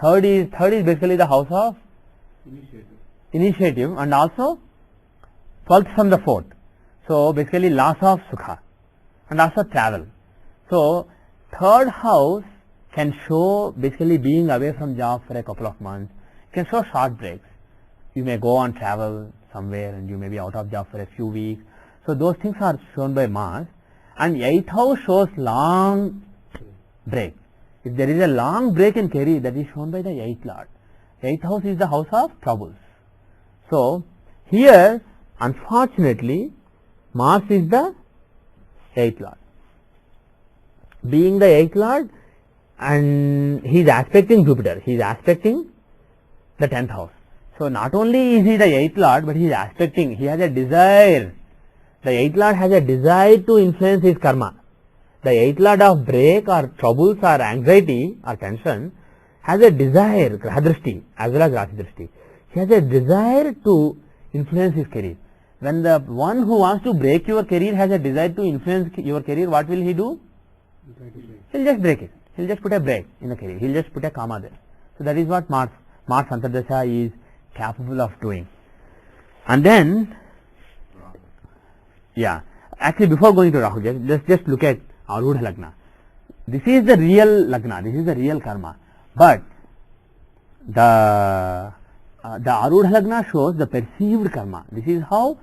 Third is basically the house of initiative and also 12th from the 4th. So basically loss of sukha and also travel. So 3rd house can show basically being away from job for a couple of months. It can show short breaks. You may go on travel somewhere and you may be out of job for a few weeks. So those things are shown by Mars. And 8th house shows long break. If there is a long break in career, that is shown by the 8th lord. 8th house is the house of troubles. So here unfortunately Mars is the 8th lord. Being the 8th lord, and he is aspecting Jupiter, he is aspecting the 10th house. So not only is he the 8th lord, but he is aspecting, he has a desire. The 8th lord has a desire to influence his karma. The 8th lord of break or troubles or anxiety or tension has a desire, grahadrishti as well as rasidrishti. He has a desire to influence his career. When the one who wants to break your career has a desire to influence your career, what will he do? He'll just break it. He'll just put a break in the career. He'll just put a comma there. So that is what Mars Antardasha is capable of doing. And then, yeah, actually before going to Rahu, just look at Arudha Lagna. This is the real Lagna, this is the real karma. But the Arudha Lagna shows the perceived karma. This is how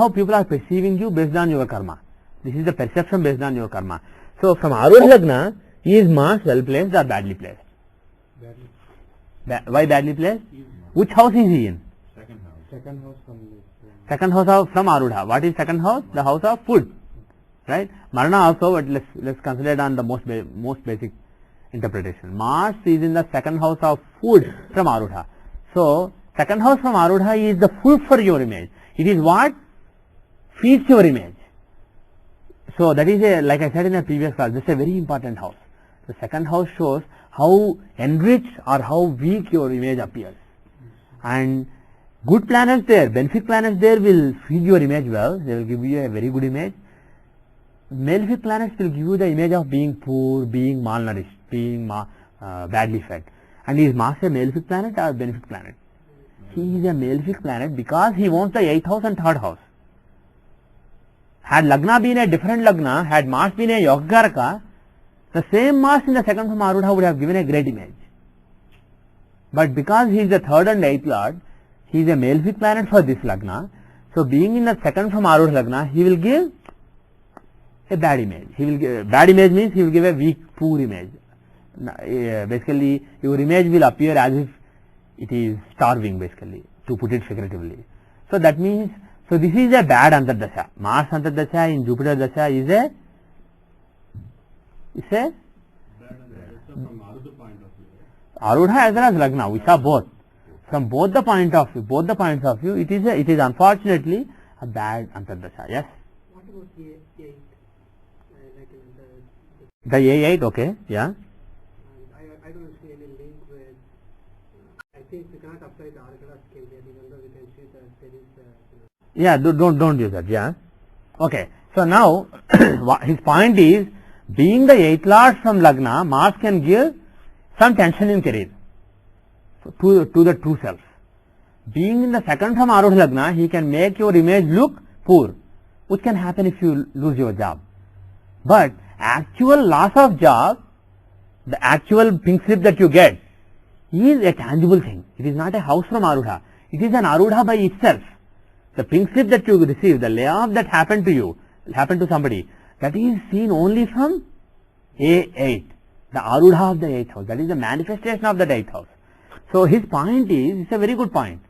people are perceiving you based on your karma. This is the perception based on your karma. So from Arudha Lagna, is Mars well placed or badly placed? Why badly placed? Which house is he in? Second house from Second house from Arudha. What is second house? The house of food. Right? Marana also, but let's consider it on the most basic interpretation. Mars is in the second house of food from Arudha. So second house from Arudha is the food for your image. It is what feeds your image. So that is like I said in a previous class, this is a very important house. The second house shows how enriched or how weak your image appears. And good planets there, benefic planets there will feed your image well. They will give you a very good image. Malefic planets will give you the image of being poor, being malnourished, being badly fed. And is Mars a malefic planet or benefic planet? He is a malefic planet because he owns the 8th house and 3rd house. Had Lagna been a different Lagna, had Mars been a Yogakaraka, the same Mars in the second from Arudha would have given a great image. But because he is the 3rd and 8th lord, he is a malefic planet for this Lagna. So being in the second from Arudha Lagna, he will give a bad image. Bad image means he will give a weak, poor image. Basically, your image will appear as if it is starving, basically, to put it figuratively. So that means, so this is a bad Antardasha. Mars Antardasha in Jupiter Dasha is a From Arudha point of view. Arudha as well as Lagna. We saw both. From both the points of view, it is unfortunately a bad Antardasha. Yes. What about the 8? The A8, okay, yeah. I don't see any link with. I think we cannot apply the Arcana scale here, even though we can see that there is. Yeah, don't use that. Yeah. Okay. So now his point is Being the 8th Lord from Lagna, Mars can give some tension in career to the true self. Being in the 2nd from Arudha Lagna, he can make your image look poor, which can happen if you lose your job. But actual loss of job, the actual pink slip that you get, is a tangible thing. It is not a house from Arudha. It is an Arudha by itself. The pink slip that you receive, the layoff that happened to you, happened to somebody, that is seen only from A8, the Arudha of the 8th house. That is the manifestation of the 8th house. So his point is, it's a very good point.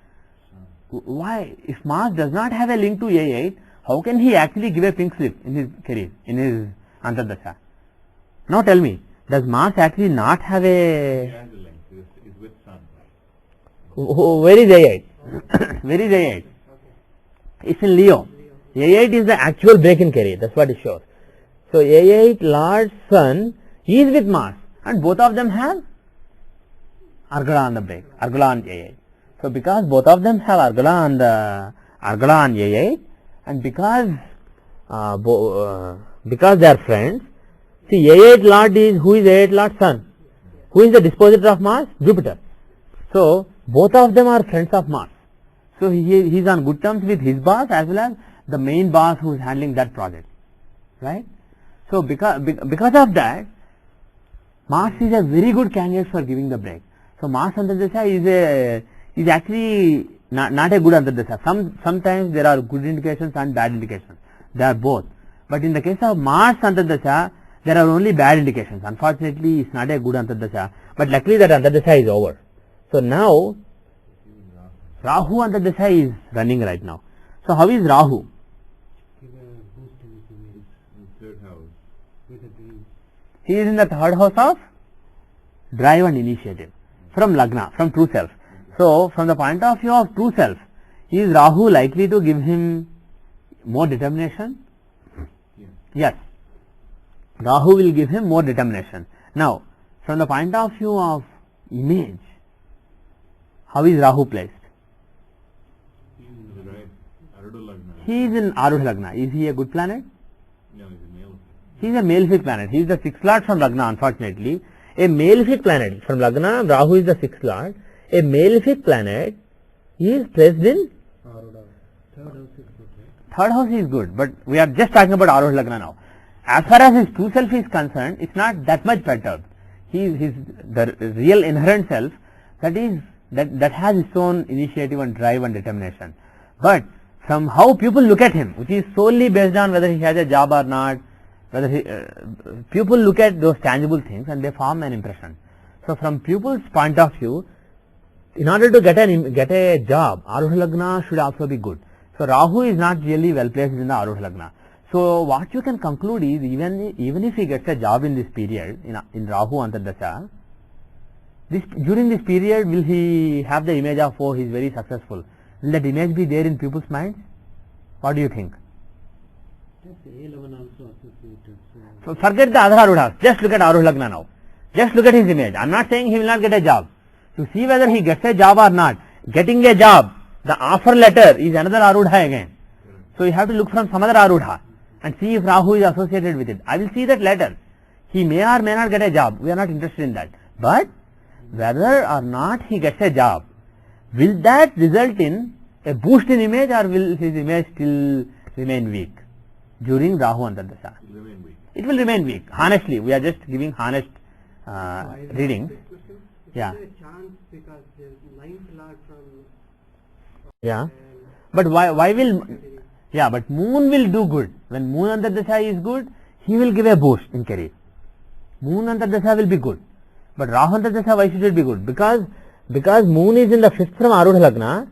Why? If Mars does not have a link to A8, how can he actually give a pink slip in his career, in his Antardasha? Now tell me, does Mars actually not have He a... has a link. He's with Sun. Where is A8? Where is A8? It's in Leo. A8 is the actual break in career. That's what it shows. So A8 Lord Sun is with Mars, and both of them have Argala on the break, Argala on A8. So because both of them have Argala on A8, and because they are friends, see, A8 Lord is, who is A8 Lord? Sun. Who is the dispositor of Mars? Jupiter. So both of them are friends of Mars. So he is on good terms with his boss as well as the main boss who is handling that project, right? So because of that, Mars is a very good candidate for giving the break. So Mars Antardasha is actually not a good Antardasha. Sometimes there are good indications and bad indications. They are both. But in the case of Mars Antardasha, there are only bad indications. Unfortunately, it's not a good Antardasha. But luckily that Antardasha is over. So now, Rahu Antardasha is running right now. So how is Rahu? Third house. He is in the 3rd house of drive and initiative from Lagna, from true self. So from the point of view of true self, is Rahu likely to give him more determination? Yes. Rahu will give him more determination. Now, from the point of view of image, how is Rahu placed? Right. Arudha Lagna. He is in Arudha Lagna. Is he a good planet? No, he's a male. He is a malefic planet. He is the 6th Lord from Lagna, unfortunately. A malefic planet from Lagna, Rahu is the 6th Lord. A malefic planet is placed in 3rd house is good, but we are just talking about Arudha Lagna now. As far as his true self is concerned, it's not that much perturbed. The real inherent self, that has its own initiative and drive and determination. But from how people look at him, which is solely based on whether he has a job or not, people look at those tangible things and they form an impression. So from people's point of view, in order to get a job, Arudha Lagna should also be good. So Rahu is not really well placed in the Arudha Lagna. So what you can conclude is, even if he gets a job in this period, in Rahu Antardasha, during this period, will he have the image of, oh, he is very successful? Will that image be there in people's minds? What do you think? A11 also associated. So forget the other Arudhas. Just look at Arudha Lagna now. Just look at his image. I am not saying he will not get a job. To see whether he gets a job or not, getting a job, the offer letter is another Arudha again. So you have to look from some other Arudha and see if Rahu is associated with it. I will see that later. He may or may not get a job. We are not interested in that. But whether or not he gets a job, will that result in a boost in image, or will his image still remain weak during Rahu Antardasha? It will remain weak. It will remain weak. Honestly, we are just giving honest reading. Yeah. Is there a chance because the 9th Lord from Yeah. But why will... Yeah, but Moon will do good. When Moon Antardasha is good, he will give a boost in career. Moon Antardasha will be good. But Rahu Antardasha, why should it be good? Because Moon is in the 5th from Arudha Lagna,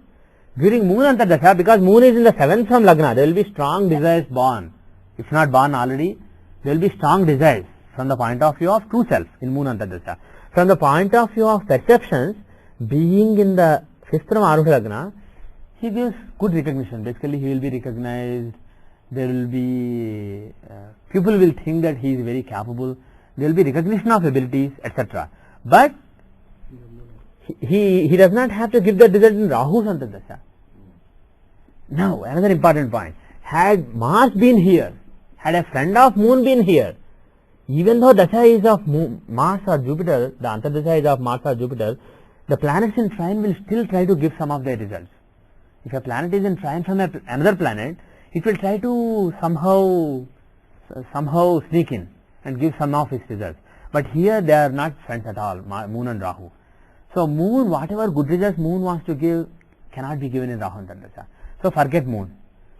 during Moon Antardasha, because Moon is in the 7th from Lagna, there will be strong desires born. If not born already, there will be strong desires from the point of view of true self in Moon Antardasha. From the point of view of perceptions, being in the 5th from Arudha Lagna, he gives good recognition. Basically, he will be recognized. There will be, people will think that he is very capable. There will be recognition of abilities, etc. But he does not have to give that result in Rahu's Antardasha. Now, another important point. Had Mars been here, had a friend of Moon been here, even though Dasha is of Mars or Jupiter, the Antardasha is of Mars or Jupiter, the planets in trine will still try to give some of their results. If a planet is in trine from another planet, it will try to somehow sneak in and give some of its results. But here they are not friends at all, Moon and Rahu. So Moon, whatever good results Moon wants to give, cannot be given in Rahu Antardasha. So forget Moon.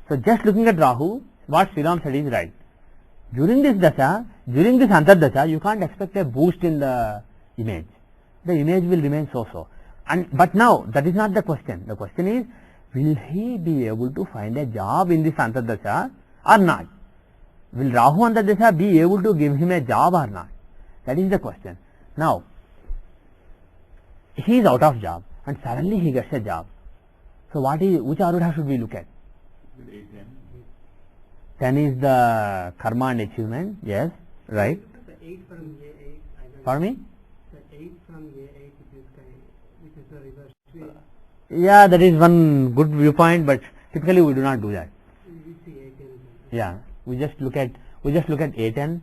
So just looking at Rahu, what Sri Ram said is right. During this Dasha, during this Antardasha, you can't expect a boost in the image. The image will remain so-so. But now, that is not the question. The question is, will he be able to find a job in this Antardasha or not? Will Rahu Antardasha be able to give him a job or not? That is the question. Now, he is out of job and suddenly he gets a job. So which Arudha should we look at? 10 is the karma and achievement. Yes, right. The 8 from A8. Pardon me? The 8 from A8, which is the reverse. Yeah, that is one good viewpoint, but typically we do not do that. We see A10. Yeah, we just look at A10.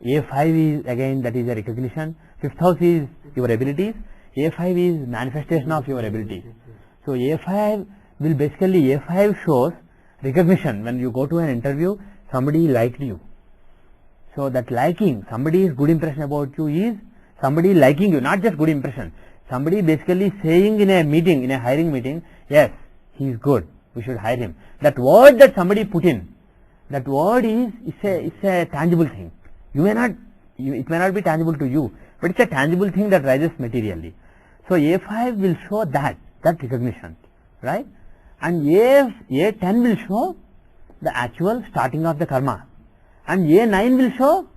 A5 is again, that is a recognition. 5th house is your abilities. A5 is manifestation of your abilities. So A5 will basically, A5 shows recognition. When you go to an interview, somebody liked you. So that liking, somebody's good impression about you is somebody liking you, not just good impression. Somebody basically saying in a meeting, in a hiring meeting, yes, he is good, we should hire him. That word that somebody put in, that word is a tangible thing. It may not be tangible to you, but it's a tangible thing that rises materially. So A5 will show that recognition, right? And A10 will show the actual starting of the karma. And A9 will show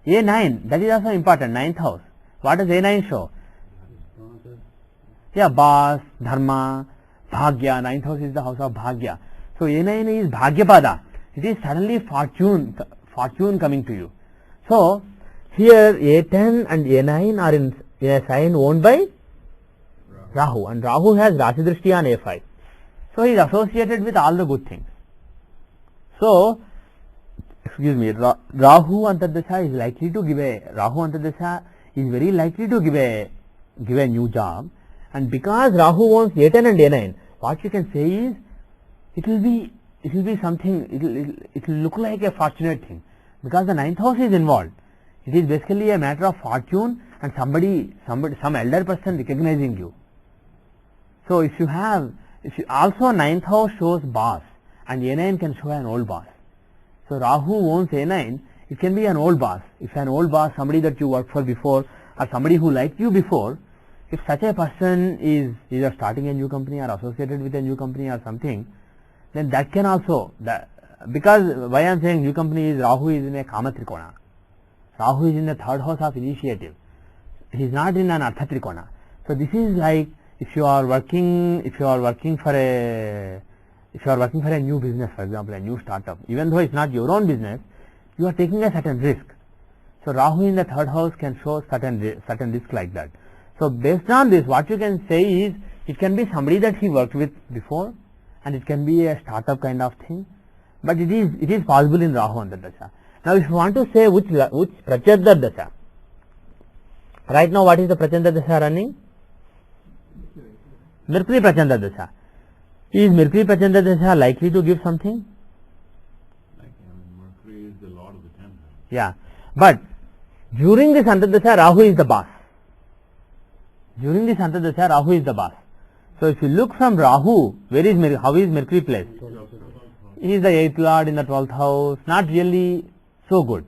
A9, that is also important, 9th house. What does A9 show? Yeah, Bas, Dharma, Bhagya. 9th house is the house of Bhagya. So A9 is Bhagyapada. It is suddenly fortune coming to you. So here A10 and A9 are in a sign owned by Rahu, and Rahu has Rashi Drishti on A5. So he is associated with all the good things. So, Rahu Antardasha is likely to give Rahu Antardasha is very likely to give a new job, and because Rahu owns A10 and A9, what you can say is it will be something, it will look like a fortunate thing, because the 9th house is involved. It is basically a matter of fortune and some elder person recognizing you. So if you also 9th house shows boss, and A9 can show an old boss. So Rahu owns A9, it can be an old boss. If an old boss, somebody that you worked for before, or somebody who liked you before, if such a person is either starting a new company or associated with a new company or something, then that can also, because why I am saying new company is Rahu is in a Kama Trikona. Rahu is in the 3rd house of initiative. He is not in an Artha Trikona. So this is like if you are working for a new business, for example, a new startup, even though it's not your own business, you are taking a certain risk. So Rahu in the 3rd house can show certain risk like that. So based on this, what you can say is it can be somebody that he worked with before, and it can be a startup kind of thing, but it is possible in Rahu Antardasha. Now if you want to say which Prachandra Dasha, right now what is the Prachandra Dasha running? Mercury Prachandra Dasha. Is Mercury Prachandra Dasha likely to give something? Mercury is the lord of the 10th house. Yeah, but during this Antardasha, Rahu is the boss. During this Antardasha, Rahu is the boss. So if you look from Rahu, how is Mercury placed? He is the 8th lord in the 12th house, not really so good.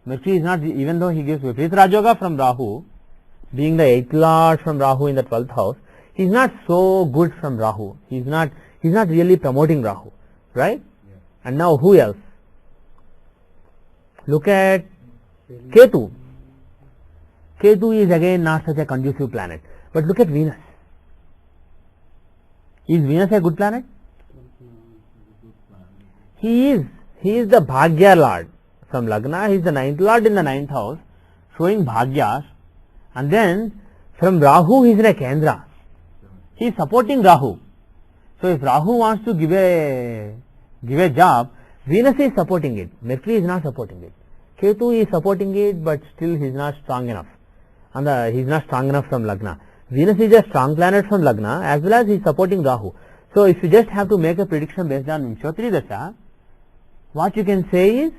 Mercury is not, even though he gives Viparit Rajoga from Rahu, being the 8th lord from Rahu in the 12th house, he is not so good from Rahu. He is not really promoting Rahu, right? Yeah. And now who else? Look at Ketu. Ketu is again not such a conducive planet. But look at Venus. Is Venus a good planet? He is the Bhagya Lord. From Lagna, he is the 9th Lord in the 9th house, showing Bhagyas. And then from Rahu, he is in a Kendra. He is supporting Rahu. So if Rahu wants to give a job, Venus is supporting it. Mercury is not supporting it. Ketu is supporting it, but still he is not strong enough. And he is not strong enough from Lagna. Venus is a strong planet from Lagna, as well as he is supporting Rahu. So if you just have to make a prediction based on Shodasottari Dasa, what you can say is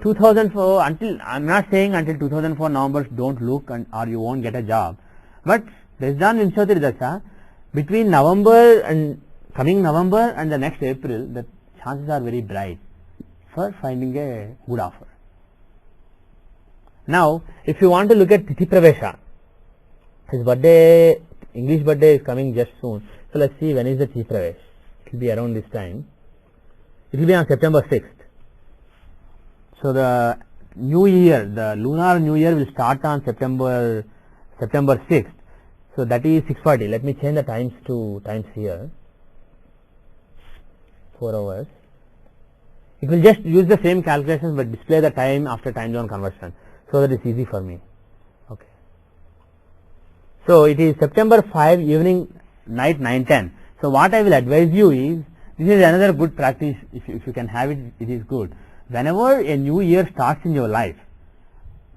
2004 until, I am not saying until 2004 November don't look or you won't get a job, but based on Shodasottari Dasa, between November and coming November and the next April, the chances are very bright for finding a good offer. Now, if you want to look at Tithi Pravesha, his birthday, English birthday is coming just soon. So let's see when is the Tithi Pravesh. It will be around this time. It will be on September 6th. So the new year, the lunar new year will start on September 6th. So that is 6:40. Let me change the times to times here. 4 hours. It will just use the same calculations but display the time after time zone conversion, so that it's easy for me. Okay. So it is September 5 evening, night 9:10. So what I will advise you is, this is another good practice. If you can have it, it is good. Whenever a new year starts in your life,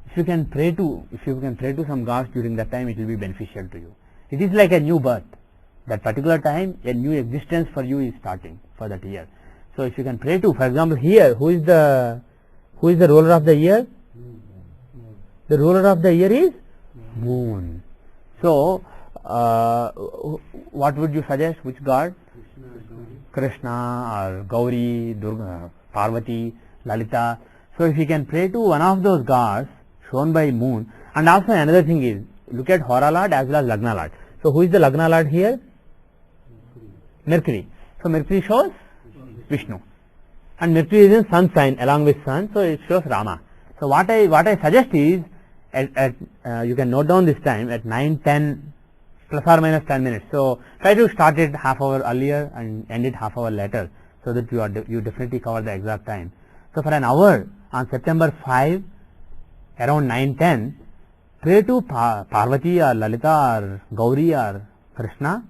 if you can pray to some gods during that time, it will be beneficial to you. It is like a new birth. That particular time, a new existence for you is starting for that year. So if you can pray to, for example, here, who is the ruler of the year? The ruler of the year is Moon. So what would you suggest? Which god? Krishna or Gauri, Durga, Parvati, Lalita. So if you can pray to one of those gods shown by Moon, and also another thing is, look at Hora Lord as well as Lagna Lord. So who is the Lagna Lord here? Mercury. So Mercury shows Vishnu, and Mercury is in sun sign along with sun, so it shows Rama. So what I suggest is, you can note down this time at 9:10 plus or minus 10 minutes. So try to start it half hour earlier and end it half hour later, so that you definitely cover the exact time. So for an hour on September 5 around 9:10, pray to Parvati or Lalita or Gauri or Krishna.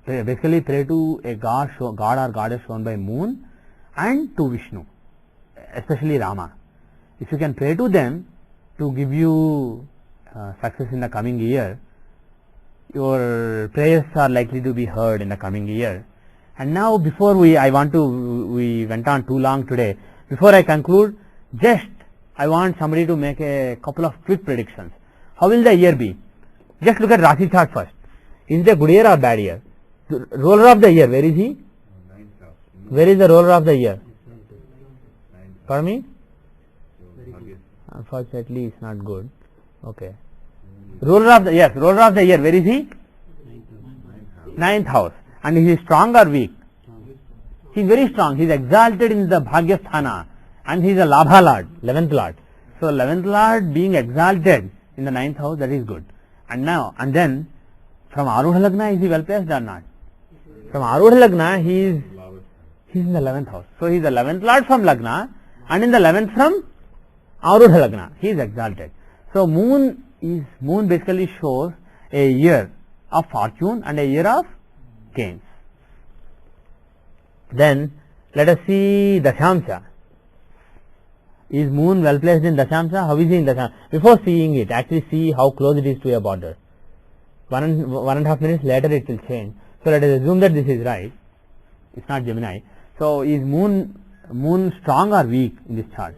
Basically pray to a god or goddess shown by Moon, and to Vishnu, especially Rama. If you can pray to them to give you success in the coming year, your prayers are likely to be heard in the coming year. And now, before we went on too long today. Before I conclude, I want somebody to make a couple of quick predictions. How will the year be? Just look at Rashi chart first. Is it a good year or bad year? The ruler of the year, where is he? Where is the ruler of the year? Pardon me? Unfortunately, it's not good. Okay. Ruler of the year, where is he? 9th house. And he is strong or weak? He is very strong. He is exalted in the Bhagyasthana, and he is a Labha Lord, 11th Lord. So 11th Lord being exalted in the 9th house, that is good. And then from Arudha Lagna, is he well placed or not? From Arudha Lagna, he is in the 11th house. So he is the 11th Lord from Lagna, and in the 11th from Arudha Lagna, he is exalted. So Moon basically shows a year of fortune and a year of gains. Then let us see Dashamsha. Is Moon well placed in Dashamsha? How is he in Dashamsha? Before seeing it, actually see how close it is to a border. 1.5 minutes later it will change. So let us assume that this is right. It's not Gemini. So is Moon strong or weak in this chart?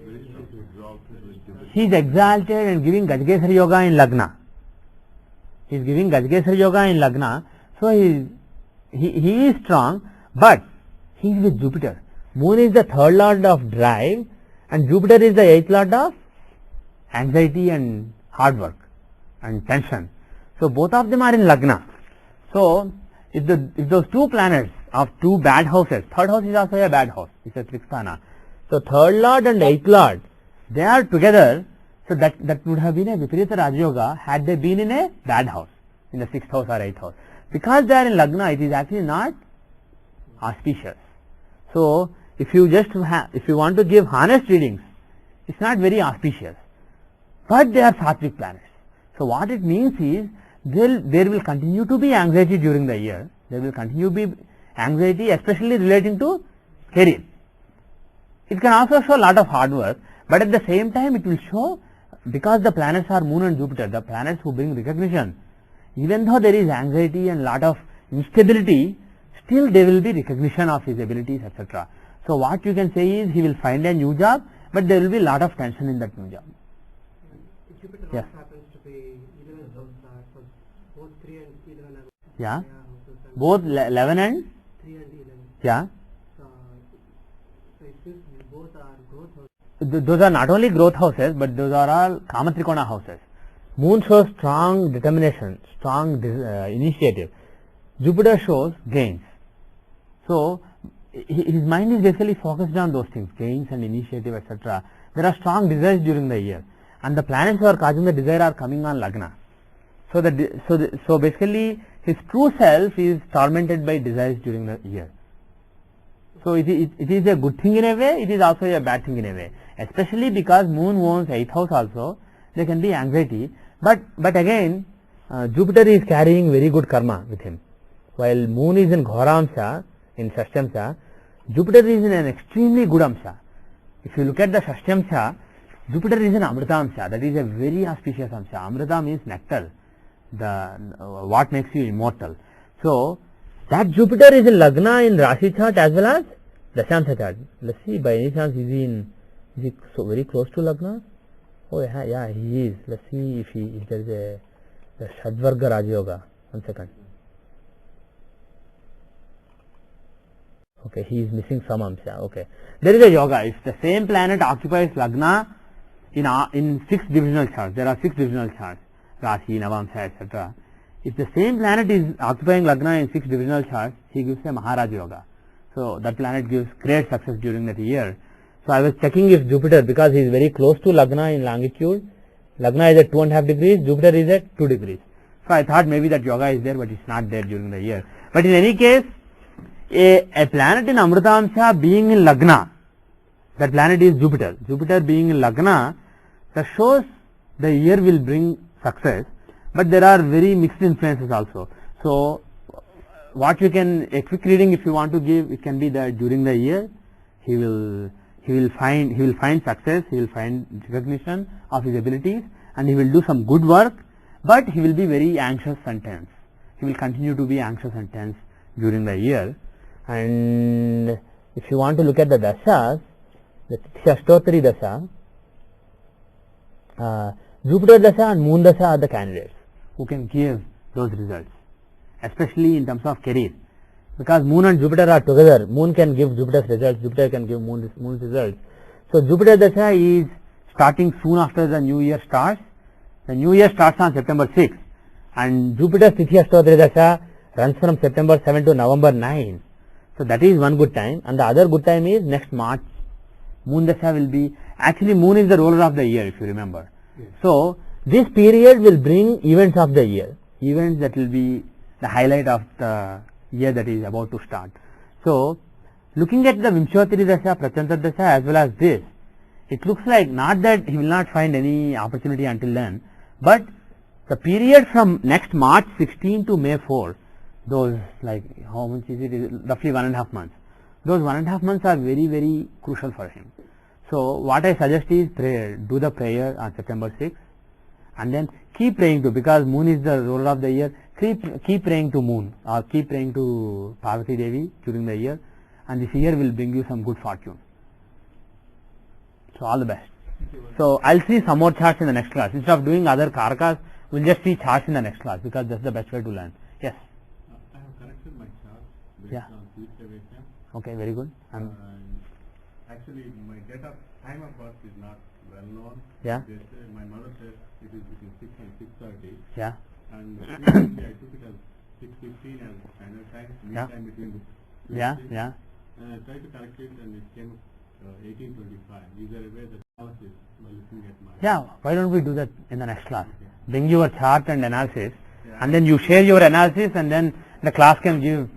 He is exalted and giving Gajgesari Yoga in Lagna. He is giving Gajgesari Yoga in Lagna. So he is strong, but he is with Jupiter. Moon is the 3rd lord of drive, and Jupiter is the 8th lord of anxiety and hard work and tension. So both of them are in Lagna. So if those two planets of two bad houses, 3rd house is also a bad house, it's a Triksthana. So 3rd lord and 8th lord, they are together. So that would have been a Viparita Rajayoga had they been in a bad house, in the 6th house or 8th house. Because they are in Lagna, it is actually not auspicious. So if you want to give honest readings, it's not very auspicious. But they are sattvic planets. So what it means is, there will continue to be anxiety during the year. There will continue to be anxiety, especially relating to career. It can also show a lot of hard work, but at the same time it will show, because the planets are Moon and Jupiter, the planets who bring recognition, even though there is anxiety and lot of instability, still there will be recognition of his abilities, etc. So what you can say is he will find a new job, but there will be a lot of tension in that new job. Jupiter Yes. also happens to be 11th house, so both 3 and 11 are Yeah. houses and Both 11 and 3 and 11. yeah. So it seems both are growth houses. Those are not only growth houses, but those are all Kamatrikona houses. Moon shows strong determination, strong initiative. Jupiter shows gains. So his mind is basically focused on those things, gains and initiative, etc. There are strong desires during the year, and the planets who are causing the desire are coming on Lagna. So basically his true self is tormented by desires during the year. So it is a good thing in a way, it is also a bad thing in a way, especially because Moon owns 8th house also. There can be anxiety, but again Jupiter is carrying very good karma with him. While Moon is in Ghora Amsha, in Shashtyamsha, Jupiter is in an extremely good Amsha. If you look at the Shashtyamsha, Jupiter is in Amrita Amsha, that is a very auspicious Amsha. Amrita means nectar, what makes you immortal. So that Jupiter is in Lagna in Rashi chart as well as Dashansha chart. Let's see, by any chance is he so very close to Lagna? Oh yeah, he is. Let's see if there is a Shadvarga Raja Yoga. 1 second. Okay, he is missing some Amsha. Okay, there is a yoga. If the same planet occupies Lagna in 6 divisional charts, there are 6 divisional charts, Rashi, Navamsha, etc. If the same planet is occupying Lagna in 6 divisional charts, he gives a Maharaja Yoga. So that planet gives great success during that year. So I was checking if Jupiter, because he is very close to Lagna in longitude, Lagna is at 2.5 degrees, Jupiter is at 2 degrees. So I thought maybe that yoga is there, but it's not there during the year. But in any case, a planet in Amritamsha being in Lagna, that planet is Jupiter. Jupiter being in Lagna, that shows the year will bring success, but there are very mixed influences also. So what you can, a quick reading if you want to give, it can be that during the year he will find success, he will find recognition of his abilities, and he will do some good work, but he will be very anxious and tense. He will continue to be anxious and tense during the year. And if you want to look at the dasas, the Shodasottari Dasa, Jupiter Dasa and Moon Dasa are the candidates who can give those results, especially in terms of career. Because Moon and Jupiter are together, Moon can give Jupiter's results, Jupiter can give Moon's results. So Jupiter Dasa is starting soon after the new year starts. The new year starts on September 6th, and Jupiter's Shodasottari Dasa runs from September 7 to November 9. So that is one good time, and the other good time is next March. Moon Dasa will be, actually Moon is the ruler of the year, if you remember. Yes. So this period will bring events of the year, events that will be the highlight of the year that is about to start. So looking at the Vimshottari Dasa, Pratyanta Dasa as well as this, it looks like not that he will not find any opportunity until then, but the period from next March 16 to May 4, those, like, how much is it? Roughly 1.5 months. Those 1.5 months are very, very crucial for him. So what I suggest is prayer. Do the prayer on September 6th, and then keep praying to, because Moon is the ruler of the year, keep praying to Moon, or keep praying to Parvati Devi during the year, and this year will bring you some good fortune. So all the best. So I'll see some more charts in the next class. Instead of doing other karakas, we'll just see charts in the next class, because that's the best way to learn. Yes? I have corrected my chart based Yeah. on Suryavesham. Okay, very good. Actually, my date of time of birth is not well known. Yeah. They say, my mother says it is between 6 and 6:30. Yeah. And previously I took it as 6:15 as final time, Yeah. time between the two Yeah, things. yeah. And I tried to correct it and it came 1825. Is there a way that analysis by looking at my... Yeah, why don't we do that in the next class? Okay. Bring your chart and analysis, Yeah. and then you share your analysis, and then the class can give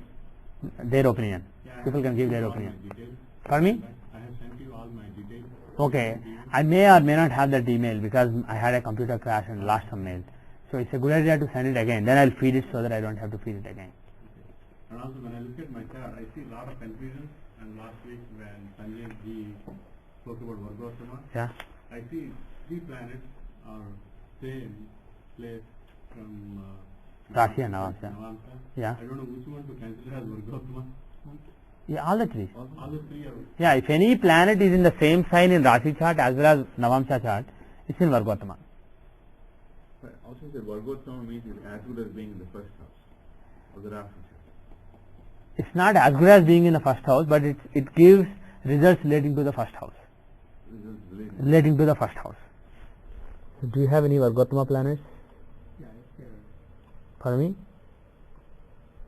their opinion. Yeah, People can give their all my opinion. details. Pardon me? I have sent you all my details. Okay, I may or may not have that email because I had a computer crash and lost some mail. So it's a good idea to send it again. Then I'll feed it so that I don't have to feed it again. And also when I look at my chart, I see a lot of confusion and last week when Sanjay ji spoke about Vargottama, Yeah. I see 3 planets are same place from Rashi and Navamsa. Navamsa. Yeah. I don't know which one to consider as Vargottama. Yeah, all the 3. All the 3 are. Yeah, if any planet is in the same sign in Rashi chart as well as Navamsa chart, it's in Vargottama. But also the Vargottama means it's as good as being in the first house of the Rashi chart. It's not as good as being in the first house, but it gives results relating to the first house. Relating to the first house. So do you have any Vargottama planets? Yeah, it's there. For me?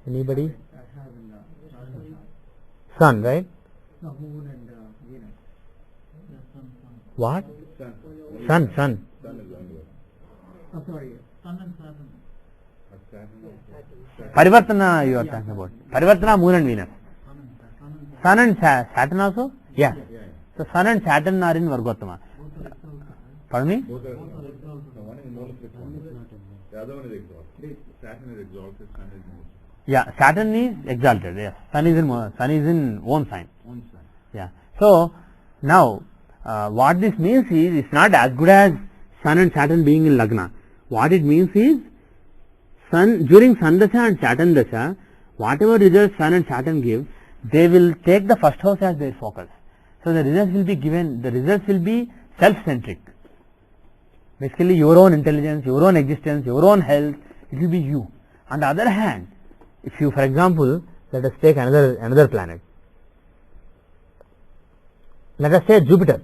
Anybody? I have in the chart. Sun, right? No, moon and Venus. Yeah, sun. What? Sun. Sun. Sun is only one. Oh, sorry, sun and Saturn. Parivartana you are talking about. Parivartana, moon and Venus. Sun and Saturn also? Yeah. So sun and Saturn are in Vargottama. Pardon me? Both are one is more the other one is exalted. Saturn is exalted, Sun is more. Yeah, Saturn is exalted. Yes, Sun is in own sign. One sign. Yeah. So now what this means is it's not as good as Sun and Saturn being in Lagna. What it means is during Sun Dasha and Saturn Dasha, whatever results Sun and Saturn give, they will take the first house as their focus. So the results will be self-centric. Basically your own intelligence, your own existence, your own health, it will be you. On the other hand, if you, for example, let us take another planet. Let us say Jupiter.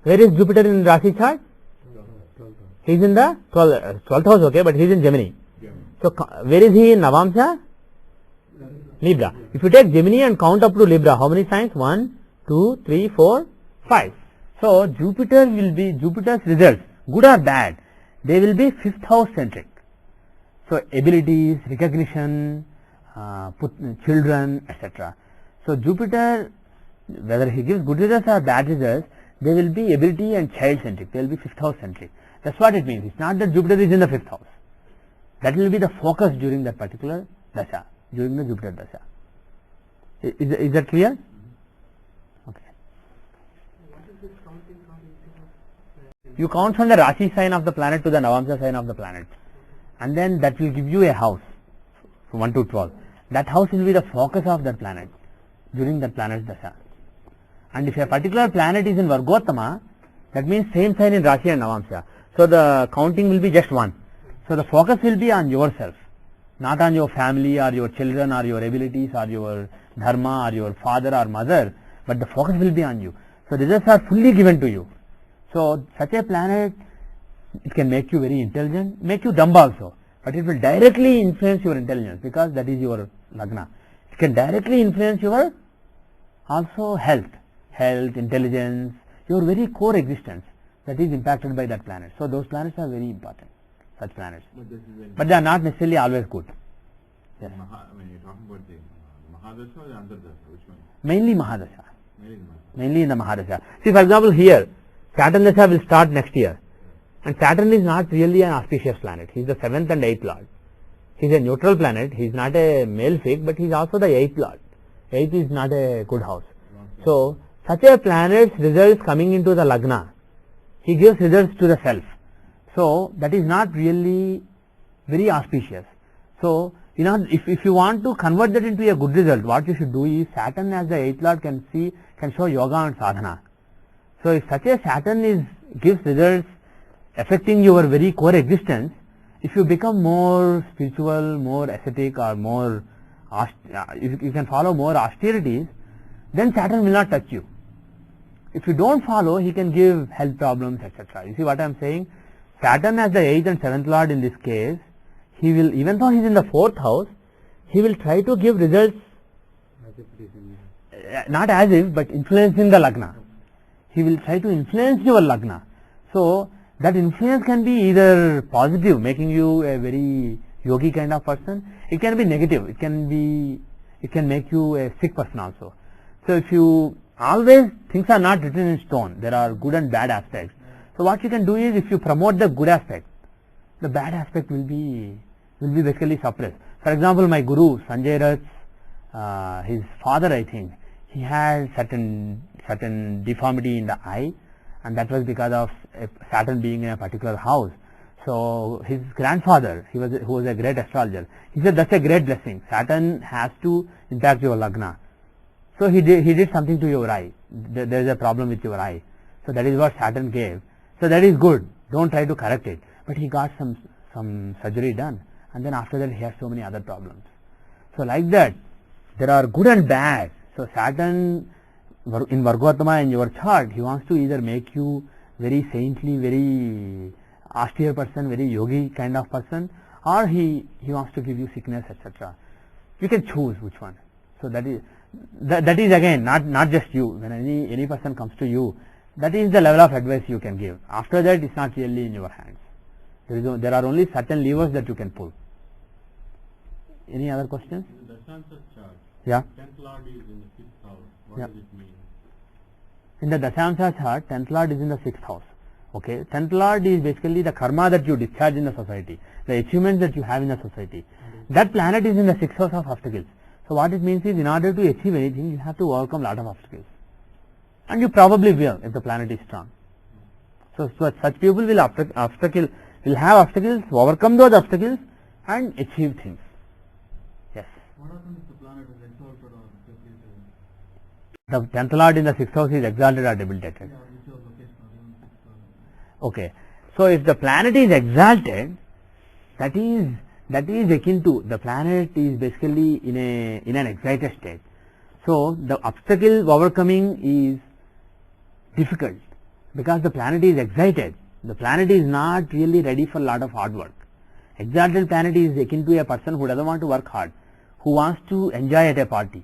Where is Jupiter in Rashi chart? He is in the 12th house, okay, but he is in Gemini. So where is he in Navamsa? Libra. If you take Gemini and count up to Libra, how many signs? 1, 2, 3, 4, 5. So Jupiter's results, good or bad, they will be 5th house centric. So abilities, recognition, children, etc. So Jupiter, whether he gives good results or bad results, they will be ability and child centric. They will be 5th house centric. That's what it means. It's not that Jupiter is in the 5th house. That will be the focus during that particular dasha, during the Jupiter dasha. Is that clear? Okay. What is this counting from? You count from the Rashi sign of the planet to the Navamsa sign of the planet, and then that will give you a house from 1 to 12. That house will be the focus of that planet during that planet's dasha. And if a particular planet is in Vargottama, that means same sign in Rashi and Navamsa. So the counting will be just 1. So the focus will be on yourself, not on your family or your children or your abilities or your dharma or your father or mother, but the focus will be on you. So results are fully given to you. So such a planet, it can make you very intelligent, make you dumb also, but it will directly influence your intelligence because that is your lagna. It can directly influence your also health, intelligence, your very core existence that is impacted by that planet. So those planets are very important, such planets. But they are not necessarily always good. Yes. When you're talking about the Mahadasha or the Antardasha, which one? Mainly Mahadasha. Mainly In the Mahadasha. See, for example, here, Saturn Dasha will start next year. And Saturn is not really an auspicious planet. He is the 7th and 8th lord. He is a neutral planet. He is not a malefic, but he is also the 8th lord. 8th is not a good house. So, such a planet's results coming into the Lagna, he gives results to the self. So, that is not really very auspicious. So, if you want to convert that into a good result, what you should do is Saturn as the 8th lord can show yoga and sadhana. So, if such a Saturn gives results affecting your very core existence, if you become more spiritual, more ascetic or more, you can follow more austerities, then Saturn will not touch you. If you don't follow, he can give health problems, etc. You see what I am saying? Saturn as the 8th and 7th lord in this case, he will, even though he is in the 4th house, he will try to give results, not as if, but influencing the lagna. He will try to influence your lagna. So, that influence can be either positive, making you a very yogi kind of person. It can be negative. It can make you a sick person also. So, if you always, things are not written in stone. There are good and bad aspects. So, what you can do is, if you promote the good aspect, the bad aspect will be basically suppressed. For example, my guru Sanjay Rath's, his father, I think, he had certain deformity in the eye, and that was because of Saturn being in a particular house. So his grandfather, who was a great astrologer, he said that's a great blessing. Saturn has to impact your lagna. So he did something to your eye. There is a problem with your eye. So that is what Saturn gave. So that is good. Don't try to correct it. But he got some surgery done, and then after that he has so many other problems. So like that, there are good and bad. So Saturn in Vargottama in your chart, he wants to either make you very saintly, very austere person, very yogi kind of person, or he wants to give you sickness, etc. You can choose which one. So that is again not just you. When any person comes to you, that is the level of advice you can give. After that, it's not really in your hands. There are only certain levers that you can pull. Any other questions? In the Dasansa chart, Yeah. 10th Lord is in the 6th house. What Yeah. does it mean? In the Dasansa chart, 10th Lord is in the 6th house. Okay, 10th Lord is basically the karma that you discharge in the society, the achievements that you have in the society. That planet is in the 6th house of obstacles. So what it means is, in order to achieve anything, you have to overcome a lot of obstacles. And you probably will if the planet is strong. So such people will have obstacles, overcome those obstacles and achieve things. Yes. What happens if the planet is exalted or debilitated? The 10th Lord in the 6th house is exalted or debilitated. Yeah, which location or even 6th house. Okay. So if the planet is exalted, that is akin to the planet is basically in an excited state. So the obstacle overcoming is difficult because the planet is excited. The planet is not really ready for a lot of hard work. Exalted planet is akin to a person who doesn't want to work hard, who wants to enjoy at a party.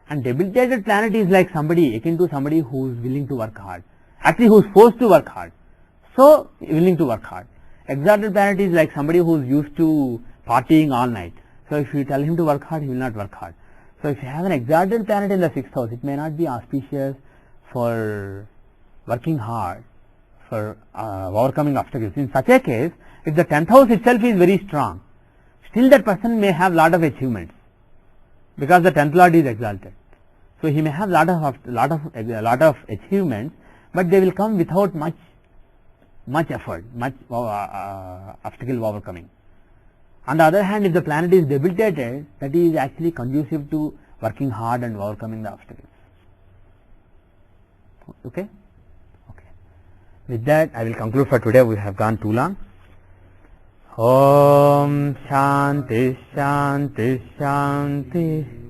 And debilitated planet is like akin to somebody who is willing to work hard, actually who is forced to work hard, so willing to work hard. Exalted planet is like somebody who is used to partying all night. So if you tell him to work hard, he will not work hard. So if you have an exalted planet in the 6th house, it may not be auspicious for working hard, for overcoming obstacles. In such a case, if the 10th house itself is very strong, still that person may have lot of achievements because the 10th Lord is exalted. So he may have lot of achievements, but they will come without much effort, much obstacle overcoming. On the other hand, if the planet is debilitated, that is actually conducive to working hard and overcoming the obstacles. Okay? Okay. With that, I will conclude for today. We have gone too long. Om Shanti Shanti Shanti.